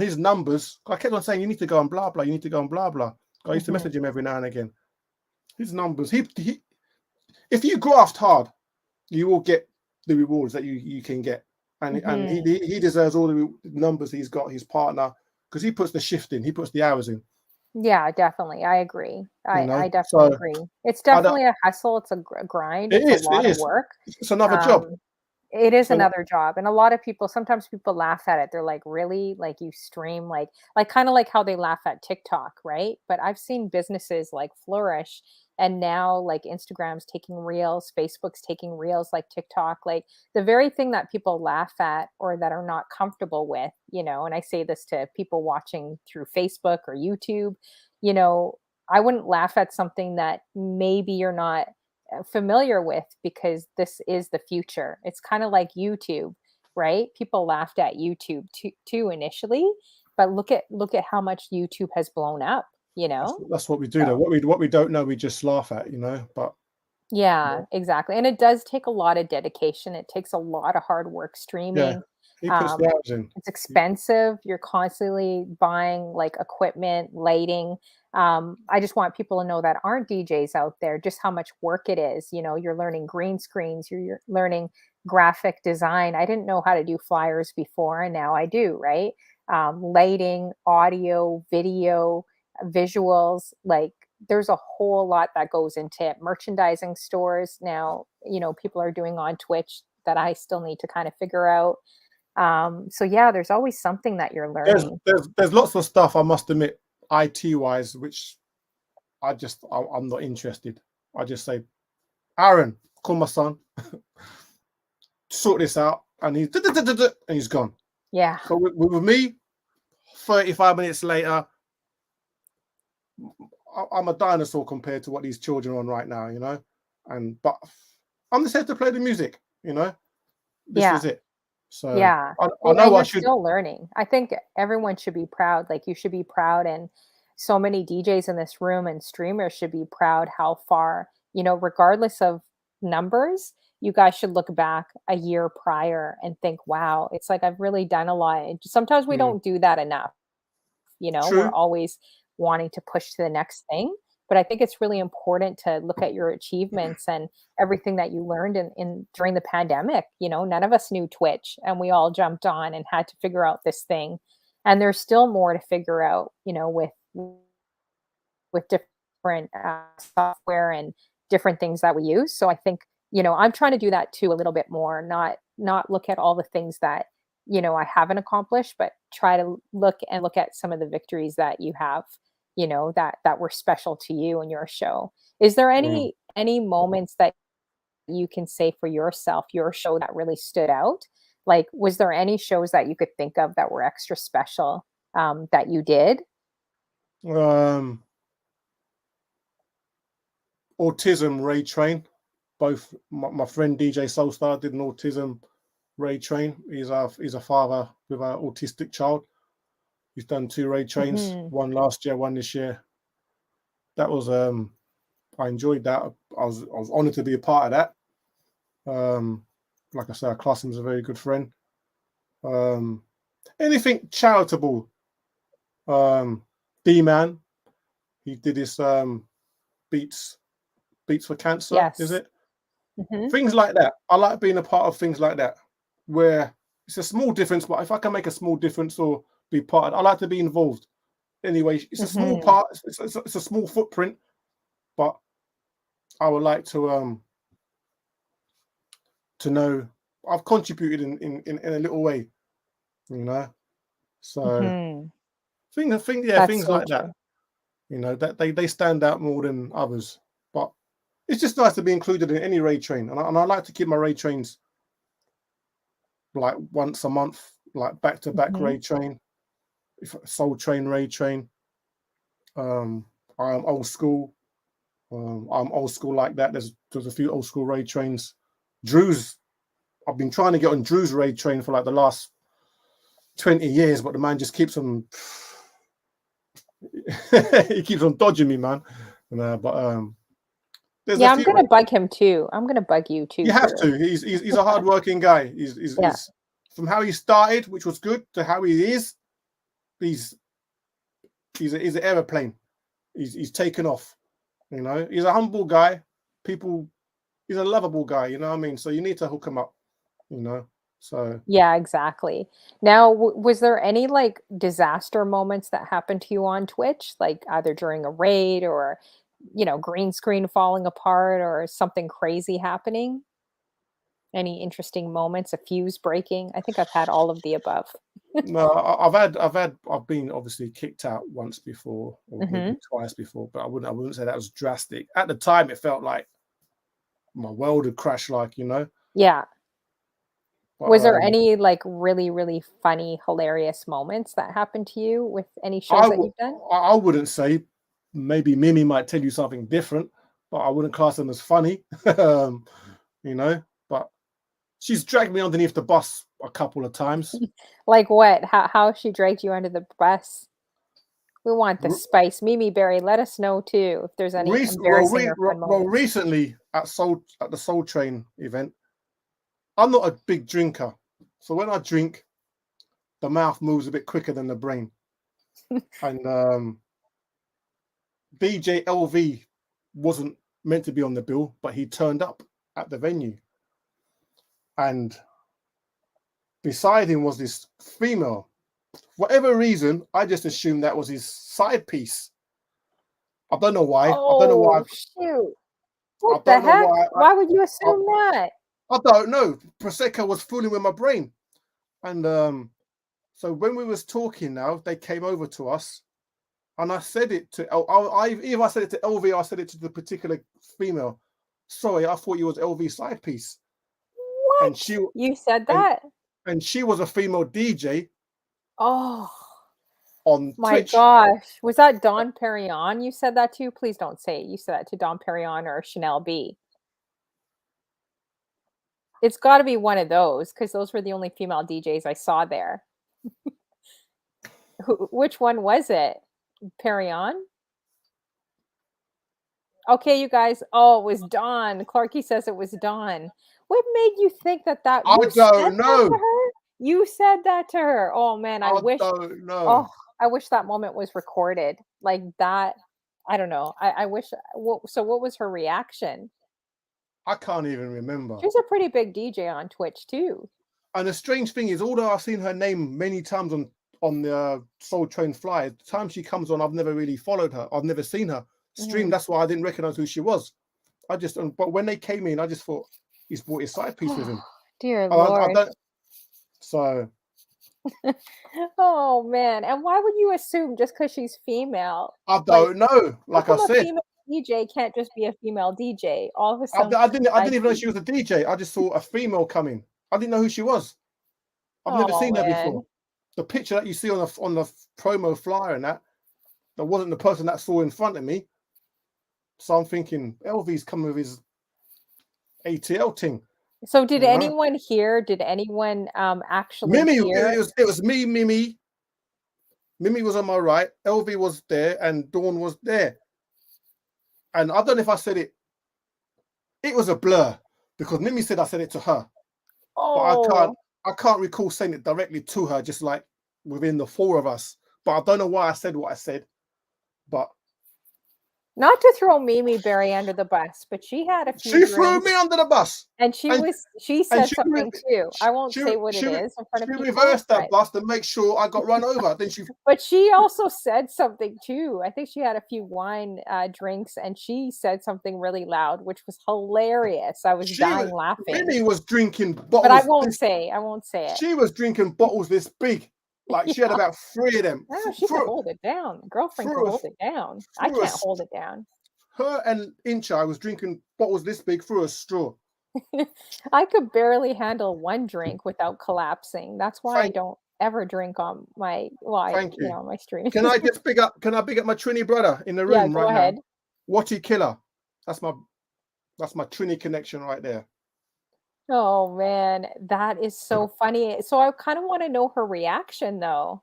[SPEAKER 2] his numbers. I kept on saying you need to go on blah blah, you need to go on blah blah. I used to
[SPEAKER 1] Mhm.
[SPEAKER 2] message him every now and again. His numbers, he if you graft hard, you will get the rewards that you can get, and
[SPEAKER 1] Mhm.
[SPEAKER 2] he deserves all the numbers he's got. His partner, because he puts the shift in, he puts the hours in.
[SPEAKER 1] Yeah, definitely. I agree.
[SPEAKER 2] You
[SPEAKER 1] I
[SPEAKER 2] know,
[SPEAKER 1] definitely
[SPEAKER 2] so
[SPEAKER 1] agree. It's
[SPEAKER 2] I don't.
[SPEAKER 1] definitely a hustle. It's a grind.
[SPEAKER 2] It
[SPEAKER 1] It's a
[SPEAKER 2] is. It
[SPEAKER 1] lot of
[SPEAKER 2] is.
[SPEAKER 1] work.
[SPEAKER 2] It's another job.
[SPEAKER 1] Um, It is
[SPEAKER 2] So
[SPEAKER 1] another job, and a lot of people sometimes people laugh at it. They're like, "Really? Like you stream like kind of like how they laugh at TikTok, right?" But I've seen businesses like flourish and now like Instagram's taking reels, Facebook's taking reels like TikTok, like the very thing that people laugh at or that are not comfortable with, and I say this to people watching through Facebook or YouTube, you know, I wouldn't laugh at something that maybe you're not familiar with because this is the future. It's kind of like YouTube, right? People laughed at YouTube too initially, but look at how much YouTube has blown up, you know?
[SPEAKER 2] that's what we do though.
[SPEAKER 1] So,
[SPEAKER 2] What we don't know, we just laugh at, you know. But
[SPEAKER 1] yeah, exactly. And it does take a lot of dedication. It takes a lot of hard work
[SPEAKER 2] yeah,
[SPEAKER 1] streaming.
[SPEAKER 2] he puts the
[SPEAKER 1] Um,
[SPEAKER 2] hours in.
[SPEAKER 1] it's expensive. You're constantly buying like equipment, lighting. I just want people to know that aren't DJs out there, just how much work it is. You're learning green screens, you're learning graphic design. I didn't know how to do flyers before, and now I do, right? Lighting, audio, video, visuals, like there's a whole lot that goes into it. Merchandising stores now, people are doing on Twitch that I still need to kind of figure out. So yeah, there's always something that you're learning.
[SPEAKER 2] There's lots of stuff, I must admit, IT wise, which I'm not interested. I just say, Aaron, call my son, sort this out, and he's gone.
[SPEAKER 1] Yeah.
[SPEAKER 2] But with me, 35 minutes later, I'm a dinosaur compared to what these children are on right now, you know. But I'm just here to play the music, you know. This
[SPEAKER 1] Yeah.
[SPEAKER 2] is it. So
[SPEAKER 1] Yeah.
[SPEAKER 2] I
[SPEAKER 1] And
[SPEAKER 2] know I
[SPEAKER 1] you're
[SPEAKER 2] should.
[SPEAKER 1] still learning. I think everyone should be proud. Like you should be proud, and so many DJs in this room and streamers should be proud how far, regardless of numbers, you guys should look back a year prior and think, wow, it's like I've really done a lot. And sometimes we
[SPEAKER 2] Mm,
[SPEAKER 1] don't do that enough. We're
[SPEAKER 2] true.
[SPEAKER 1] always wanting to push to the next thing. But I think it's really important to look at your achievements and everything that you learned in during the pandemic. None of us knew Twitch and we all jumped on and had to figure out this thing. And there's still more to figure out, with different software and different things that we use. So I think, I'm trying to do that too a little bit more, not look at all the things that, I haven't accomplished, but try to look at some of the victories that you have, that were special to you and your show. Is there
[SPEAKER 2] Mm.
[SPEAKER 1] any moments that you can say for yourself, your show that really stood out? Like, was there any shows that you could think of that were extra special that you did?
[SPEAKER 2] Um, Autism Ray Train. Both my friend DJ Soulstar did an autism Ray Train. He's a father with an autistic child. He's done 2 Ray Trains,
[SPEAKER 1] Hmm.
[SPEAKER 2] one last year, one this year. That was I enjoyed that. I was honoured to be a part of that. Like I said, I class him as a very good friend. Um, Anything charitable. D-Man, he did his beats for cancer, is
[SPEAKER 1] Yes.
[SPEAKER 2] it?
[SPEAKER 1] Hmm.
[SPEAKER 2] Things like that. I like being a part of things like that, where it's a small difference, but if I can make a small difference or be part of it, I like to be involved. Anyway, it's a small
[SPEAKER 1] Hmm.
[SPEAKER 2] part, it's a small footprint, but I would like to know I've contributed in a little way, you know. So
[SPEAKER 1] Hmm.
[SPEAKER 2] yeah,
[SPEAKER 1] That's
[SPEAKER 2] things
[SPEAKER 1] so
[SPEAKER 2] like that,
[SPEAKER 1] true.
[SPEAKER 2] you know, that they stand out more than others. But it's just nice to be included in any raid train, and I like to keep my raid trains like once a month, like back to back
[SPEAKER 1] Hmm.
[SPEAKER 2] raid train, if Soul Train raid train. Um, I'm old school. I'm old school like that. There's a few old school raid trains. Drew's. I've been trying to get on Drew's raid train for like the last 20 years, but the man just keeps on. He keeps on dodging me, man. But there's a
[SPEAKER 1] Yeah, I'm
[SPEAKER 2] few.
[SPEAKER 1] gonna bug him too. I'm gonna bug you too,
[SPEAKER 2] You have
[SPEAKER 1] Drew.
[SPEAKER 2] to. He's a hardworking guy.
[SPEAKER 1] Yeah.
[SPEAKER 2] He's from how he started, which was good, to how he is. He's he's an aeroplane. He's taken off. You know, he's a humble guy. People, he's a lovable guy. You know what I mean? So you need to hook him up. You know. So
[SPEAKER 1] Yeah, exactly. Now, was there any like disaster moments that happened to you on Twitch, like either during a raid or, green screen falling apart or something crazy happening? Any interesting moments, a fuse breaking? I think I've had all of the above.
[SPEAKER 2] no, I've been obviously kicked out once before, or maybe
[SPEAKER 1] Hmm.
[SPEAKER 2] twice before, but I wouldn't say that was drastic. At the time, it felt like my world had crashed, like, you know.
[SPEAKER 1] Yeah.
[SPEAKER 2] But
[SPEAKER 1] Was there any like really, really funny, hilarious moments that happened to you with any
[SPEAKER 2] I
[SPEAKER 1] shows that
[SPEAKER 2] w-
[SPEAKER 1] you've done?
[SPEAKER 2] I wouldn't say. Maybe Mimi might tell you something different, but I wouldn't class them as funny. You know. But she's dragged me underneath the bus a couple of times.
[SPEAKER 1] Like what? How she dragged you under the bus? We want the
[SPEAKER 2] R-
[SPEAKER 1] spice. Mimi Berry, let us know too if there's any embarrassing or fun moments.
[SPEAKER 2] Recently at the Soul Train event, I'm not a big drinker, so when I drink, the mouth moves a bit quicker than the brain. And DJ LV wasn't meant to be on the bill, but he turned up at the venue, and beside him was this female. Whatever reason, I just assumed that was his side piece. I don't know why. I don't know why.
[SPEAKER 1] Oh, shoot.
[SPEAKER 2] I
[SPEAKER 1] What the
[SPEAKER 2] don't know
[SPEAKER 1] heck?
[SPEAKER 2] why.
[SPEAKER 1] Why would you
[SPEAKER 2] I,
[SPEAKER 1] assume that?
[SPEAKER 2] I don't know. Prosecco was fooling with my brain, and so when we was talking, now they came over to us, and I said it to either I said it to LV or I said it to the particular female. Sorry, I thought you was LV side piece, and
[SPEAKER 1] What? You said
[SPEAKER 2] and
[SPEAKER 1] that?
[SPEAKER 2] and she was a female DJ
[SPEAKER 1] Oh
[SPEAKER 2] on
[SPEAKER 1] my
[SPEAKER 2] Twitch.
[SPEAKER 1] gosh. Was that Don Perignon you said that to? Please don't say it. You said that to Don Perignon or Chanel B. It's got to be one of those because those were the only female DJs I saw there. Which one was it? Perignon? Okay, you guys. Oh, it was Dawn. Clarky says it was Dawn. What made you think that
[SPEAKER 2] I
[SPEAKER 1] you said
[SPEAKER 2] don't
[SPEAKER 1] that to
[SPEAKER 2] know.
[SPEAKER 1] her? You said that to her. Oh man,
[SPEAKER 2] I don't know.
[SPEAKER 1] oh, I wish that moment was recorded. Like that. I don't know. I wish. So what was her reaction?
[SPEAKER 2] I can't even remember.
[SPEAKER 1] She's a pretty big DJ on Twitch too.
[SPEAKER 2] And the strange thing is, although I've seen her name many times on the Soul Train Fly, the time she comes on, I've never really followed her. I've never seen her stream.
[SPEAKER 1] Mhm.
[SPEAKER 2] That's why I didn't recognize who she was. But when they came in, I just thought he's brought his side piece with him.
[SPEAKER 1] Dear
[SPEAKER 2] I
[SPEAKER 1] Lord.
[SPEAKER 2] don't. So
[SPEAKER 1] Oh man. And why would you assume just because she's female?
[SPEAKER 2] I
[SPEAKER 1] Like,
[SPEAKER 2] don't know.
[SPEAKER 1] how
[SPEAKER 2] Like I
[SPEAKER 1] come a
[SPEAKER 2] said,
[SPEAKER 1] female DJ can't just be a female DJ? All of a sudden,
[SPEAKER 2] I
[SPEAKER 1] side
[SPEAKER 2] didn't even know
[SPEAKER 1] piece.
[SPEAKER 2] she was a DJ. I just saw a female coming. I didn't know who she was. I've never
[SPEAKER 1] Oh
[SPEAKER 2] seen her
[SPEAKER 1] man.
[SPEAKER 2] before. The picture that you see on the promo flyer and that wasn't the person that saw in front of me. So I'm thinking LV's coming with his ATL thing,
[SPEAKER 1] So did
[SPEAKER 2] you know.
[SPEAKER 1] anyone hear? Did anyone actually
[SPEAKER 2] Mimi,
[SPEAKER 1] hear?
[SPEAKER 2] it was me, Mimi. Mimi was on my right, LV was there, and Dawn was there. And I don't know if I said it. It was a blur because Mimi said I said it to her, but
[SPEAKER 1] Oh,
[SPEAKER 2] I can't recall saying it directly to her, just like within the four of us. But I don't know why I said what I said. But
[SPEAKER 1] not to throw Mimi Berry under the bus, but she had a few
[SPEAKER 2] she threw
[SPEAKER 1] drinks
[SPEAKER 2] me under the bus,
[SPEAKER 1] and
[SPEAKER 2] and
[SPEAKER 1] she
[SPEAKER 2] and
[SPEAKER 1] said something too. I won't say what it is in front
[SPEAKER 2] she
[SPEAKER 1] of people,
[SPEAKER 2] reversed that bus to make sure I got run over. Then
[SPEAKER 1] but she also said something too. I think she had a few wine drinks and she said something really loud, which was hilarious. I was
[SPEAKER 2] she was
[SPEAKER 1] dying laughing.
[SPEAKER 2] Mimi was drinking
[SPEAKER 1] But I
[SPEAKER 2] bottles.
[SPEAKER 1] won't say. I won't say it.
[SPEAKER 2] She was drinking bottles this big, like she had
[SPEAKER 1] Yeah.
[SPEAKER 2] about three of them.
[SPEAKER 1] No, she could hold it down. Girlfriend could
[SPEAKER 2] Through a,
[SPEAKER 1] hold it down. I
[SPEAKER 2] through a,
[SPEAKER 1] can't hold it down.
[SPEAKER 2] her and Incha was drinking bottles this big through a straw.
[SPEAKER 1] I could barely handle one drink without collapsing. That's why I
[SPEAKER 2] Thank,
[SPEAKER 1] don't ever drink on my
[SPEAKER 2] thank you.
[SPEAKER 1] my streams.
[SPEAKER 2] Can I just big up? Can I big up my Trini brother in the
[SPEAKER 1] Yeah,
[SPEAKER 2] room
[SPEAKER 1] go
[SPEAKER 2] right now?
[SPEAKER 1] ahead.
[SPEAKER 2] Watty Killer. That's my Trini connection right there.
[SPEAKER 1] Oh man, that is so funny. So I kind of want to know her reaction though.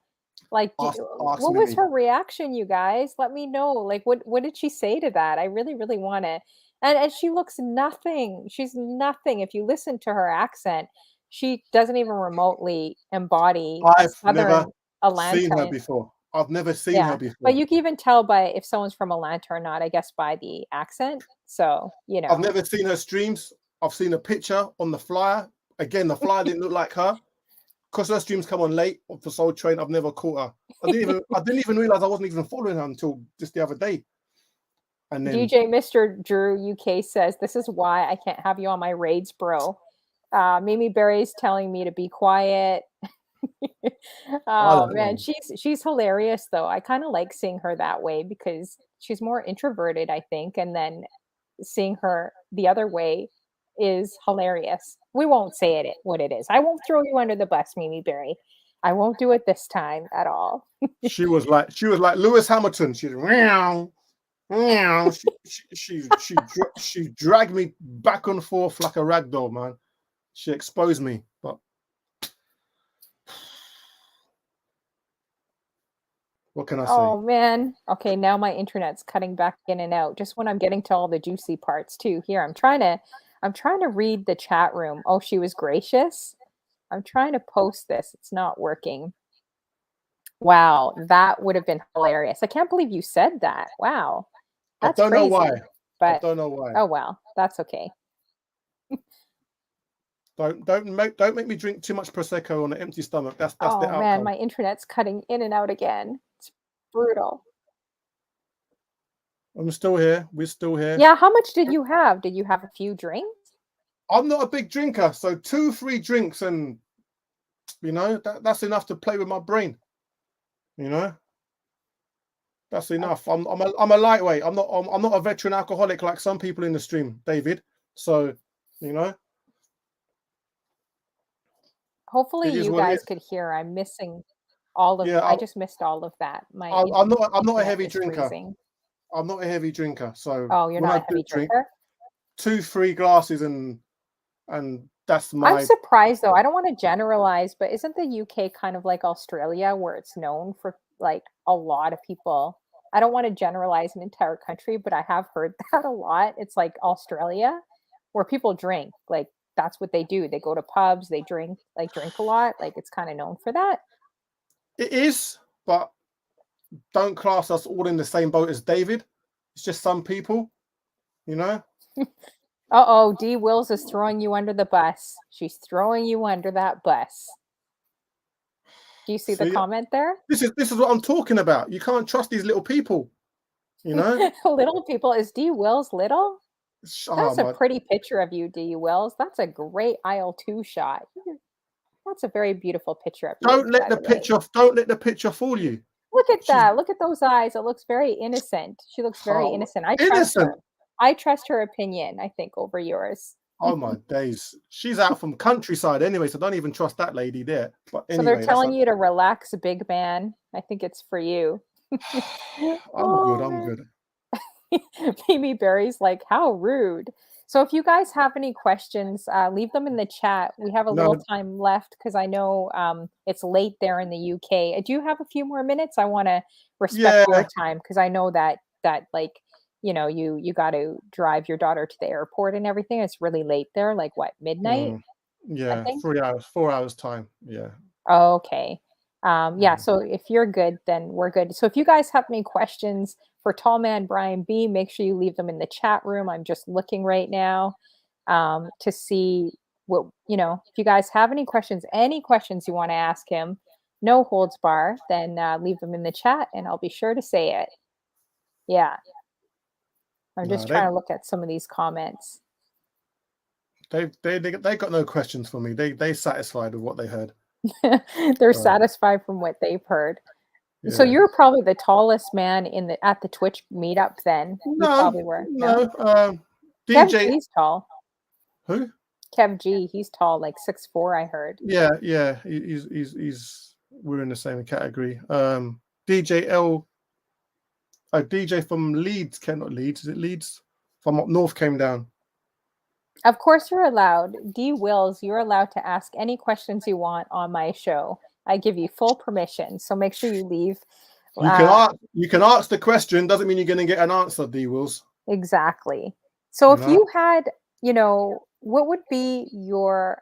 [SPEAKER 1] Like,
[SPEAKER 2] Ask
[SPEAKER 1] what was
[SPEAKER 2] Mimi.
[SPEAKER 1] her reaction, you guys? Let me know. Like, what did she say to that? I really, really want to. And she looks nothing. She's nothing. If you listen to her accent, she doesn't even remotely embody a
[SPEAKER 2] I've never
[SPEAKER 1] Southern
[SPEAKER 2] seen her
[SPEAKER 1] Atlanta.
[SPEAKER 2] before. I've never seen her
[SPEAKER 1] Yeah, but
[SPEAKER 2] before.
[SPEAKER 1] you can even tell by if someone's from Atlanta or not, I guess, by the accent. So,
[SPEAKER 2] I've never seen her streams. I've seen a picture on the flyer, Again, the flyer didn't look like her. Because her streams come on late for Soul Train, I've never caught her. I didn't even realize I wasn't even following her until just the other day. And then
[SPEAKER 1] DJ Mr. Drew UK says, "This is why I can't have you on my raids, bro." Mimi Berry's telling me to be quiet.
[SPEAKER 2] I
[SPEAKER 1] Oh
[SPEAKER 2] don't
[SPEAKER 1] man,
[SPEAKER 2] know.
[SPEAKER 1] she's hilarious though. I kind of like seeing her that way because she's more introverted, I think, and then seeing her the other way is hilarious. We won't say what it is. I won't throw you under the bus, Mimi Berry. I won't do it this time at all.
[SPEAKER 2] She was like Lewis Hamilton. She's meow, meow. She dragged me back and forth like a rag doll, man. She exposed me, but what can I say?
[SPEAKER 1] Oh man. Okay, now my internet's cutting back in and out just when I'm getting to all the juicy parts too. Here, I'm trying to read the chat room. Oh, she was gracious. I'm trying to post this. It's not working. Wow, that would have been hilarious. I can't believe you said that. Wow.
[SPEAKER 2] I
[SPEAKER 1] That's
[SPEAKER 2] don't know why.
[SPEAKER 1] crazy.
[SPEAKER 2] I
[SPEAKER 1] But
[SPEAKER 2] don't know why.
[SPEAKER 1] oh well, that's okay.
[SPEAKER 2] Don't make me drink too much prosecco on an empty stomach. That's the
[SPEAKER 1] Oh man,
[SPEAKER 2] outcome.
[SPEAKER 1] my internet's cutting in and out again. It's brutal.
[SPEAKER 2] I'm still here. We're still here.
[SPEAKER 1] Yeah, how much did you have? Did you have a few drinks?
[SPEAKER 2] I'm not a big drinker, so 2-3 drinks, and that's enough to play with my brain. That's enough. I'm a lightweight. I'm not a veteran alcoholic like some people in the stream, David. So,
[SPEAKER 1] Hopefully
[SPEAKER 2] it is
[SPEAKER 1] you
[SPEAKER 2] what it
[SPEAKER 1] guys
[SPEAKER 2] is.
[SPEAKER 1] could hear. I'm missing all of
[SPEAKER 2] Yeah,
[SPEAKER 1] I just missed all of that. My
[SPEAKER 2] I'm not a
[SPEAKER 1] internet
[SPEAKER 2] heavy
[SPEAKER 1] is
[SPEAKER 2] drinker.
[SPEAKER 1] freezing.
[SPEAKER 2] I'm not a heavy drinker. So
[SPEAKER 1] Oh, you're
[SPEAKER 2] when
[SPEAKER 1] not
[SPEAKER 2] I
[SPEAKER 1] a
[SPEAKER 2] do
[SPEAKER 1] heavy
[SPEAKER 2] drink,
[SPEAKER 1] drinker?
[SPEAKER 2] 2-3 glasses and that's
[SPEAKER 1] I'm
[SPEAKER 2] my
[SPEAKER 1] surprised though. I don't want to generalize, but isn't the UK kind of like Australia where it's known for like a lot of people? I don't want to generalize an entire country, but I have heard that a lot. It's like Australia where people drink. Like that's what they do. They go to pubs, they drink a lot. Like it's kind of known for that.
[SPEAKER 2] it is, but don't class us all in the same boat as David. It's just some people, you know.
[SPEAKER 1] Uh-oh, D Wills is throwing you under the bus. She's throwing you under that bus. Do you see the
[SPEAKER 2] See,
[SPEAKER 1] comment there?
[SPEAKER 2] this is what I'm talking about. You can't trust these little people, you know.
[SPEAKER 1] Little people. Is D Wills little?
[SPEAKER 2] Oh
[SPEAKER 1] That's a
[SPEAKER 2] my!
[SPEAKER 1] pretty picture of you, D Wills. That's a great aisle 2 shot. That's a very beautiful picture of you, by the way.
[SPEAKER 2] Don't let the picture fool you.
[SPEAKER 1] Look at
[SPEAKER 2] She's
[SPEAKER 1] that. Look at those eyes. It looks very innocent. She looks very
[SPEAKER 2] oh,
[SPEAKER 1] innocent. I trust
[SPEAKER 2] innocent.
[SPEAKER 1] her. I trust her opinion, I think, over yours.
[SPEAKER 2] Oh my days! She's out from countryside anyway, so don't even trust that lady there. But
[SPEAKER 1] So they're
[SPEAKER 2] anyway,
[SPEAKER 1] telling you to relax, big man. I think it's for you.
[SPEAKER 2] I'm good.
[SPEAKER 1] Oh
[SPEAKER 2] I'm
[SPEAKER 1] man.
[SPEAKER 2] good.
[SPEAKER 1] Mimi Berry's like, how rude. So if you guys have any questions, leave them in the chat. We have a
[SPEAKER 2] No,
[SPEAKER 1] little time left because I know it's late there in the UK. Do you have a few more minutes? I want to respect
[SPEAKER 2] yeah,
[SPEAKER 1] your time because I know that like you got to drive your daughter to the airport and everything. It's really late there, like what, midnight? I
[SPEAKER 2] yeah.
[SPEAKER 1] think.
[SPEAKER 2] 3 hours, 4 hours time. Yeah.
[SPEAKER 1] Oh, okay. Yeah,
[SPEAKER 2] Mm.
[SPEAKER 1] so if you're good, then we're good. So if you guys have any questions for Tallmanbryanb, make sure you leave them in the chat room. I'm just looking right now to see what, if you guys have any questions you want to ask him, no holds bar, then leave them in the chat and I'll be sure to say it. Yeah, I'm
[SPEAKER 2] No,
[SPEAKER 1] just trying to look at some of these comments.
[SPEAKER 2] they got no questions for me. They satisfied with what they heard.
[SPEAKER 1] They're satisfied from what they've heard. So
[SPEAKER 2] Yeah.
[SPEAKER 1] you're probably the tallest man at the Twitch meetup then. You
[SPEAKER 2] No,
[SPEAKER 1] probably were. No? Kev
[SPEAKER 2] DJ
[SPEAKER 1] G's tall.
[SPEAKER 2] who?
[SPEAKER 1] Kev G, he's tall, like 6'4", I heard.
[SPEAKER 2] Yeah. He's we're in the same category. DJ L. A DJ from Leeds, not Leeds. Is it Leeds? From up north came down.
[SPEAKER 1] Of course you're allowed. D Wills, you're allowed to ask any questions you want on my show. I give you full permission. So make sure you leave.
[SPEAKER 2] You can ask the question, doesn't mean you're gonna get an answer, D Wills.
[SPEAKER 1] Exactly. So if you had, what would be your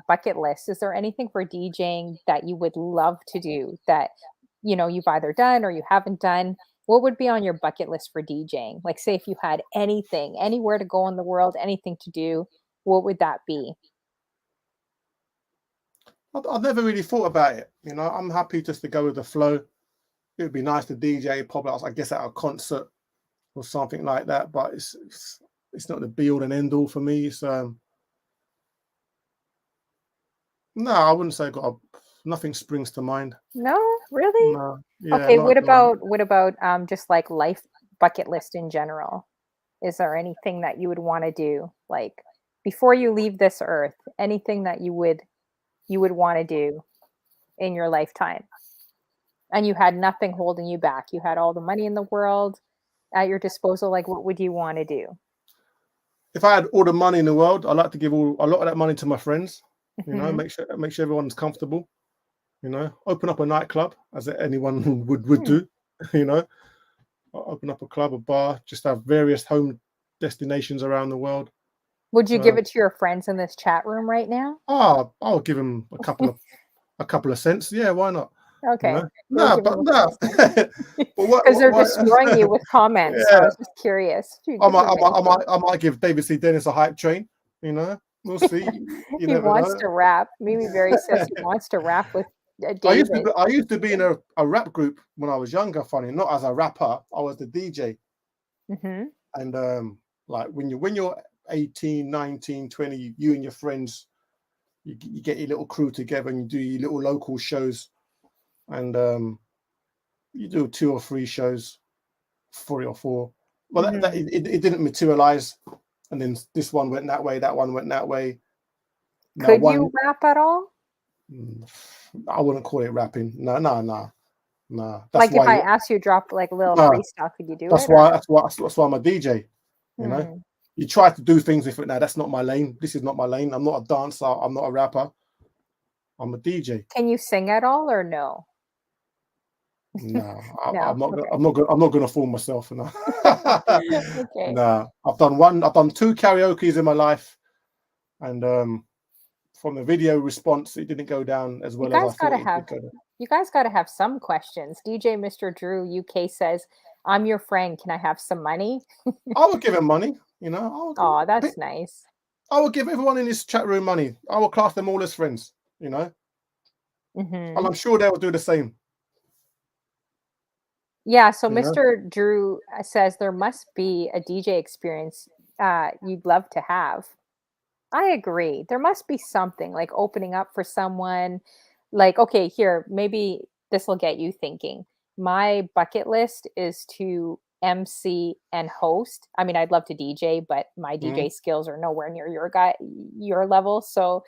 [SPEAKER 1] bucket list? Is there anything for DJing that you would love to do that, you've either done or you haven't done? What would be on your bucket list for DJing? Like, say, if you had anything, anywhere to go in the world, anything to do, what would that be?
[SPEAKER 2] I've never really thought about it. You know, I'm happy just to go with the flow. It would be nice to DJ, probably, I guess, at a concert or something like that. But it's not the be all and end all for me. It's no, I wouldn't say nothing springs to mind.
[SPEAKER 1] No, really?
[SPEAKER 2] No, yeah,
[SPEAKER 1] Okay,
[SPEAKER 2] not at the moment.
[SPEAKER 1] what about just like life bucket list in general? Is there anything that you would want to do like before you leave this earth? Anything that you would want to do in your lifetime? And you had nothing holding you back. You had all the money in the world at your disposal. Like, what would you want to do?
[SPEAKER 2] If I had all the money in the world, I'd like to give a lot of that money to my friends. You know,
[SPEAKER 1] Hmm.
[SPEAKER 2] make sure everyone's comfortable. You know, open up a nightclub as anyone would do. You know, open up a club, a bar, just have various home destinations around the world.
[SPEAKER 1] Would you give it to your friends in this chat room right now?
[SPEAKER 2] I'll give them a couple of cents. Yeah, why not? You
[SPEAKER 1] Okay,
[SPEAKER 2] know,
[SPEAKER 1] you'll
[SPEAKER 2] no,
[SPEAKER 1] give
[SPEAKER 2] but
[SPEAKER 1] them a
[SPEAKER 2] no.
[SPEAKER 1] few cents
[SPEAKER 2] But what?
[SPEAKER 1] because they're
[SPEAKER 2] What?
[SPEAKER 1] destroying you with comments. So I
[SPEAKER 2] Yeah,
[SPEAKER 1] was just curious. Do you give them anything?
[SPEAKER 2] I might give David C. Dennis a hype train. You know, we'll see. You
[SPEAKER 1] He
[SPEAKER 2] never
[SPEAKER 1] wants
[SPEAKER 2] know.
[SPEAKER 1] to rap. Mimi Berry says he wants to rap with David.
[SPEAKER 2] I used to be in a rap group when I was younger. Funny, not as a rapper. I was the DJ.
[SPEAKER 1] Hmm.
[SPEAKER 2] And like when you're 18, 19, 20, you and your friends, you get your little crew together and you do your little local shows, and you do 2 or 3 shows, 3 or 4. Well,
[SPEAKER 1] Hmm.
[SPEAKER 2] it didn't materialize, and then this one went that way, that one went that way. Now
[SPEAKER 1] Could
[SPEAKER 2] one,
[SPEAKER 1] you rap at all?
[SPEAKER 2] I wouldn't call it rapping. No, no, no, no. That's
[SPEAKER 1] Like if
[SPEAKER 2] why.
[SPEAKER 1] I asked you to drop like a little
[SPEAKER 2] No,
[SPEAKER 1] freestyle, could you do it or no?
[SPEAKER 2] that's why I'm a DJ. You know,
[SPEAKER 1] Hmm.
[SPEAKER 2] you try to do things different. Now that's not my lane. This is not my lane. I'm not a dancer. I'm not a rapper. I'm a DJ.
[SPEAKER 1] Can you sing at all or no?
[SPEAKER 2] No,
[SPEAKER 1] No. Okay.
[SPEAKER 2] I'm not gonna fool myself. No.
[SPEAKER 1] Okay.
[SPEAKER 2] Nah, I've done one. I've done 2 karaoke's in my life, and from the video response, it didn't go down as
[SPEAKER 1] You
[SPEAKER 2] well as I
[SPEAKER 1] guys
[SPEAKER 2] thought
[SPEAKER 1] gotta
[SPEAKER 2] it
[SPEAKER 1] have
[SPEAKER 2] did go down.
[SPEAKER 1] you guys gotta have some questions. DJ Mr. Drew UK says, "I'm your friend. Can I have some money?"
[SPEAKER 2] I would give him money. You know,
[SPEAKER 1] Oh, that's nice.
[SPEAKER 2] I would give everyone in this chat room money. I will class them all as friends. You know, and
[SPEAKER 1] Hmm.
[SPEAKER 2] I'm sure they will do the same.
[SPEAKER 1] Yeah, so
[SPEAKER 2] You know.
[SPEAKER 1] Mr. Drew says there must be a DJ experience you'd love to have. I agree. There must be something like opening up for someone. Like, okay, here, maybe this will get you thinking. My bucket list is to MC and host. I mean, I'd love to DJ, but my
[SPEAKER 2] Mhm.
[SPEAKER 1] DJ skills are nowhere near your level. So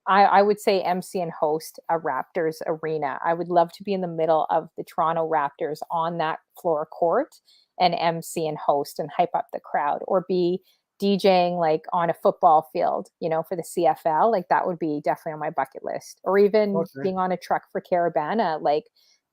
[SPEAKER 1] I would say MC and host a Raptors arena. I would love to be in the middle of the Toronto Raptors on that floor court and MC and host and hype up the crowd, or be DJing like on a football field, for the CFL. Like that would be definitely on my bucket list. Or even
[SPEAKER 2] Okay.
[SPEAKER 1] being on a truck for Caravana, like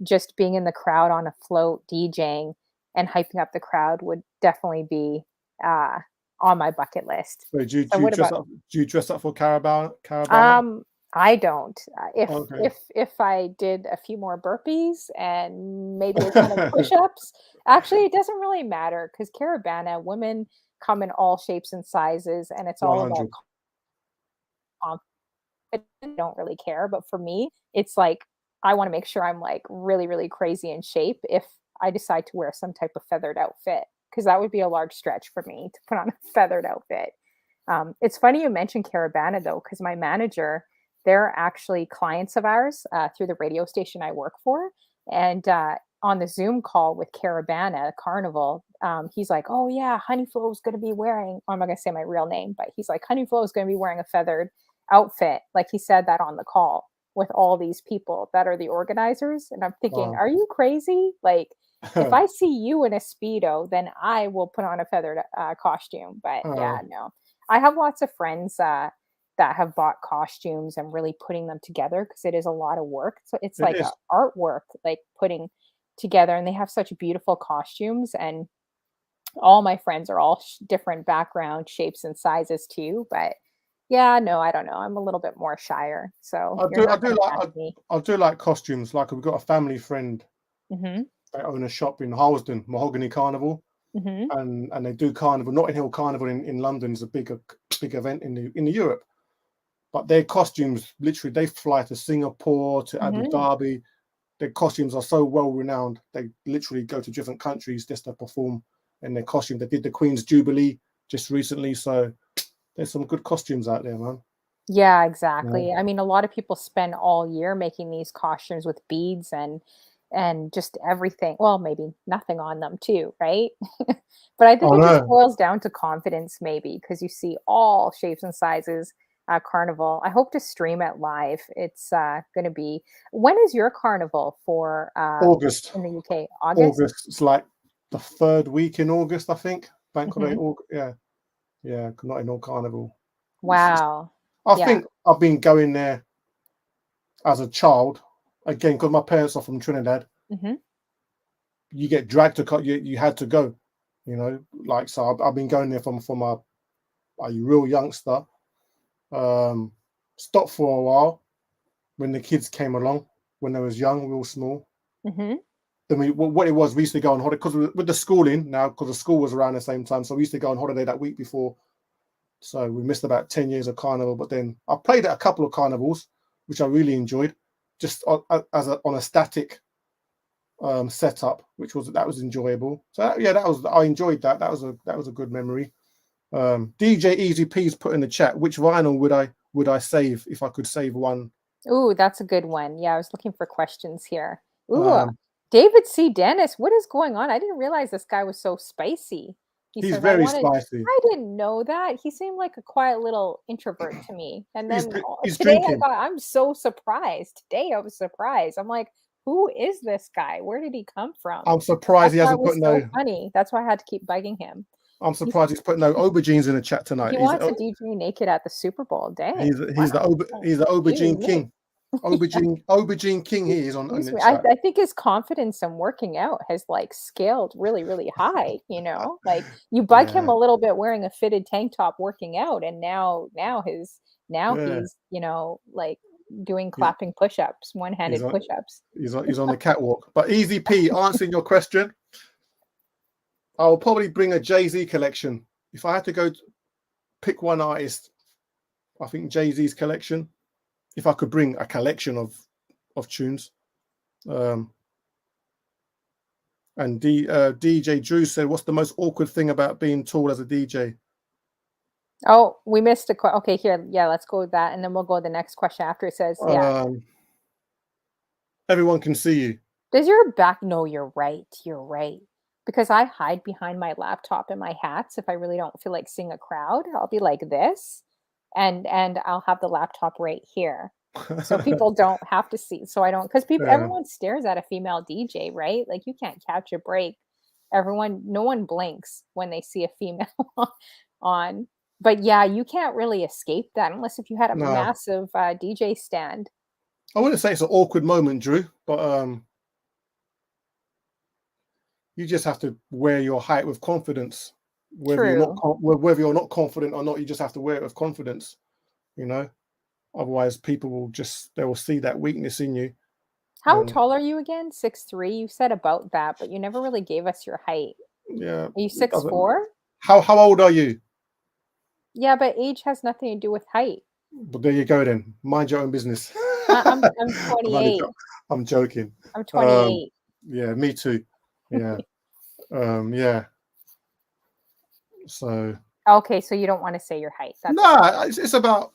[SPEAKER 1] just being in the crowd on a float DJing and hyping up the crowd would definitely be uh, on my bucket list.
[SPEAKER 2] So
[SPEAKER 1] So what about
[SPEAKER 2] do you dress up for Caravana?
[SPEAKER 1] um, I don't.
[SPEAKER 2] Okay.
[SPEAKER 1] If I did a few more burpees and maybe a ton of push-ups, actually, it doesn't really matter because Caravana women come in all shapes and sizes, and it's all about
[SPEAKER 2] 100.
[SPEAKER 1] confidence. I don't really care, but for me, it's like I want to make sure I'm like really, really crazy in shape if I decide to wear some type of feathered outfit because that would be a large stretch for me to put on a feathered outfit. It's funny you mentioned Caravana though, because my manager, they're actually clients of ours through the radio station I work for. And on the Zoom call with Caravana Carnival, he's like, "Oh yeah, Honeyflow is going to be wearing." I'm not going to say my real name, but he's like, "Honeyflow is going to be wearing a feathered outfit." Like he said that on the call with all these people that are the organizers, and I'm thinking,
[SPEAKER 2] Oh.
[SPEAKER 1] "Are you crazy?" Like if I see you in a speedo, then I will put on a feathered costume. But yeah,
[SPEAKER 2] Oh,
[SPEAKER 1] no. I have lots of friends that have bought costumes and really putting them together because it is a lot of work. So it's
[SPEAKER 2] it
[SPEAKER 1] like a
[SPEAKER 2] is.
[SPEAKER 1] artwork, like putting together, and they have such beautiful costumes. And all my friends are all different background, shapes, and sizes too. But yeah, no, I don't know. I'm a little bit more shyer, so you're
[SPEAKER 2] I
[SPEAKER 1] not
[SPEAKER 2] do
[SPEAKER 1] going to
[SPEAKER 2] like
[SPEAKER 1] catch me.
[SPEAKER 2] I do like costumes. Like we've got a family friend.
[SPEAKER 1] Hmm.
[SPEAKER 2] They own a shop in Harlesden, Mahogany Carnival,
[SPEAKER 1] Hmm.
[SPEAKER 2] and they do carnival. Notting Hill Carnival in London is a big event in the Europe. but their costumes, literally, they fly to Singapore, to Abu Dhabi. Their costumes are so well renowned. They literally go to different countries just to perform in their costume. They did the Queen's Jubilee just recently, so there's some good costumes out there, man.
[SPEAKER 1] Yeah,
[SPEAKER 2] Yeah.
[SPEAKER 1] exactly. I mean, a lot of people spend all year making these costumes with beads and just everything. Well, maybe nothing on them too, right? But I think
[SPEAKER 2] I
[SPEAKER 1] it just
[SPEAKER 2] know.
[SPEAKER 1] boils down to confidence, maybe, because you see all shapes and sizes at Carnival. I hope to stream it live. It's going to be. When is your Carnival for
[SPEAKER 2] August.
[SPEAKER 1] in the UK? August?
[SPEAKER 2] August. It's like the 3rd week in August, I think. Bank holiday.
[SPEAKER 1] Hmm.
[SPEAKER 2] Yeah. Yeah. Not in all Carnival.
[SPEAKER 1] Wow.
[SPEAKER 2] I
[SPEAKER 1] Yeah.
[SPEAKER 2] think I've been going there as a child, again, because my parents are from Trinidad.
[SPEAKER 1] Hmm.
[SPEAKER 2] You get dragged to you had to go, like, so I've been going there from a real youngster. Stopped for a while when the kids came along, when they was young, real small.
[SPEAKER 1] Hmm.
[SPEAKER 2] Then what it was, we used to go on holiday because with the schooling now, because the school was around the same time, so we used to go on holiday that week before. So we missed about 10 years of Carnival, but then I played at a couple of carnivals, which I really enjoyed, just on a static setup, that was enjoyable. So I enjoyed that. That was a good memory. DJ Easy P's put in the chat, which vinyl would I save if I could save one?
[SPEAKER 1] Ooh, that's a good one. Yeah, I was looking for questions here. Ooh,
[SPEAKER 2] Um,
[SPEAKER 1] David C. Dennis, what is going on? I didn't realize this guy was so spicy. He
[SPEAKER 2] he's
[SPEAKER 1] says, I
[SPEAKER 2] very
[SPEAKER 1] wanted,
[SPEAKER 2] spicy.
[SPEAKER 1] I didn't know that. He seemed like a quiet little introvert to me. And
[SPEAKER 2] He's
[SPEAKER 1] then
[SPEAKER 2] he's
[SPEAKER 1] today
[SPEAKER 2] drinking.
[SPEAKER 1] I'm so surprised. Today I was surprised. I'm like, who is this guy? Where did he come from?
[SPEAKER 2] I'm surprised
[SPEAKER 1] That's
[SPEAKER 2] he
[SPEAKER 1] why it
[SPEAKER 2] hasn't
[SPEAKER 1] was
[SPEAKER 2] put
[SPEAKER 1] so
[SPEAKER 2] no.
[SPEAKER 1] funny. That's why I had to keep bugging him.
[SPEAKER 2] I'm
[SPEAKER 1] He's,
[SPEAKER 2] surprised he's put no aubergines in the chat tonight.
[SPEAKER 1] he wants to DJ naked at the Super Bowl. Dang. Wow.
[SPEAKER 2] He's the aubergine
[SPEAKER 1] Excuse me.
[SPEAKER 2] king. Aubergine king. He is on
[SPEAKER 1] Excuse
[SPEAKER 2] the
[SPEAKER 1] me. I,
[SPEAKER 2] chat.
[SPEAKER 1] I think his confidence in working out has like scaled really, really high, Like you bug him
[SPEAKER 2] Yeah,
[SPEAKER 1] a little bit wearing a fitted tank top working out, and now
[SPEAKER 2] yeah.
[SPEAKER 1] he's, like doing
[SPEAKER 2] He's
[SPEAKER 1] clapping push-ups,
[SPEAKER 2] he's
[SPEAKER 1] one-handed
[SPEAKER 2] on
[SPEAKER 1] push-ups.
[SPEAKER 2] he's on the catwalk. But Easy P, answering your question, I will probably bring a Jay-Z collection. If I had to pick one artist, I think Jay-Z's collection. If I could bring a collection of tunes. And DJ Drew said, "What's the most awkward thing about being tall as a DJ?"
[SPEAKER 1] Oh, we missed okay, here. Yeah, let's go with that. And then we'll go to the next question after it says, yeah.
[SPEAKER 2] Everyone can see you.
[SPEAKER 1] Does your back? No, you're right. You're right. Because I hide behind my laptop and my hats if I really don't feel like seeing a crowd. I'll be like this, and I'll have the laptop right here, so people don't have to see. So I don't, because
[SPEAKER 2] Yeah.
[SPEAKER 1] everyone stares at a female DJ, right? Like you can't catch a break. No one blinks when they see a female on. But yeah, you can't really escape that unless if you had a
[SPEAKER 2] No,
[SPEAKER 1] massive DJ stand.
[SPEAKER 2] I wouldn't say it's an awkward moment, Drew, but you just have to wear your height with confidence. Whether you're not
[SPEAKER 1] True.
[SPEAKER 2] whether you're not confident or not, you just have to wear it with confidence. Otherwise, people they will see that weakness in you.
[SPEAKER 1] How
[SPEAKER 2] And
[SPEAKER 1] tall are you again? 6'3"? You said about that, but you never really gave us your height.
[SPEAKER 2] yeah,
[SPEAKER 1] Are you
[SPEAKER 2] it
[SPEAKER 1] six
[SPEAKER 2] doesn't.
[SPEAKER 1] four?
[SPEAKER 2] How old are you?
[SPEAKER 1] Yeah, but age has nothing to do with height.
[SPEAKER 2] But there you go then. Mind your own business.
[SPEAKER 1] I'm
[SPEAKER 2] I'm only
[SPEAKER 1] 28.
[SPEAKER 2] I'm joking.
[SPEAKER 1] I'm
[SPEAKER 2] Um,
[SPEAKER 1] 28.
[SPEAKER 2] yeah, me too. Yeah. Yeah. So
[SPEAKER 1] Okay, so you don't want to say your height. That's
[SPEAKER 2] nah, it's about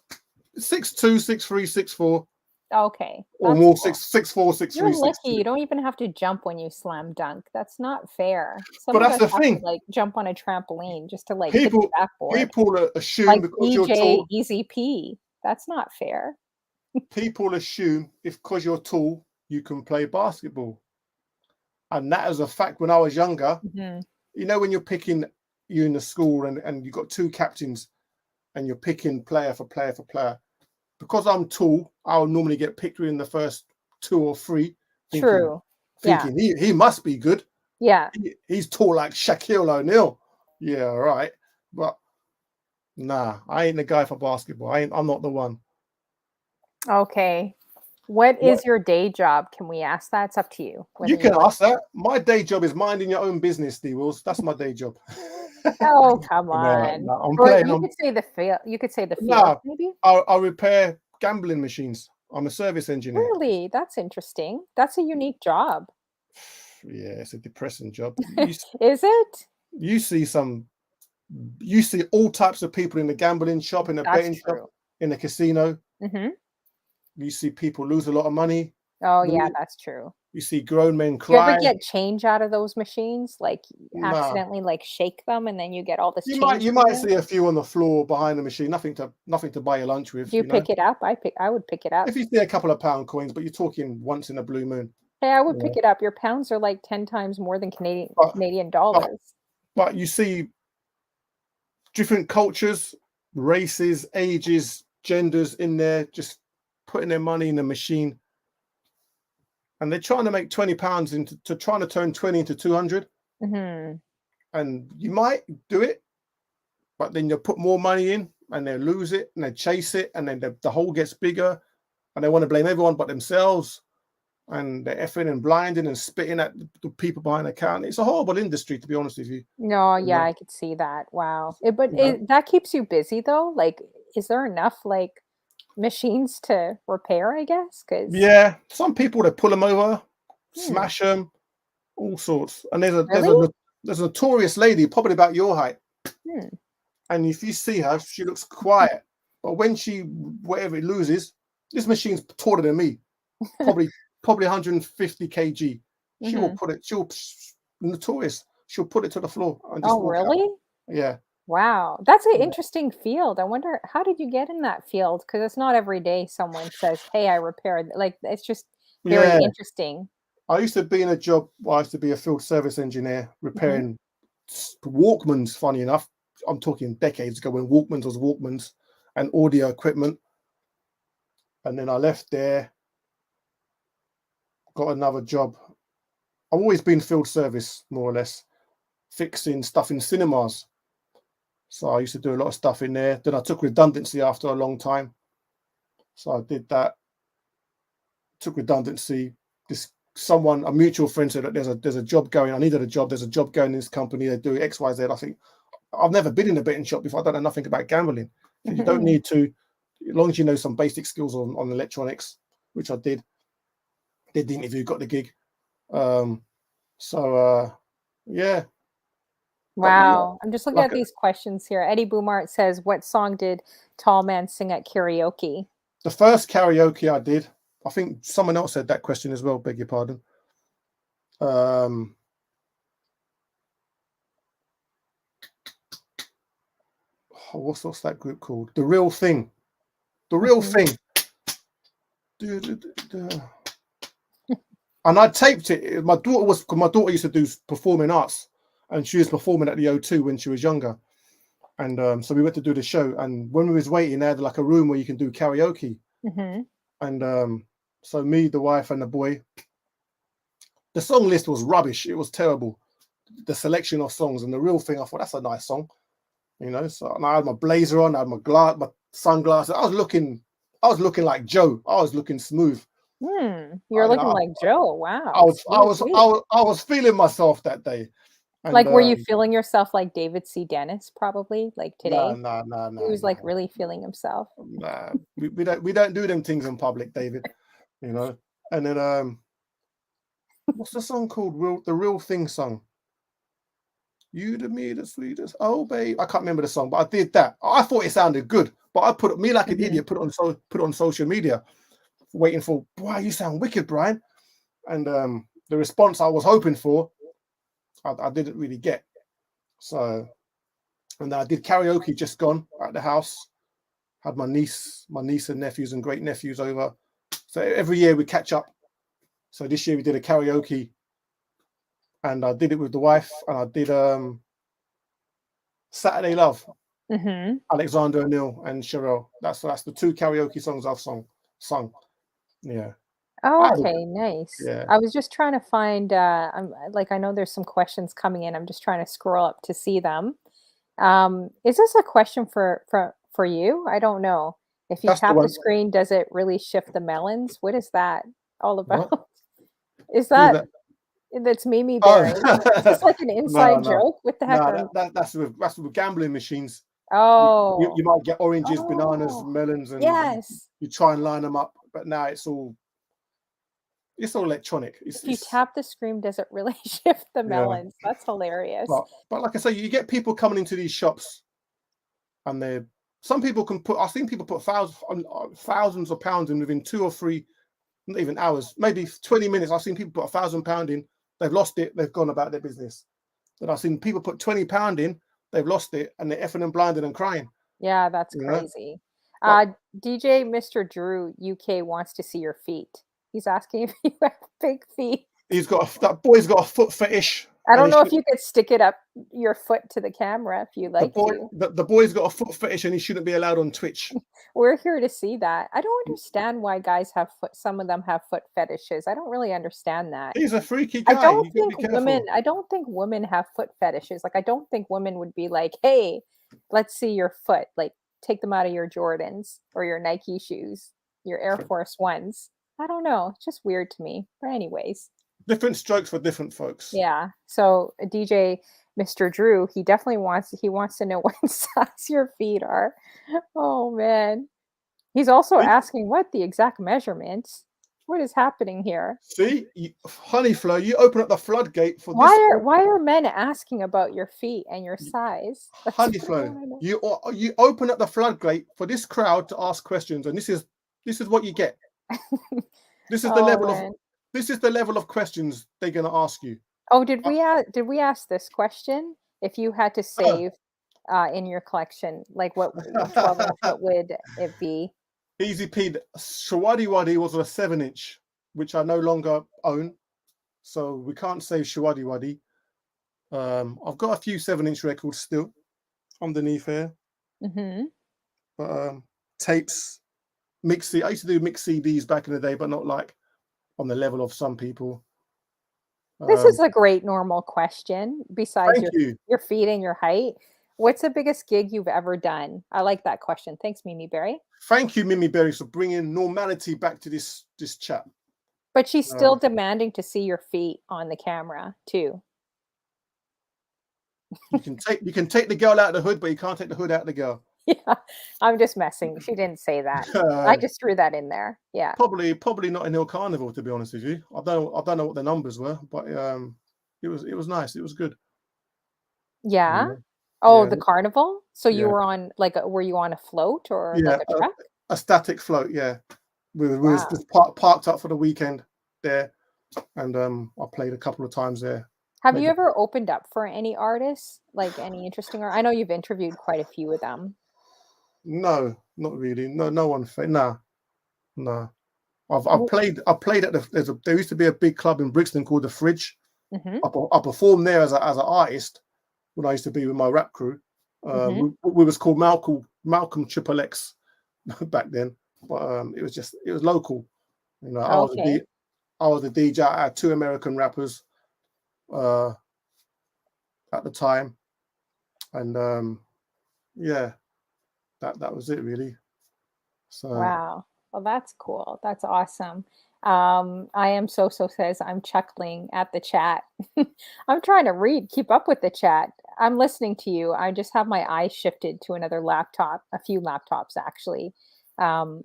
[SPEAKER 2] 6'2", 6'3", 6'4",
[SPEAKER 1] okay.
[SPEAKER 2] or
[SPEAKER 1] That's
[SPEAKER 2] more
[SPEAKER 1] cool.
[SPEAKER 2] 6'4", 6'3",
[SPEAKER 1] You're lucky
[SPEAKER 2] 6'2".
[SPEAKER 1] you don't even have to jump when you slam dunk. That's not fair. Some
[SPEAKER 2] But
[SPEAKER 1] of
[SPEAKER 2] that's
[SPEAKER 1] us
[SPEAKER 2] the
[SPEAKER 1] have to
[SPEAKER 2] thing.
[SPEAKER 1] like jump on a trampoline just to like hit the
[SPEAKER 2] People
[SPEAKER 1] backboard.
[SPEAKER 2] people assume
[SPEAKER 1] Like
[SPEAKER 2] because you're
[SPEAKER 1] DJ
[SPEAKER 2] tall.
[SPEAKER 1] Easy P. That's not fair.
[SPEAKER 2] People assume if because you're tall, you can play basketball. And that is a fact. When I was younger,
[SPEAKER 1] Mhm.
[SPEAKER 2] when you're in the school and you've got two captains and you're picking player for player for player. Because I'm tall, I'll normally get picked within the first two or three, thinking
[SPEAKER 1] True. Yeah.
[SPEAKER 2] thinking he must be good.
[SPEAKER 1] Yeah.
[SPEAKER 2] He's tall like Shaquille O'Neal. Yeah, all right. But nah, I ain't the guy for basketball. I'm not the one.
[SPEAKER 1] Okay. What
[SPEAKER 2] What
[SPEAKER 1] is your day job? Can we ask that? It's up to you. Whether
[SPEAKER 2] you
[SPEAKER 1] you
[SPEAKER 2] can
[SPEAKER 1] want.
[SPEAKER 2] ask that. My day job is minding your own business, D Wills. That's my day job.
[SPEAKER 1] Oh, come
[SPEAKER 2] No,
[SPEAKER 1] on.
[SPEAKER 2] no, I'm
[SPEAKER 1] Or
[SPEAKER 2] playing.
[SPEAKER 1] you could say the field. You could say the field,
[SPEAKER 2] No,
[SPEAKER 1] maybe.
[SPEAKER 2] I repair gambling machines. I'm a service engineer.
[SPEAKER 1] Really? That's interesting. That's a unique job.
[SPEAKER 2] Yeah, it's a depressing job.
[SPEAKER 1] Is it?
[SPEAKER 2] You see you see all types of people in the gambling shop, in the
[SPEAKER 1] That's
[SPEAKER 2] betting shop,
[SPEAKER 1] true.
[SPEAKER 2] in the casino.
[SPEAKER 1] Hmm.
[SPEAKER 2] You see people lose a lot of money.
[SPEAKER 1] Oh, yeah,
[SPEAKER 2] Lose-
[SPEAKER 1] that's true.
[SPEAKER 2] You see grown men
[SPEAKER 1] Do you ever
[SPEAKER 2] cry.
[SPEAKER 1] get change out of those machines? Like,
[SPEAKER 2] Nah,
[SPEAKER 1] accidentally, like, shake them and then you get all this
[SPEAKER 2] you
[SPEAKER 1] change in
[SPEAKER 2] might
[SPEAKER 1] there?
[SPEAKER 2] see a few on the floor behind the machine. Nothing to buy your lunch
[SPEAKER 1] Do
[SPEAKER 2] with.
[SPEAKER 1] you
[SPEAKER 2] You know,
[SPEAKER 1] pick it up? I would pick it up.
[SPEAKER 2] if you see a couple of pound coins, but you're talking once in a blue moon.
[SPEAKER 1] Hey, I would
[SPEAKER 2] You
[SPEAKER 1] pick
[SPEAKER 2] know,
[SPEAKER 1] it up. Your pounds are like 10 times more than
[SPEAKER 2] but
[SPEAKER 1] Canadian
[SPEAKER 2] but
[SPEAKER 1] dollars.
[SPEAKER 2] but you see different cultures, races, ages, genders in there, just putting their money in the machine, and they're trying to make £20 into trying to turn 20 into 200.
[SPEAKER 1] Mhm.
[SPEAKER 2] And you might do it, but then you put more money in, and they lose it, and they chase it, and then the hole gets bigger, and they want to blame everyone but themselves, and they're effing and blinding and spitting at the people behind the counter. It's a horrible industry, to be honest with you.
[SPEAKER 1] No,
[SPEAKER 2] You
[SPEAKER 1] yeah,
[SPEAKER 2] know,
[SPEAKER 1] I could see that. Wow. But
[SPEAKER 2] you know?
[SPEAKER 1] that keeps you busy though? Like, is there enough like machines to repair, I guess? 'Cause
[SPEAKER 2] Yeah, some people they pull them over,
[SPEAKER 1] hmm,
[SPEAKER 2] smash them, all sorts. And
[SPEAKER 1] really?
[SPEAKER 2] there's a notorious lady, probably about your height,
[SPEAKER 1] Hmm.
[SPEAKER 2] and if you see her, she looks quiet. But when she whatever it loses, this machine's taller than me, probably 150 kg. She will
[SPEAKER 1] Mhm.
[SPEAKER 2] put it. She'll notorious. She'll put it to the floor and just
[SPEAKER 1] Oh,
[SPEAKER 2] walk out.
[SPEAKER 1] really?
[SPEAKER 2] Yeah,
[SPEAKER 1] Wow. That's an
[SPEAKER 2] yeah,
[SPEAKER 1] interesting field. I wonder how did you get in that field? Because it's not every day someone says, "Hey, I repaired." Like, it's just very
[SPEAKER 2] yeah.
[SPEAKER 1] interesting.
[SPEAKER 2] I used to be in a job. I used to be a field service engineer
[SPEAKER 1] Mhm.
[SPEAKER 2] repairing Walkmans. Funny enough, I'm talking decades ago when Walkmans was Walkmans and audio equipment. And then I left there, got another job. I've always been field service, more or less, fixing stuff in cinemas. So I used to do a lot of stuff in there. Then I took redundancy after a long time. So I did that, took redundancy. A mutual friend said that there's a job going. I needed a job. There's a job going in this company. They do X, Y, Z. I think I've never been in a betting shop before. I don't know nothing about gambling. You don't
[SPEAKER 1] Mhm.
[SPEAKER 2] need to, as long as you know some basic skills on electronics, which I did. Did the interview, got the gig. Um, so yeah, but yeah,
[SPEAKER 1] Wow. I'm just looking
[SPEAKER 2] like
[SPEAKER 1] at these questions here. Eddie Boomart says, "What song did Tallman sing at karaoke?"
[SPEAKER 2] the first karaoke I did, I think someone else said that question as well. Beg your pardon. Um, what's that group called? The Real Thing. The Real
[SPEAKER 1] Mhm.
[SPEAKER 2] Thing. Du- du- du- du. And I taped it. My daughter used to do performing arts, and she was performing at the O2 when she was younger. And so we went to do the show. And when we was waiting, they had like a room where you can do karaoke.
[SPEAKER 1] Mhm.
[SPEAKER 2] And so me, the wife, and the boy. The song list was rubbish. It was terrible. The selection of songs and The Real Thing. I thought that's a nice song, you know. So and I had my blazer on, I had my sunglasses. I was looking like Joe. I was looking smooth.
[SPEAKER 1] Hmm. You're
[SPEAKER 2] You
[SPEAKER 1] looking
[SPEAKER 2] know,
[SPEAKER 1] like Joe. Wow. Sweet, sweet.
[SPEAKER 2] I was feeling myself that day. And
[SPEAKER 1] Like, were you feeling yourself like David C. Dennis probably, like
[SPEAKER 2] no,
[SPEAKER 1] today?
[SPEAKER 2] no, no,
[SPEAKER 1] He
[SPEAKER 2] no,
[SPEAKER 1] was like
[SPEAKER 2] no,
[SPEAKER 1] really feeling himself.
[SPEAKER 2] nah. We don't do them things in public, David. You know. And then what's the song called? The Real Thing song. You to me the sweetest. Oh babe. I can't remember the song, but I did that. I thought it sounded good, but I put me like an
[SPEAKER 1] Mhm.
[SPEAKER 2] idiot, put it on social media, waiting for wow, you sound wicked, Brian. And the response I was hoping for, I didn't really get. So and then I did karaoke just gone at the house. Had my niece and nephews and great nephews over. So every year we catch up. So this year we did a karaoke and I did it with the wife and I did Saturday Love,
[SPEAKER 1] Mhm.
[SPEAKER 2] Alexander O'Neill and Sherelle. That's the two karaoke songs I've sung. Yeah.
[SPEAKER 1] Oh,
[SPEAKER 2] I had a,
[SPEAKER 1] okay, nice.
[SPEAKER 2] yeah.
[SPEAKER 1] I was just trying to find, like, I know there's some questions coming in. I'm just trying to scroll up to see them. Is this a question for you? I don't know. If you
[SPEAKER 2] That's the
[SPEAKER 1] tap the
[SPEAKER 2] one.
[SPEAKER 1] screen, does it really shift the melons? What is that all
[SPEAKER 2] What?
[SPEAKER 1] about? Is
[SPEAKER 2] Who's
[SPEAKER 1] that
[SPEAKER 2] that?
[SPEAKER 1] That's Mimi
[SPEAKER 2] Oh,
[SPEAKER 1] Berry. Is this like an inside
[SPEAKER 2] no.
[SPEAKER 1] joke? What the heck?
[SPEAKER 2] No, that's with gambling machines.
[SPEAKER 1] Oh,
[SPEAKER 2] You might get oranges, bananas,
[SPEAKER 1] oh,
[SPEAKER 2] melons, and
[SPEAKER 1] yes.
[SPEAKER 2] you try and line them up. But now it's all electronic.
[SPEAKER 1] If you
[SPEAKER 2] It's
[SPEAKER 1] tap the screen, does it really shift the
[SPEAKER 2] yeah.
[SPEAKER 1] melons? That's hilarious.
[SPEAKER 2] But like I say, you get people coming into these shops, and they some people can put. I've seen people put thousands of pounds in within 2 or 3, not even hours, maybe 20 minutes. I've seen people put £1,000 in. They've lost it. They've gone about their business. But I've seen people put £20 in. They've lost it, and they're effing and blinded and crying.
[SPEAKER 1] Yeah, that's
[SPEAKER 2] You know,
[SPEAKER 1] crazy.
[SPEAKER 2] but
[SPEAKER 1] DJ Mr. Drew UK wants to see your feet. He's asking if you have big feet.
[SPEAKER 2] that boy's got a foot fetish,
[SPEAKER 1] I
[SPEAKER 2] and
[SPEAKER 1] don't
[SPEAKER 2] he
[SPEAKER 1] know if
[SPEAKER 2] should.
[SPEAKER 1] you could stick it up your foot to the camera if you like to.
[SPEAKER 2] The boy's got a foot fetish, and he shouldn't be allowed on Twitch.
[SPEAKER 1] We're here to see that. I don't understand why guys have foot, some of them have foot fetishes. I don't really understand that.
[SPEAKER 2] He's a freaky
[SPEAKER 1] I
[SPEAKER 2] guy.
[SPEAKER 1] don't
[SPEAKER 2] You got to be
[SPEAKER 1] think women
[SPEAKER 2] careful.
[SPEAKER 1] I don't think women have foot fetishes. Like I don't think women would be like, "Hey, let's see your foot." Like take them out of your Jordans or your Nike shoes, your Air Force Ones. I don't know. It's just weird to me. But anyways,
[SPEAKER 2] Different strokes for different folks.
[SPEAKER 1] yeah. So DJ Mr. Drew, he wants to know what size your feet are. Oh man. He's also asking what the exact measurements. What is happening here?
[SPEAKER 2] See, honey flow, you open up the floodgate for
[SPEAKER 1] Why
[SPEAKER 2] this.
[SPEAKER 1] are men asking about your feet and your size? That's
[SPEAKER 2] Honey
[SPEAKER 1] what I
[SPEAKER 2] flow,
[SPEAKER 1] want to know.
[SPEAKER 2] you open up the floodgate for this crowd to ask questions, and this is what you get. This is the
[SPEAKER 1] Oh
[SPEAKER 2] level of
[SPEAKER 1] man.
[SPEAKER 2] this is the level of questions they're gonna ask you.
[SPEAKER 1] Oh,
[SPEAKER 2] Uh,
[SPEAKER 1] did we ask this question? If you had to
[SPEAKER 2] uh,
[SPEAKER 1] save in your collection, like what 12-inch, what would it be?
[SPEAKER 2] Easy P. Shawadi Wadi was a 7-inch, which I no longer own, so we can't say Shawadi Wadi. I've got a few 7-inch records still underneath here,
[SPEAKER 1] Hmm.
[SPEAKER 2] but tapes, I used to do mix CDs back in the day, but not like on the level of some people.
[SPEAKER 1] This
[SPEAKER 2] Um,
[SPEAKER 1] is a great normal question. Besides
[SPEAKER 2] Thank you.
[SPEAKER 1] your feet and your height, what's the biggest gig you've ever done? I like that question. Thanks, Mimi Berry.
[SPEAKER 2] Thank you, Mimi Berry, for bringing normality back to this chat.
[SPEAKER 1] But she's still
[SPEAKER 2] Um,
[SPEAKER 1] demanding to see your feet on the camera too.
[SPEAKER 2] you can take the girl out of the hood, but you can't take the hood out of the girl.
[SPEAKER 1] Yeah, I'm just messing. She didn't say that. I just threw that in there. Yeah.
[SPEAKER 2] Probably not in Hill Carnival, to be honest with you. I don't know what the numbers were, but it was nice. It was good. You
[SPEAKER 1] Yeah.
[SPEAKER 2] know?
[SPEAKER 1] Oh,
[SPEAKER 2] Yeah,
[SPEAKER 1] the carnival? So you
[SPEAKER 2] yeah,
[SPEAKER 1] were on like were you on a float or like
[SPEAKER 2] yeah.
[SPEAKER 1] a truck?
[SPEAKER 2] A static float. Yeah, we was
[SPEAKER 1] Wow.
[SPEAKER 2] just parked up for the weekend there, and I played a couple of times there.
[SPEAKER 1] Have you
[SPEAKER 2] Maybe
[SPEAKER 1] ever opened up for any artists? Like any interesting art? I know you've interviewed quite a few of them.
[SPEAKER 2] no, not really. No, no one. Nah, nah.
[SPEAKER 1] Mhm.
[SPEAKER 2] I played at there used to be a big club in Brixton called the Fridge.
[SPEAKER 1] Mhm.
[SPEAKER 2] I performed there as an artist when I used to be with my rap crew.
[SPEAKER 1] Mhm.
[SPEAKER 2] We was called Malcolm Triple X back then, but it was local. You know,
[SPEAKER 1] Okay.
[SPEAKER 2] I was a DJ. I had 2 American rappers uh, at the time, and yeah, that was it really. So
[SPEAKER 1] Wow. Well, that's cool. That's awesome. I am so says I'm chuckling at the chat. I'm trying to keep up with the chat. I'm listening to you. I just have my eyes shifted to another laptop, a few laptops actually. Um,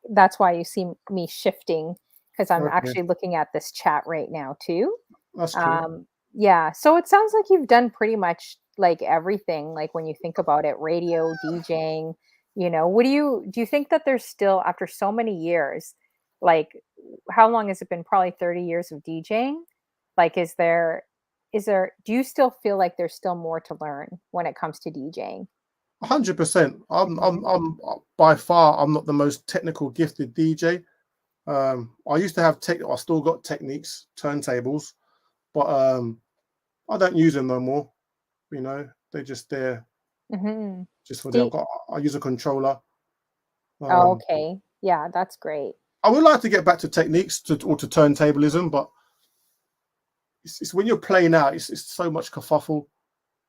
[SPEAKER 1] that's why you see me shifting because I'm
[SPEAKER 2] okay,
[SPEAKER 1] actually looking at this chat right now too.
[SPEAKER 2] that's cool.
[SPEAKER 1] Um, yeah, so it sounds like you've done pretty much like everything, like when you think about it, radio, DJing, what do you think that there's still after so many years, like how long has it been? Probably 30 years of DJing. Like is there do you still feel like there's still more to learn when it comes to DJing?
[SPEAKER 2] 100%.
[SPEAKER 1] Mhm.
[SPEAKER 2] I'm by far I'm not the most technical gifted DJ. I used to have I still got techniques, turntables, but I don't use them no more. You know, they're just there
[SPEAKER 1] Mhm.
[SPEAKER 2] just for the.
[SPEAKER 1] Do
[SPEAKER 2] I use a controller.
[SPEAKER 1] Oh,
[SPEAKER 2] Um,
[SPEAKER 1] okay. Yeah, that's great.
[SPEAKER 2] I would like to get back to techniques or to turntablism, but it's when you're playing out, it's so much kerfuffle.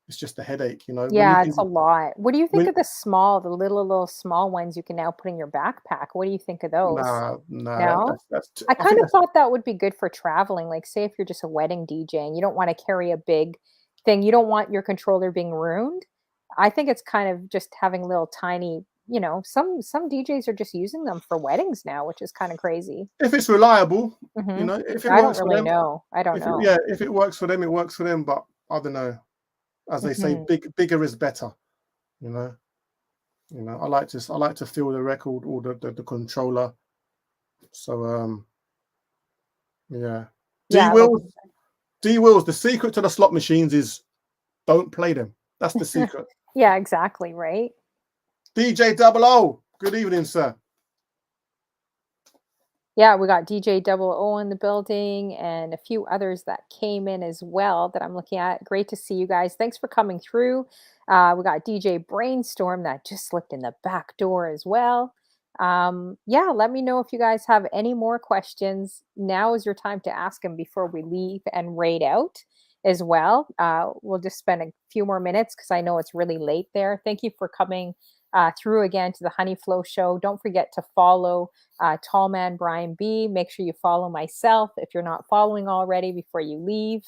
[SPEAKER 2] it's just a headache, you know. When you
[SPEAKER 1] Yeah,
[SPEAKER 2] can,
[SPEAKER 1] it's a lot. What do you think
[SPEAKER 2] when
[SPEAKER 1] of the little small ones you can now put in your backpack? What do you think of those?
[SPEAKER 2] nah,
[SPEAKER 1] No? I
[SPEAKER 2] I think
[SPEAKER 1] kind of thought that would be good for traveling. Like, say if you're just a wedding DJ and you don't want to carry a big thing, you don't want your controller being ruined. I think it's kind of just having little tiny, some DJs are just using them for weddings now, which is kind of crazy.
[SPEAKER 2] if it's reliable, you
[SPEAKER 1] Hmm.
[SPEAKER 2] know, if it
[SPEAKER 1] I don't
[SPEAKER 2] works for
[SPEAKER 1] really
[SPEAKER 2] them,
[SPEAKER 1] know. I don't
[SPEAKER 2] if it,
[SPEAKER 1] know.
[SPEAKER 2] yeah, if it works for them, it works for them. But I don't know. As they say,
[SPEAKER 1] Hmm.
[SPEAKER 2] bigger is better. You know, I like to feel the record or the controller. So yeah. D
[SPEAKER 1] Yeah, like
[SPEAKER 2] Wills, D Wills. The secret to the slot machines is don't play them. That's the secret.
[SPEAKER 1] yeah, exactly, right?
[SPEAKER 2] DJ Double O. Good evening, sir.
[SPEAKER 1] Yeah, we got DJ Double O in the building and a few others that came in as well that I'm looking at. Great to see you guys. Thanks for coming through. We got DJ Brainstorm that just slipped in the back door as well. Yeah, let me know if you guys have any more questions. Now is your time to ask them before we leave and raid out as well. We'll just spend a few more minutes because I know it's really late there. Thank you for coming through again to the Honey Flow Show. Don't forget to follow Tallmanbryanb. Make sure you follow myself if you're not following already before you leave.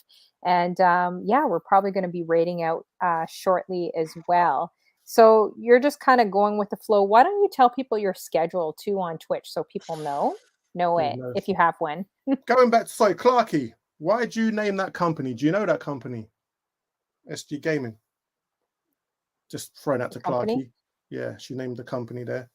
[SPEAKER 1] And yeah, we're probably going to be rating out shortly as well. So you're just kind of going with the flow. Why don't you tell people your schedule too on Twitch so people know it if
[SPEAKER 2] Goodness.
[SPEAKER 1] you have one
[SPEAKER 2] Going back to sorry, Clarky. Why did you name that company? Do you know that company? SG Gaming. Just throwing out to
[SPEAKER 1] company?
[SPEAKER 2] Clarky. Yeah, she named the company there.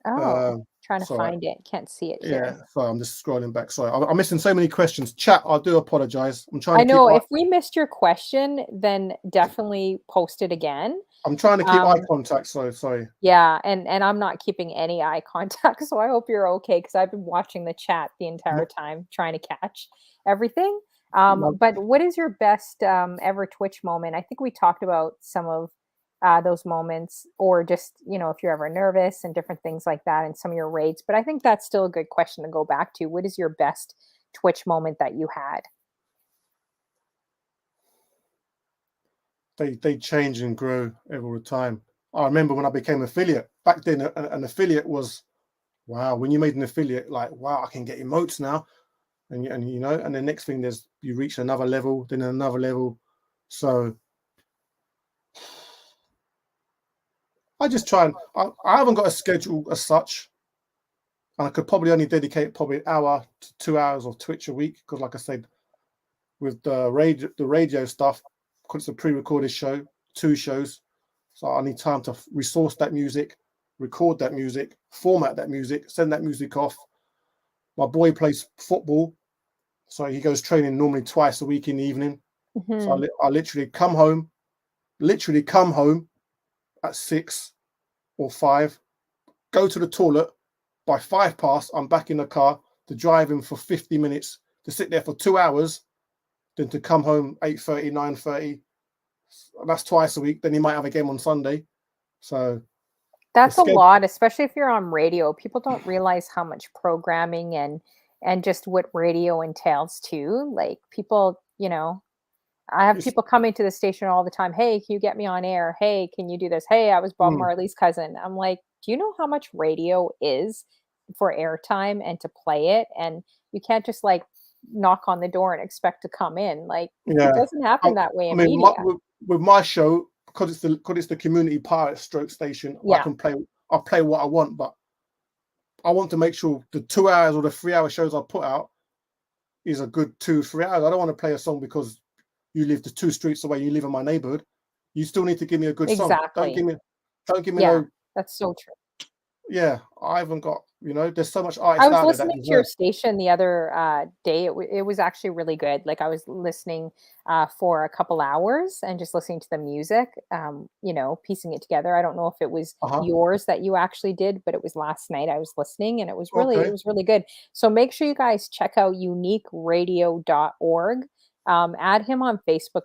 [SPEAKER 1] Oh,
[SPEAKER 2] Um,
[SPEAKER 1] trying to
[SPEAKER 2] sorry.
[SPEAKER 1] find it. Can't see it here.
[SPEAKER 2] Yeah, sorry, I'm just scrolling back. Sorry, I'm missing so many questions. Chat, I do apologize. I'm trying
[SPEAKER 1] I
[SPEAKER 2] to keep
[SPEAKER 1] know if we missed your question, then definitely post it again.
[SPEAKER 2] I'm trying to keep eye
[SPEAKER 1] Um,
[SPEAKER 2] contact. So sorry.
[SPEAKER 1] Yeah, and I'm not keeping any eye contact, so I hope you're okay because I've been watching the chat the entire
[SPEAKER 2] My,
[SPEAKER 1] time trying to catch everything.
[SPEAKER 2] my,
[SPEAKER 1] But what is your best ever Twitch moment? I think we talked about some of those moments, or just if you're ever nervous and different things like that, and some of your raids. But I think that's still a good question to go back to. What is your best Twitch moment that you had?
[SPEAKER 2] they change and grow over time. I remember when I became affiliate back then. An affiliate was wow. When you made an affiliate, like wow, I can get emotes now, and and the next thing there's you reach another level, then another level. So I just try and I haven't got a schedule as such, and I could probably only dedicate probably an hour to 2 hours of Twitch a week because, like I said, with the radio stuff, because it's a pre-recorded show, 2 shows, so I need time to resource that music, record that music, format that music, send that music off. My boy plays football, so he goes training normally twice a week in the evening. So
[SPEAKER 1] Hmm.
[SPEAKER 2] I literally come home at 6 or 5, go to the toilet. By 5 past, I'm back in the car to drive him for 50 minutes to sit there for 2 hours, then to come home 8:30, 9:30. That's twice a week. Then he might have a game on Sunday. So the
[SPEAKER 1] That's a
[SPEAKER 2] schedule.
[SPEAKER 1] lot, especially if you're on radio. People don't realize how much programming and just what radio entails too. Like people, I have
[SPEAKER 2] It's,
[SPEAKER 1] people coming to the station all the time. Hey, can you get me on air? Hey, can you do this? Hey, I was Bob
[SPEAKER 2] mm,
[SPEAKER 1] Marley's cousin. I'm like, do you know how much radio is for airtime and to play it? And you can't just like knock on the door and expect to come in. Like it
[SPEAKER 2] yeah.
[SPEAKER 1] doesn't happen that way
[SPEAKER 2] I
[SPEAKER 1] in
[SPEAKER 2] mean,
[SPEAKER 1] media.
[SPEAKER 2] with my show, because it's the community pirate stroke station,
[SPEAKER 1] Yeah,
[SPEAKER 2] I play what I want, but I want to make sure the 2 hours or the 3 hour shows I put out is a good 2 3 hours. I don't want to play a song because you live the 2 streets away, you live in my neighborhood. You still need to give me a good song.
[SPEAKER 1] exactly.
[SPEAKER 2] Don't give me
[SPEAKER 1] Yeah,
[SPEAKER 2] no.
[SPEAKER 1] that's so true.
[SPEAKER 2] Yeah, I haven't got. There's so much
[SPEAKER 1] I
[SPEAKER 2] artists
[SPEAKER 1] was
[SPEAKER 2] out there that
[SPEAKER 1] listening to your
[SPEAKER 2] deserve.
[SPEAKER 1] station the other day. It was actually really good. Like I was listening for a couple hours and just listening to the music, piecing it together. I don't know if it was
[SPEAKER 2] Uh huh.
[SPEAKER 1] yours that you actually did, but it was last night I was listening and it
[SPEAKER 2] Okay.
[SPEAKER 1] was really good. So make sure you guys check out uniqueradio.org. Add him on Facebook,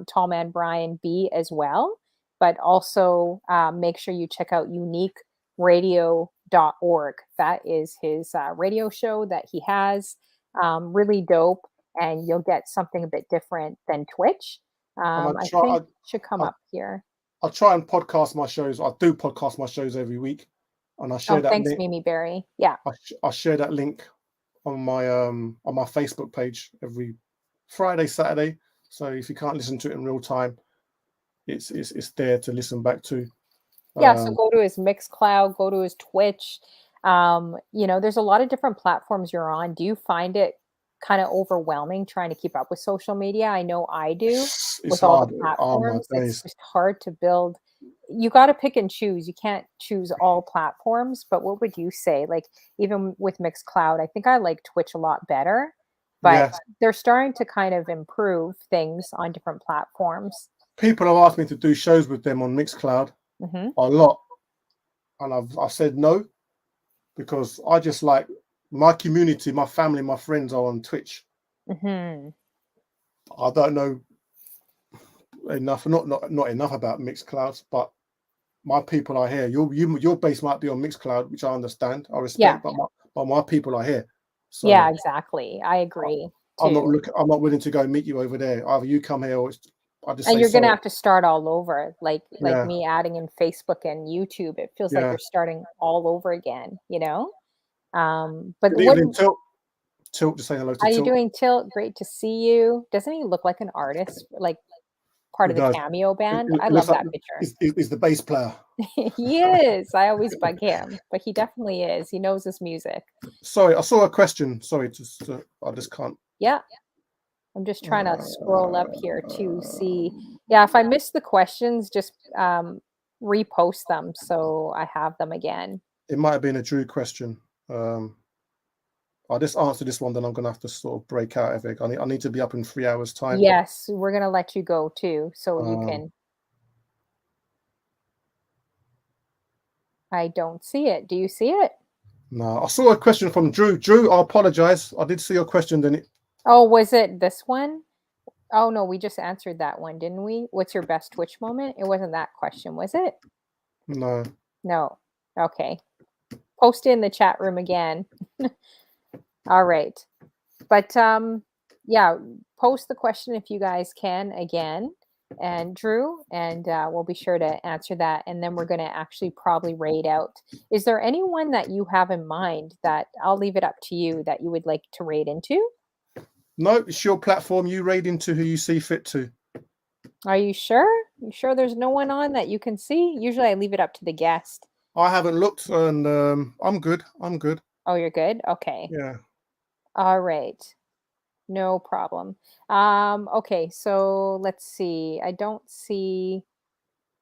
[SPEAKER 1] Tallman Brian B as well. But also make sure you check out uniqueradio.org. That is his radio show that he has. Really dope. And you'll get something a bit different than Twitch.
[SPEAKER 2] And
[SPEAKER 1] I think should come
[SPEAKER 2] I,
[SPEAKER 1] up here.
[SPEAKER 2] I try and podcast my shows. I do podcast my shows every week, and I share
[SPEAKER 1] Oh,
[SPEAKER 2] that
[SPEAKER 1] thanks,
[SPEAKER 2] link.
[SPEAKER 1] Mimi Berry. Yeah.
[SPEAKER 2] I share that link on my Facebook page every Friday, Saturday. So if you can't listen to it in real time, it's there to listen back to.
[SPEAKER 1] Yeah, so go to his Mixcloud, go to his Twitch. There's a lot of different platforms you're on. Do you find it kind of overwhelming trying to keep up with social media? I know I do
[SPEAKER 2] It's
[SPEAKER 1] with all the
[SPEAKER 2] hard. Oh my
[SPEAKER 1] platforms. It's
[SPEAKER 2] days.
[SPEAKER 1] just hard to build. You got to pick and choose. You can't choose all platforms, but what would you say? Like even with Mixcloud, I think I like Twitch a lot better, but
[SPEAKER 2] Yeah.
[SPEAKER 1] they're starting to kind of improve things on different platforms.
[SPEAKER 2] People have asked me to do shows with them on Mixcloud a lot, and I've said no, because I just like my community, my family, my friends are on Twitch.
[SPEAKER 1] Mm-hmm.
[SPEAKER 2] I don't know enough, not enough about Mixcloud, but my people are here. Your base might be on Mixcloud, which I understand, I respect,
[SPEAKER 1] Yeah.
[SPEAKER 2] but my people are here. So
[SPEAKER 1] Yeah, exactly. I agree
[SPEAKER 2] I'm
[SPEAKER 1] too.
[SPEAKER 2] not willing to go meet you over there. Either you come here, or I just
[SPEAKER 1] And
[SPEAKER 2] say
[SPEAKER 1] you're gonna
[SPEAKER 2] sorry.
[SPEAKER 1] have to start all over, like
[SPEAKER 2] Yeah,
[SPEAKER 1] me adding in Facebook and YouTube. It feels like
[SPEAKER 2] yeah.
[SPEAKER 1] you're starting all over again, you know? But
[SPEAKER 2] Good
[SPEAKER 1] what
[SPEAKER 2] evening, Tilt. Tilt, just saying hello to
[SPEAKER 1] are you
[SPEAKER 2] Tilt.
[SPEAKER 1] doing, Tilt? Great to see you. Doesn't he look like an artist, like part
[SPEAKER 2] He
[SPEAKER 1] of the
[SPEAKER 2] does.
[SPEAKER 1] Cameo band? I
[SPEAKER 2] It looks
[SPEAKER 1] love
[SPEAKER 2] like
[SPEAKER 1] that picture.
[SPEAKER 2] he's the bass player.
[SPEAKER 1] He is. I always bug him, but he definitely is. He knows his music.
[SPEAKER 2] Sorry, I saw a question. Sorry, I just can't.
[SPEAKER 1] Yeah. I'm just trying to scroll up here to see. Yeah, if I miss the questions, just repost them so I have them again.
[SPEAKER 2] It might have been a Drew question. I'll just answer this one, then I'm gonna have to sort of break out of it. I need to be up in 3 hours' time.
[SPEAKER 1] Yes, we're gonna let you go too, so you can. I don't see it. Do you see it?
[SPEAKER 2] No, I saw a question from Drew. Drew, I apologize. I did see your question. Then
[SPEAKER 1] Oh, was it this one? Oh no, we just answered that one, didn't we? What's your best Twitch moment? It wasn't that question, was it?
[SPEAKER 2] no.
[SPEAKER 1] No. Okay. Post it in the chat room again. All right. But yeah, post the question if you guys can again, and Drew, and we'll be sure to answer that. And then we're going to actually probably raid out. Is there anyone that you have in mind that I'll leave it up to you that you would like to raid into?
[SPEAKER 2] No, it's your platform. You raid into who you see fit to.
[SPEAKER 1] Are you sure? You sure there's no one on that you can see? Usually I leave it up to the guest.
[SPEAKER 2] I haven't looked, and I'm good. I'm good.
[SPEAKER 1] Oh, you're good? Okay.
[SPEAKER 2] Yeah.
[SPEAKER 1] All right. No problem. Okay, so let's see. I don't see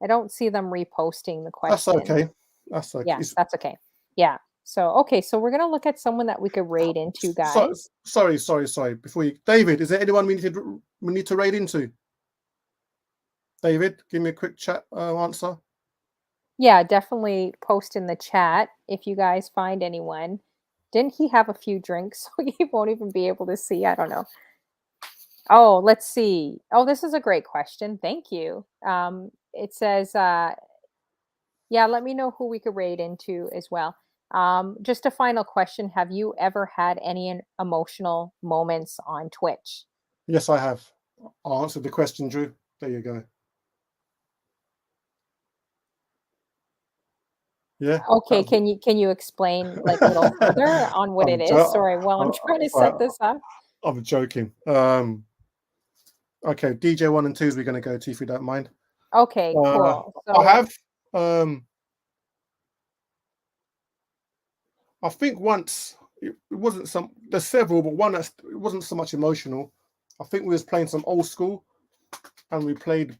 [SPEAKER 1] them reposting the
[SPEAKER 2] That's
[SPEAKER 1] question.
[SPEAKER 2] okay. That's okay.
[SPEAKER 1] Yes, that's okay. Yeah. So okay, so we're gonna look at someone that we could raid into, guys.
[SPEAKER 2] Sorry. Before you, David, is there anyone we need to raid into? David, give me a quick chat answer.
[SPEAKER 1] Yeah, definitely post in the chat if you guys find anyone. Didn't he have a few drinks so he won't even be able to see? I don't know. Oh, let's see. Oh, this is a great question. Thank you. It says, yeah, let me know who we could raid into as well. Just a final question. Have you ever had any emotional moments on Twitch?
[SPEAKER 2] Yes, I have. I answered the question, Drew. There you go. Yeah.
[SPEAKER 1] Okay, can you explain like a little further on what it is? Sorry, while I'm trying to set this up.
[SPEAKER 2] I'm joking. Okay, DJ 1 and 2 is we're going to go to, if you don't mind.
[SPEAKER 1] Okay, cool.
[SPEAKER 2] I
[SPEAKER 1] So
[SPEAKER 2] have. I think once it wasn't some. There's several, but one it wasn't so much emotional. I think we was playing some old school, and we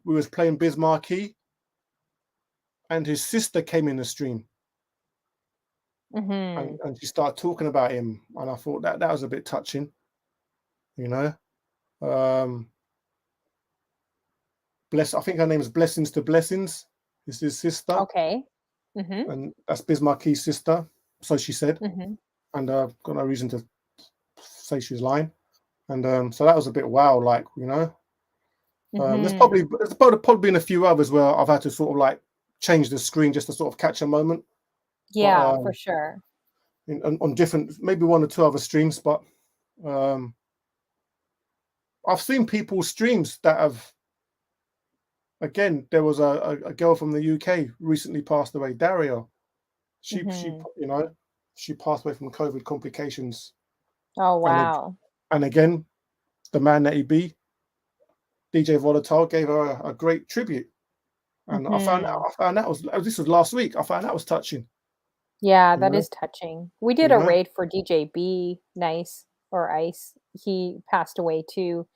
[SPEAKER 2] was playing Biz Marquee, and his sister came in the stream,
[SPEAKER 1] mhm.
[SPEAKER 2] and she started talking about him, and I thought that was a bit touching, you know. I think her name is Blessings to Blessings. It's his sister,
[SPEAKER 1] Okay. Mhm.
[SPEAKER 2] and that's Biz Marquee's sister. So she said,
[SPEAKER 1] Mhm.
[SPEAKER 2] and got no reason to say she's lying. And so that was a bit wow, like, you know. There's
[SPEAKER 1] Mhm.
[SPEAKER 2] probably been a few others where I've had to sort of like change the screen just to sort of catch a moment. But
[SPEAKER 1] Yeah, for sure.
[SPEAKER 2] on different, maybe one or two other streams, but I've seen people's streams that have again, there was a girl from the UK recently passed away, Dario. She
[SPEAKER 1] Hmm.
[SPEAKER 2] you know, she passed away from COVID complications.
[SPEAKER 1] Oh,
[SPEAKER 2] And
[SPEAKER 1] wow.
[SPEAKER 2] and again, the man that he be, DJ Volatile, gave her a great tribute. And
[SPEAKER 1] Hmm.
[SPEAKER 2] I found out was this was last week. I found that was touching.
[SPEAKER 1] Yeah,
[SPEAKER 2] You
[SPEAKER 1] that
[SPEAKER 2] know,
[SPEAKER 1] is touching. We did
[SPEAKER 2] you
[SPEAKER 1] a
[SPEAKER 2] know.
[SPEAKER 1] raid for DJ B Nice or Ice. He passed away too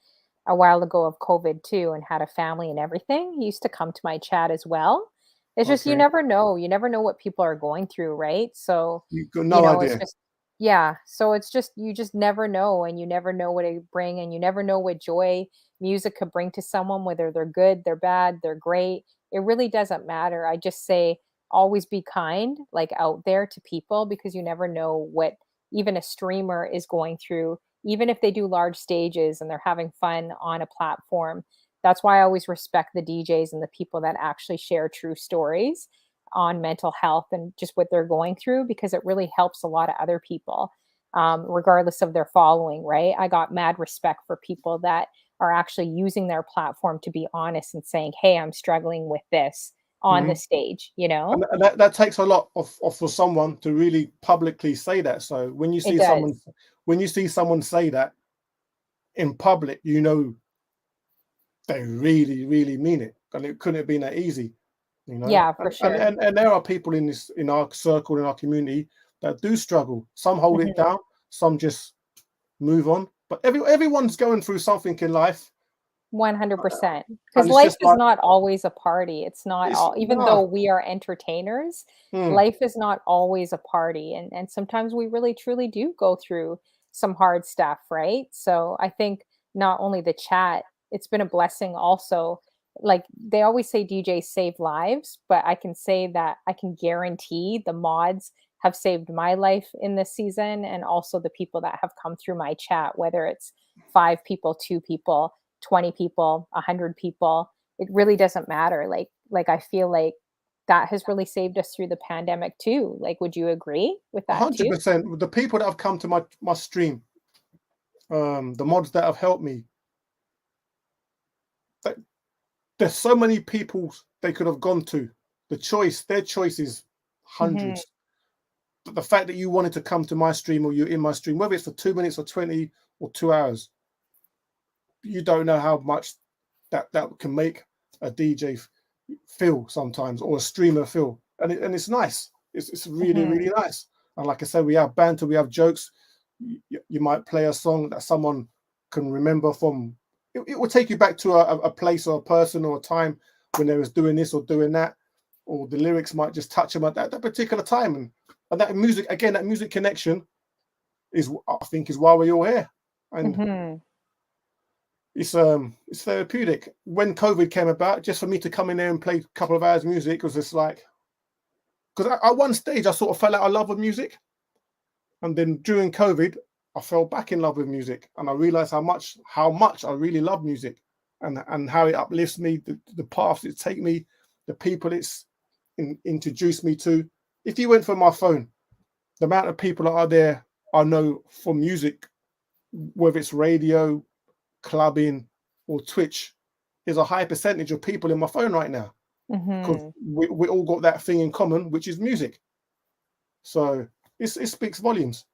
[SPEAKER 1] a while ago of COVID too and had a family and everything. He used to come to my chat as well. It's just you
[SPEAKER 2] Okay,
[SPEAKER 1] never know. You never know what people are going through, right? So,
[SPEAKER 2] you got no
[SPEAKER 1] it's
[SPEAKER 2] idea.
[SPEAKER 1] just yeah, so it's just you just never know and you never know what it bring and you never know what joy music could bring to someone whether they're good, they're bad, they're great. It really doesn't matter. I just say always be kind like out there to people because you never know what even a streamer is going through even if they do large stages and they're having fun on a platform. That's why I always respect the DJs and the people that actually share true stories on mental health and just what they're going through because it really helps a lot of other people, regardless of their following, right? I got mad respect for people that are actually using their platform to be honest and saying, hey, I'm struggling with this on the
[SPEAKER 2] Mhm.
[SPEAKER 1] stage, you know?
[SPEAKER 2] And that takes a lot of for someone to really publicly say that. So
[SPEAKER 1] It does.
[SPEAKER 2] when you see someone say that in public, you know they really, really mean it. And it couldn't have been that easy, you know.
[SPEAKER 1] Yeah, for sure.
[SPEAKER 2] And there are people in our circle, in our community that do struggle. Some hold it
[SPEAKER 1] Mhm.
[SPEAKER 2] down, some just move on. But everyone's going through something in life.
[SPEAKER 1] 100%. Because
[SPEAKER 2] And it's
[SPEAKER 1] life
[SPEAKER 2] just
[SPEAKER 1] is
[SPEAKER 2] like
[SPEAKER 1] not always a party. It's not
[SPEAKER 2] it's
[SPEAKER 1] all even though
[SPEAKER 2] no.
[SPEAKER 1] we are entertainers,
[SPEAKER 2] Mm,
[SPEAKER 1] life is not always a party, and sometimes we really truly do go through some hard stuff, right? So, I think not only the chat, it's been a blessing also. Like, they always say DJs save lives, but I can say that I can guarantee the mods have saved my life in this season and also the people that have come through my chat, whether it's 5 people, 2 people 20 people, 100 people, it really doesn't matter. Like I feel like that has really saved us through the pandemic too. Like, would you agree with that too?
[SPEAKER 2] 100%. The people that have come to my stream, the mods that have helped me, that there's so many people they could have gone to. Their choice is
[SPEAKER 1] Mhm.
[SPEAKER 2] hundreds. But the fact that you wanted to come to my stream or you're in my stream, whether it's for 2 minutes or 20 or 2 hours, you don't know how much that can make a DJ feel sometimes or a streamer feel. And it's nice. It's really,
[SPEAKER 1] Mhm.
[SPEAKER 2] really nice. And like I said, we have banter, we have jokes. You might play a song that someone can remember from. It will take you back to a place or a person or a time when they was doing this or doing that, or the lyrics might just touch them at that particular time. And that music, again, that music connection is, I think, is why we're all here. And
[SPEAKER 1] Mhm.
[SPEAKER 2] it's therapeutic. When COVID came about, just for me to come in there and play a couple of hours of music was just like, because at one stage I sort of fell out of love with music, and then during COVID I fell back in love with music, and I realized how much I really love music, and how it uplifts me, the paths it take me, the people introduced me to. If you went for my phone, the amount of people that are there I know for music, whether it's radio, clubbing, or Twitch, is a high percentage of people in my phone right now because
[SPEAKER 1] Mhm.
[SPEAKER 2] we all got that thing in common, which is music. So it speaks volumes,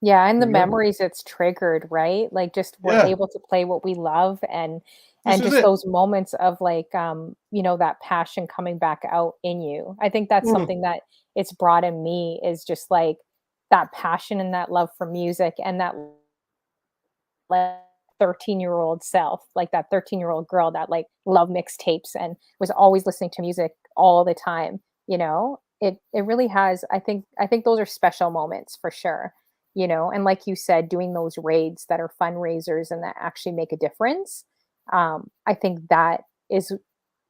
[SPEAKER 1] Yeah, and the
[SPEAKER 2] you know.
[SPEAKER 1] memories it's triggered, right? Like just we're
[SPEAKER 2] Yeah,
[SPEAKER 1] able to play what we love
[SPEAKER 2] this
[SPEAKER 1] and
[SPEAKER 2] is
[SPEAKER 1] just
[SPEAKER 2] it.
[SPEAKER 1] those moments of like that passion coming back out in you. I think that's
[SPEAKER 2] Mm,
[SPEAKER 1] something that it's brought in me is just like that passion and that love for music and that like 13-year-old self, like that 13-year-old girl that like loved mixtapes and was always listening to music all the time, you know? It really has I think those are special moments for sure, and like you said, doing those raids that are fundraisers and that actually make a difference. I think that is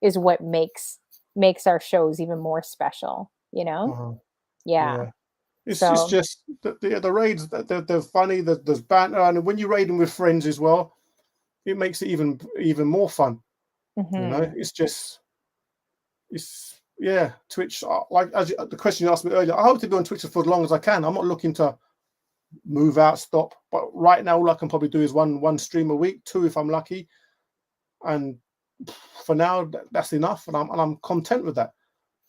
[SPEAKER 1] what makes our shows even more special, you know?
[SPEAKER 2] uh-huh,
[SPEAKER 1] Yeah.
[SPEAKER 2] yeah. It's
[SPEAKER 1] So,
[SPEAKER 2] just the raids that they're funny. There's banter, and when you're raiding with friends as well, it makes it even more fun. You know,
[SPEAKER 1] mhm.
[SPEAKER 2] it's yeah. Twitch, like the question you asked me earlier, I hope to be on Twitch for as long as I can. I'm not looking to move out, stop. But right now, all I can probably do is one stream a week, two if I'm lucky, and for now, that's enough, and I'm content with that.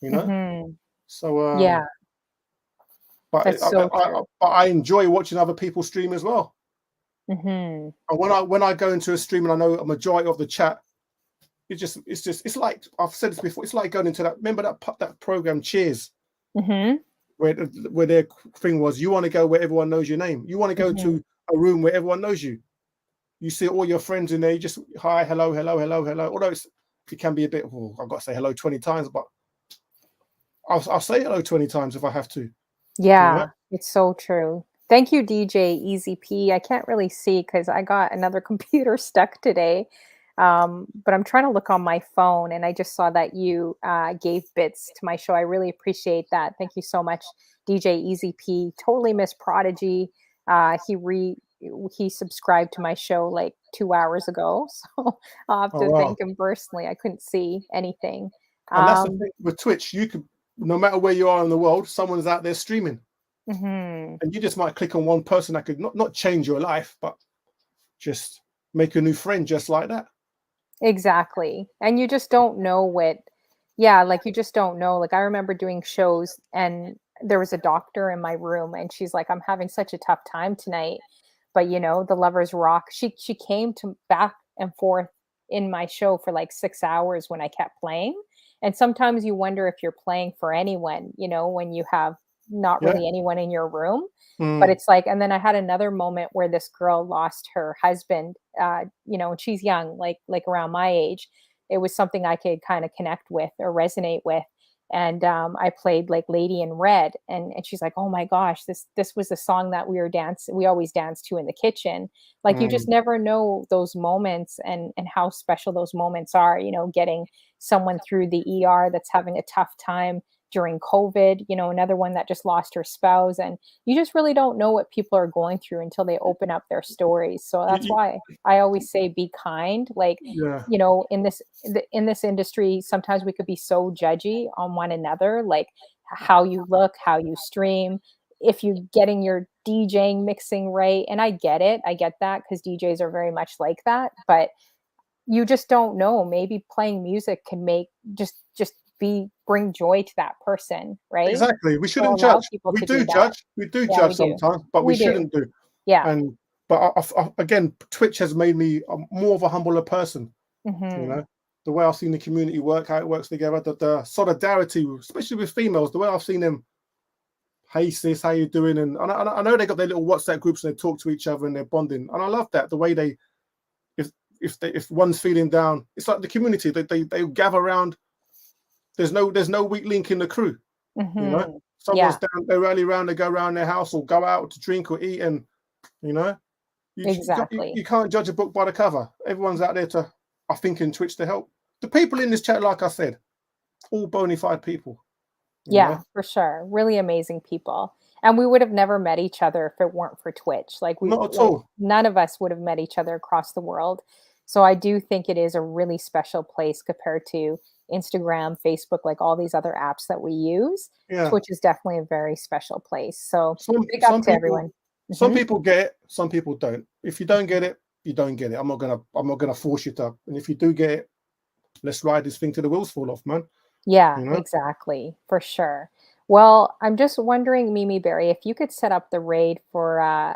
[SPEAKER 2] You know.
[SPEAKER 1] Hmm.
[SPEAKER 2] So
[SPEAKER 1] Yeah,
[SPEAKER 2] but
[SPEAKER 1] that's so true.
[SPEAKER 2] I enjoy watching other people stream as well.
[SPEAKER 1] Hmm.
[SPEAKER 2] And when I go into a stream and I know a majority of the chat, it's like I've said this before. It's like going into that. Remember that program Cheers,
[SPEAKER 1] Hmm.
[SPEAKER 2] where their thing was, you want to go where everyone knows your name. You want to go
[SPEAKER 1] Hmm.
[SPEAKER 2] to a room where everyone knows you. You see all your friends in there. You just hi, hello, hello, hello, hello. Although it can be a bit. Oh, I've got to say hello 20 times, but I'll say hello 20 times if I have to. You know.
[SPEAKER 1] Yeah, it's so true. Thank you, DJ Easy P. I can't really see because I got another computer stuck today. But I'm trying to look on my phone and I just saw that you gave bits to my show. I really appreciate that. Thank you so much, DJ Easy P. Totally miss Prodigy. Uh, he re he subscribed to my show like 2 hours ago. So I'll have
[SPEAKER 2] Oh
[SPEAKER 1] to
[SPEAKER 2] wow.
[SPEAKER 1] thank him personally. I couldn't see anything.
[SPEAKER 2] And that's the
[SPEAKER 1] Um,
[SPEAKER 2] thing with Twitch. You could, no matter where you are in the world, someone's out there streaming,
[SPEAKER 1] mhm.
[SPEAKER 2] and you just might click on one person that could not change your life, but just make a new friend just like that.
[SPEAKER 1] Exactly. And you just don't know what yeah, like you just don't know. Like I remember doing shows and there was a doctor in my room and she's like, "I'm having such a tough time tonight." But the lovers rock. She came to back and forth in my show for like 6 hours when I kept playing. And sometimes you wonder if you're playing for anyone, when you have not
[SPEAKER 2] Yeah.
[SPEAKER 1] really anyone in your room. But
[SPEAKER 2] Mm,
[SPEAKER 1] it's like and then I had another moment where this girl lost her husband, and she's young, like around my age. It was something I could kind of connect with or resonate with. And I played like Lady in Red, and she's like, "Oh my gosh, this was the song that we always dance to in the kitchen." Like you just
[SPEAKER 2] mm.
[SPEAKER 1] never know those moments and how special those moments are. Getting someone through the ER that's having a tough time during COVID. Another one that just lost her spouse, and you just really don't know what people are going through until they open up their stories. So that's
[SPEAKER 2] You,
[SPEAKER 1] why I always say be kind. Like,
[SPEAKER 2] yeah,
[SPEAKER 1] in this industry, sometimes we could be so judgy on one another, like how you look, how you stream, if you're getting your DJing mixing right. And I get it. I get that because DJs are very much like that. But you just don't know. Maybe playing music can make just be bring joy to that person, right?
[SPEAKER 2] exactly. We
[SPEAKER 1] So
[SPEAKER 2] shouldn't
[SPEAKER 1] allow
[SPEAKER 2] judge.
[SPEAKER 1] people
[SPEAKER 2] We
[SPEAKER 1] to
[SPEAKER 2] do
[SPEAKER 1] do that.
[SPEAKER 2] judge. We do
[SPEAKER 1] Yeah, we
[SPEAKER 2] judge
[SPEAKER 1] do.
[SPEAKER 2] sometimes, but we
[SPEAKER 1] We do.
[SPEAKER 2] shouldn't do.
[SPEAKER 1] Yeah.
[SPEAKER 2] And but again, Twitch has made me more of a humbler person. You
[SPEAKER 1] Mhm.
[SPEAKER 2] know, the way I've seen the community work, how it works together, the solidarity, especially with females, the way I've seen them. Hey sis, how you doing? And I know they got their little WhatsApp groups and they talk to each other and they're bonding. And I love that the way they if if one's feeling down, it's like the community. They gather around. There's no weak link in the crew. You know,
[SPEAKER 1] Mhm.
[SPEAKER 2] someone's
[SPEAKER 1] Yeah,
[SPEAKER 2] down, they rally around, they go around their house or go out to drink or eat, and you know,
[SPEAKER 1] exactly.
[SPEAKER 2] you can't judge a book by the cover. Everyone's out there to, I think, in Twitch to help. The people in this chat, like I said, all bona fide people. You know,
[SPEAKER 1] Yeah, for sure. Really amazing people. And we would have never met each other if it weren't for Twitch.
[SPEAKER 2] not at all.
[SPEAKER 1] None of us would have met each other across the world. So I do think it is a really special place compared to Instagram, Facebook, like all these other apps that we use.
[SPEAKER 2] Yeah,
[SPEAKER 1] Twitch is definitely a very special place. So
[SPEAKER 2] some
[SPEAKER 1] big up
[SPEAKER 2] some
[SPEAKER 1] to
[SPEAKER 2] people
[SPEAKER 1] everyone.
[SPEAKER 2] some
[SPEAKER 1] Mhm.
[SPEAKER 2] people get it, some people don't. If you don't get it, you don't get it. I'm not gonna force you to. And if you do get it, let's ride this thing till the wheels fall off, man.
[SPEAKER 1] Yeah,
[SPEAKER 2] You know.
[SPEAKER 1] exactly, for sure. Well, I'm just wondering, Mimi Berry, if you could set up the raid for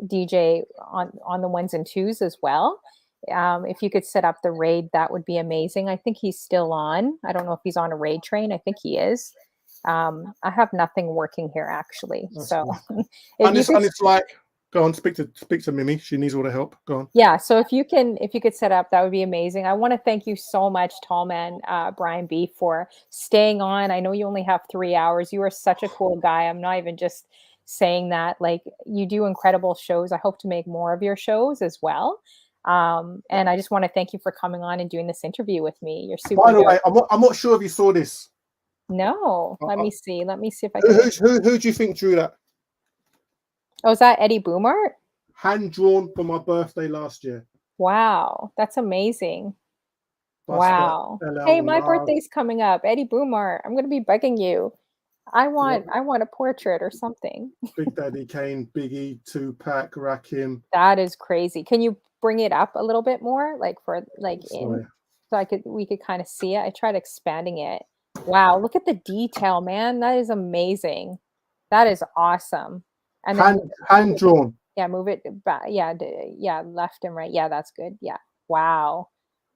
[SPEAKER 1] DJ on the ones and twos as well. If you could set up the raid, that would be amazing. I think he's still on. I don't know if he's on a raid train. I think he is. I have nothing working here actually.
[SPEAKER 2] That's
[SPEAKER 1] So
[SPEAKER 2] cool.
[SPEAKER 1] if
[SPEAKER 2] And
[SPEAKER 1] you
[SPEAKER 2] it's
[SPEAKER 1] could
[SPEAKER 2] and it's like, go on, speak to Mimi. She needs all the help. Go on.
[SPEAKER 1] Yeah, so if you could set up, that would be amazing. I want to thank you so much, Tallman Brian B, for staying on. I know you only have 3 hours. You are such a cool guy. I'm not even just saying that. Like you do incredible shows. I hope to make more of your shows as well. And I just want to thank you for coming on and doing this interview with me. You're
[SPEAKER 2] By
[SPEAKER 1] super
[SPEAKER 2] the
[SPEAKER 1] dope.
[SPEAKER 2] way, I'm not sure if you saw this.
[SPEAKER 1] No,
[SPEAKER 2] Uh,
[SPEAKER 1] let
[SPEAKER 2] uh,
[SPEAKER 1] me see. Let me see if I
[SPEAKER 2] who,
[SPEAKER 1] can.
[SPEAKER 2] who do you think drew that?
[SPEAKER 1] Oh, is that Eddie Boomart?
[SPEAKER 2] Hand drawn for my birthday last year.
[SPEAKER 1] Wow, that's amazing.
[SPEAKER 2] Buster
[SPEAKER 1] Wow. Hey,
[SPEAKER 2] LL
[SPEAKER 1] my
[SPEAKER 2] Love,
[SPEAKER 1] birthday's coming up. Eddie Boomart. I'm gonna be bugging you. I want a portrait or something.
[SPEAKER 2] Big Daddy Kane, Biggie, Tupac, Rakim.
[SPEAKER 1] That is crazy. Can you bring it up a little bit more, like for like
[SPEAKER 2] Sorry.
[SPEAKER 1] so we could kind of see it. I tried expanding it. Wow, look at the detail, man. That is amazing. That is awesome. And then
[SPEAKER 2] Hand drawn.
[SPEAKER 1] yeah, move it back. Yeah, yeah, left and right. Yeah, that's good. Yeah. Wow.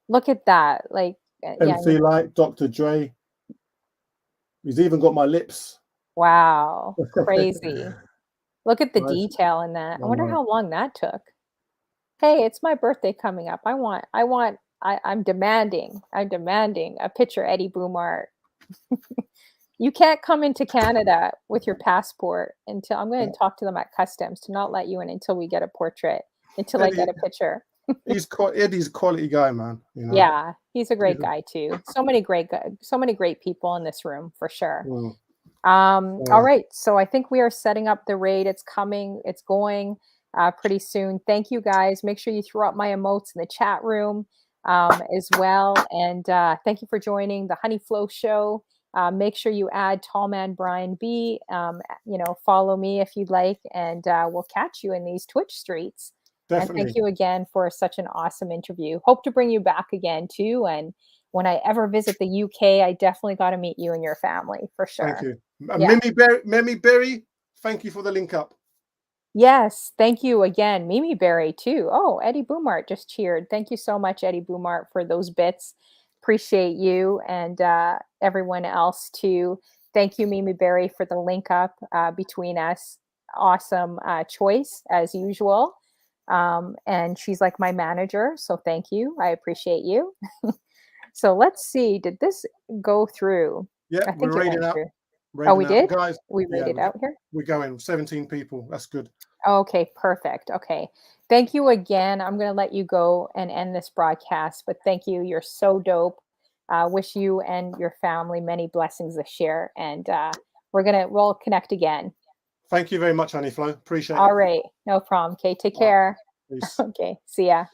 [SPEAKER 1] Look at that. Like yeah.
[SPEAKER 2] MC Light, Dr. Dre. He's even got my lips.
[SPEAKER 1] Wow. Crazy. Look at the
[SPEAKER 2] Nice.
[SPEAKER 1] detail in that. I
[SPEAKER 2] I
[SPEAKER 1] wonder
[SPEAKER 2] know.
[SPEAKER 1] how long that took. Hey, it's my birthday coming up. I'm demanding a picture, Eddie Boomart. You can't come into Canada with your passport until I'm going to talk to them at customs to not let you in until we get a portrait, until I get a picture.
[SPEAKER 2] Eddie's a quality guy, man. You know?
[SPEAKER 1] Yeah, he's a great guy too. So many great people in this room for sure. All right, so I think we are setting up the raid. It's coming, it's going pretty soon. Thank you guys. Make sure you throw up my emotes in the chat room as well. And thank you for joining the Honey Flow Show. Make sure you add Tallmanbryanb. Follow me if you'd like, and we'll catch you in these Twitch streets.
[SPEAKER 2] Definitely.
[SPEAKER 1] And thank you again for such an awesome interview. Hope to bring you back again too. And when I ever visit the UK, I definitely got to meet you and your family for sure.
[SPEAKER 2] Thank you.
[SPEAKER 1] Yeah.
[SPEAKER 2] Mimi Berry, thank you for the link up.
[SPEAKER 1] Yes, thank you again. Mimi Berry too. Oh, Eddie Boomart just cheered. Thank you so much, Eddie Boomart, for those bits. Appreciate you and everyone else too. Thank you, Mimi Berry, for the link up between us. Awesome choice as usual. And she's like my manager, so thank you. I appreciate you. So let's see. Did this go through?
[SPEAKER 2] Yeah,
[SPEAKER 1] I think
[SPEAKER 2] we're
[SPEAKER 1] it
[SPEAKER 2] rating
[SPEAKER 1] went
[SPEAKER 2] out.
[SPEAKER 1] through. Oh, we did?
[SPEAKER 2] Guys,
[SPEAKER 1] We rated out here?
[SPEAKER 2] We're going 17 people. That's good.
[SPEAKER 1] Okay, perfect. Okay. Thank you again. I'm going to let you go and end this broadcast, but thank you. You're so dope. Wish you and your family many blessings this year. And we'll connect again.
[SPEAKER 2] Thank you very much, Honey Flo. Appreciate it.
[SPEAKER 1] All right. No problem. Okay. Take care.
[SPEAKER 2] Peace.
[SPEAKER 1] Okay. See ya.